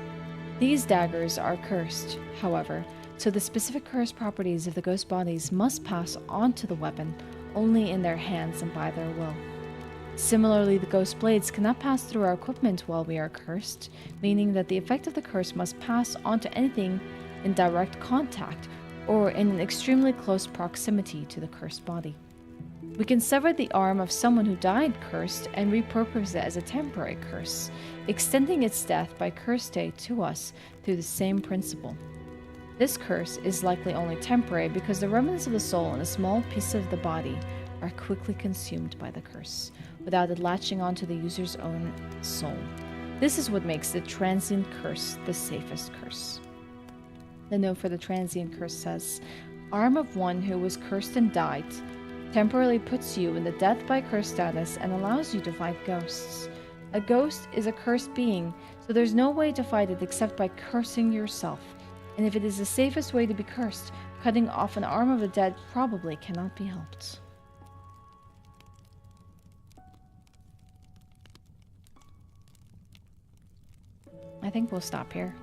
These daggers are cursed, however, so the specific cursed properties of the ghost bodies must pass onto the weapon only in their hands and by their will. Similarly, the ghost blades cannot pass through our equipment while we are cursed, meaning that the effect of the curse must pass onto anything in direct contact or in an extremely close proximity to the cursed body. We can sever the arm of someone who died cursed and repurpose it as a temporary curse, extending its death by curse day to us through the same principle. This curse is likely only temporary because the remnants of the soul and a small piece of the body are quickly consumed by the curse, without it latching onto the user's own soul. This is what makes the transient curse the safest curse. The note for the transient curse says, arm of one who was cursed and died temporarily puts you in the death by curse status and allows you to fight ghosts. A ghost is a cursed being, so there's no way to fight it except by cursing yourself. And if it is the safest way to be cursed, cutting off an arm of the dead probably cannot be helped. I think we'll stop here.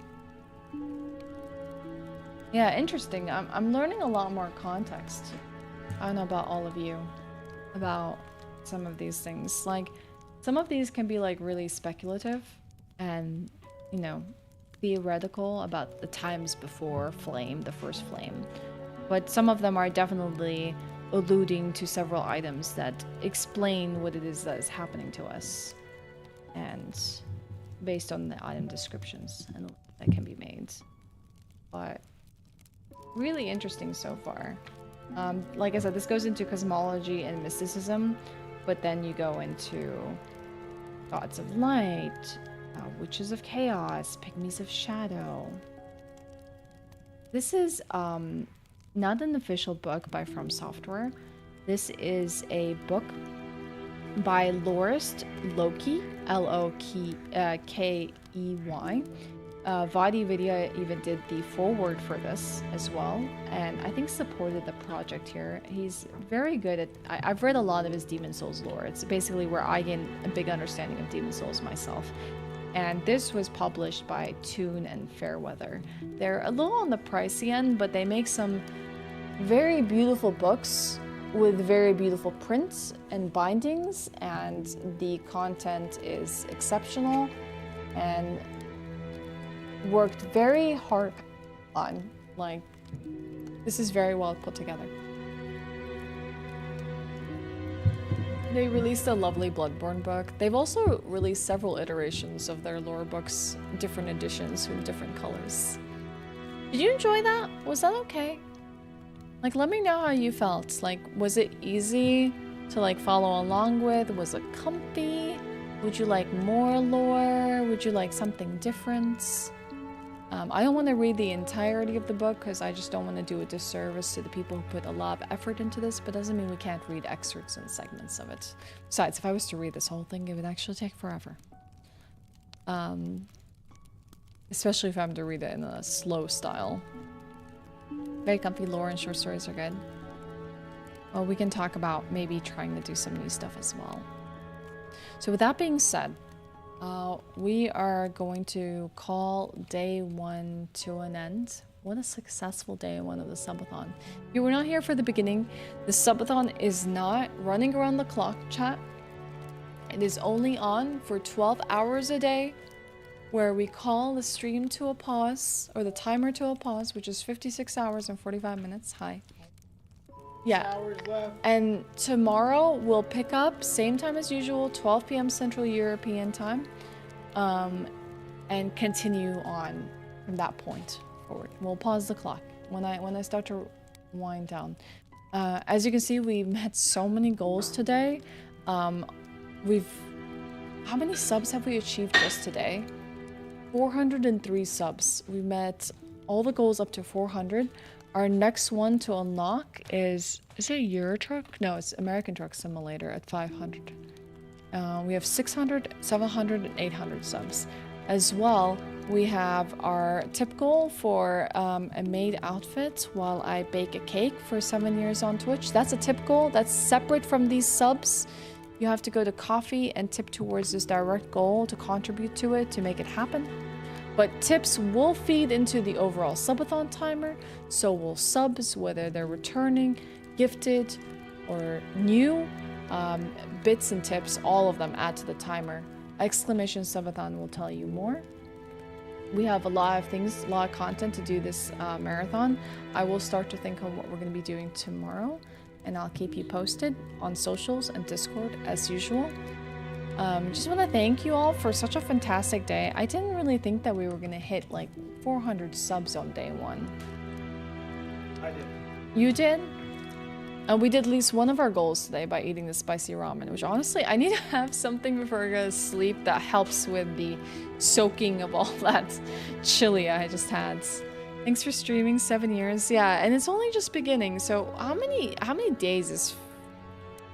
Yeah, interesting. I'm learning a lot more context. I don't know about all of you, about some of these things. Like, some of these can be like really speculative and, you know, theoretical about the times before Flame, the first Flame. But some of them are definitely alluding to several items that explain what it is that is happening to us. And based on the item descriptions and that can be made. But really interesting so far. Like I said, this goes into cosmology and mysticism, but then you go into gods of light, witches of chaos, pygmies of shadow. This is not an official book by Fromsoft. This is a book by lorist Loki, Lokkey. Vadi Vidya even did the foreword for this as well, and I think supported the project here. He's very good at... I've read a lot of his Demon Souls lore. It's basically where I gain a big understanding of Demon Souls myself. And this was published by Toon and Fairweather. They're a little on the pricey end, but they make some very beautiful books with very beautiful prints and bindings, and the content is exceptional and worked very hard on. Like, this is very well put together. They released a lovely Bloodborne book. They've also released several iterations of their lore books, different editions with different colors. Did you enjoy that? Was that okay? Like, let me know how you felt. Like, was it easy to like follow along with? Was it comfy? Would you like more lore? Would you like something different? I don't want to read the entirety of the book because I just don't want to do a disservice to the people who put a lot of effort into this, but doesn't mean we can't read excerpts and segments of it. Besides, if I was to read this whole thing, it would actually take forever. Especially if I'm to read it in a slow style. Very comfy lore and short stories are good. Well, we can talk about maybe trying to do some new stuff as well. So with that being said, we are going to call day one to an end. What a successful day one of the subathon. If you were not here for the beginning, the subathon is not running around the clock, chat. It is only on for 12 hours a day, where we call the stream to a pause, or the timer to a pause, which is 56 hours and 45 minutes. Hi. Yeah, and tomorrow we'll pick up same time as usual, 12 p.m. Central European time, and continue on from that point forward. We'll pause the clock when I start to wind down. As you can see, we met so many goals today. How many subs have we achieved just today? 403 subs. We met all the goals up to 400. Our next one to unlock is it Euro Truck? No, it's American Truck Simulator at 500. We have 600, 700, and 800 subs. As well, we have our tip goal for a maid outfit while I bake a cake for 7 years on Twitch. That's a tip goal. That's separate from these subs. You have to go to coffee and tip towards this direct goal to contribute to it to make it happen. But tips will feed into the overall subathon timer, so will subs, whether they're returning, gifted, or new. Bits and tips, all of them add to the timer. Exclamation subathon will tell you more. We have a lot of things, a lot of content to do this marathon. I will start to think of what we're going to be doing tomorrow, and I'll keep you posted on socials and Discord as usual. Just want to thank you all for such a fantastic day. I didn't really think that we were gonna hit like 400 subs on day one. I did. You did? And we did at least one of our goals today by eating the spicy ramen, which honestly, I need to have something before I go to sleep that helps with the soaking of all that chili I just had. Thanks for streaming 7 years. Yeah, and it's only just beginning. So how many days is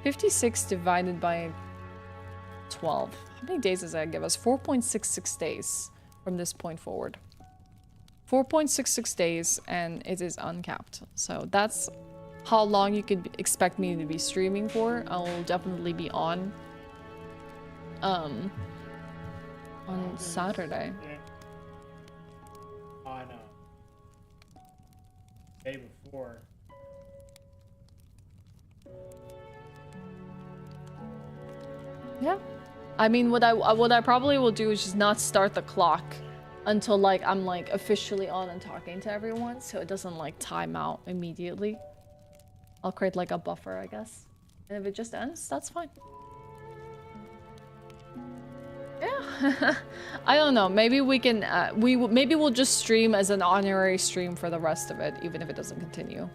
56 divided by 12? How many days does that give us? 4.66 days from this point forward. 4.66 days, and it is uncapped. So that's how long you could expect me to be streaming for. I will definitely be on Saturday. Yeah. On day before. Yeah. I mean, what I probably will do is just not start the clock until like I'm like officially on and talking to everyone, so it doesn't like time out immediately. I'll create like a buffer, I guess. And if it just ends, that's fine. Yeah. I don't know. Maybe we can maybe we'll just stream as an honorary stream for the rest of it, even if it doesn't continue.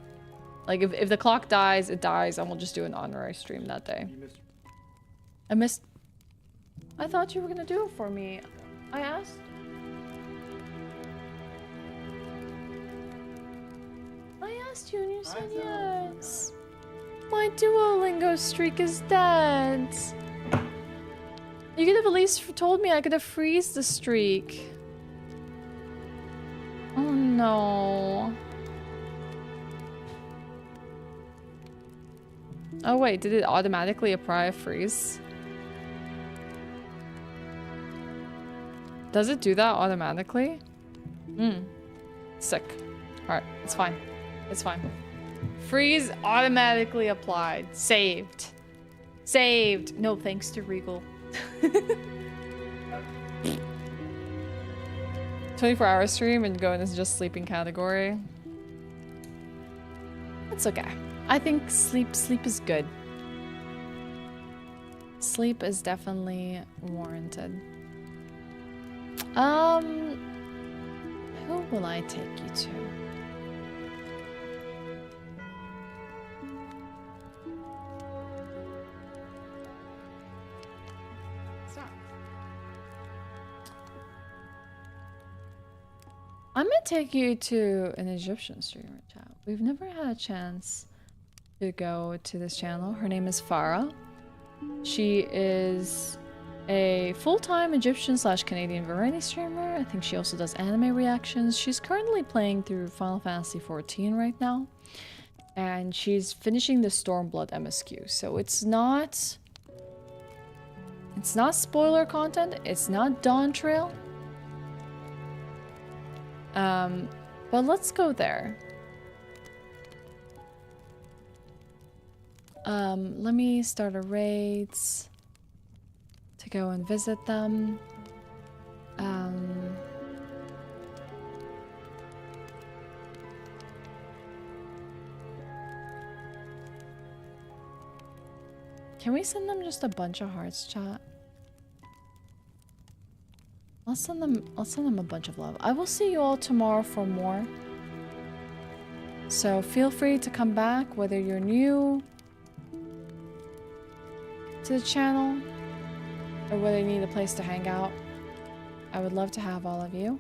Like if the clock dies, it dies, and we'll just do an honorary stream that day. I missed. I thought you were gonna do it for me. I asked. I asked you and you said yes. My Duolingo streak is dead. You could have at least told me I could have freezed the streak. Oh no. Oh wait, did it automatically apply a freeze? Does it do that automatically? Sick. Alright, it's fine. It's fine. Freeze automatically applied. Saved. Saved. No thanks to Regal. 24-hour stream and go into just sleeping category. That's okay. I think sleep is good. Sleep is definitely warranted. Who will I take you to? I'm gonna take you to an Egyptian streamer chat. We've never had a chance to go to this channel. Her name is Farah. She is a full-time Egyptian/Canadian variety streamer. I think she also does anime reactions. She's currently playing through Final Fantasy XIV right now, and she's finishing the Stormblood MSQ. So it's not spoiler content. It's not Dawn Trail. But let's go there. Let me start a raids to go and visit them. Can we send them just a bunch of hearts, chat? I'll send them a bunch of love. I will see you all tomorrow for more. So feel free to come back, whether you're new to the channel or whether you need a place to hang out. I would love to have all of you.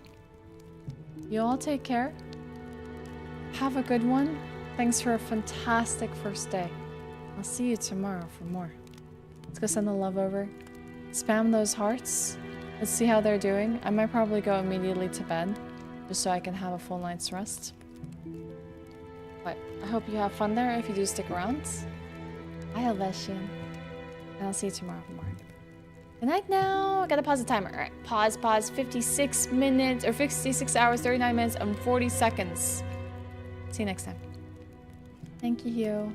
You all take care. have a good one. Thanks for a fantastic first day. I'll see you tomorrow for more. Let's go send the love over. Spam those hearts. Let's see how they're doing. I might probably go immediately to bed, just so I can have a full night's rest. But I hope you have fun there if you do stick around. I love Ashewyn. And I'll see you tomorrow for more. Good night now. I gotta pause the timer. Alright, pause. 56 minutes, or 56 hours, 39 minutes, and 40 seconds. See you next time. Thank you.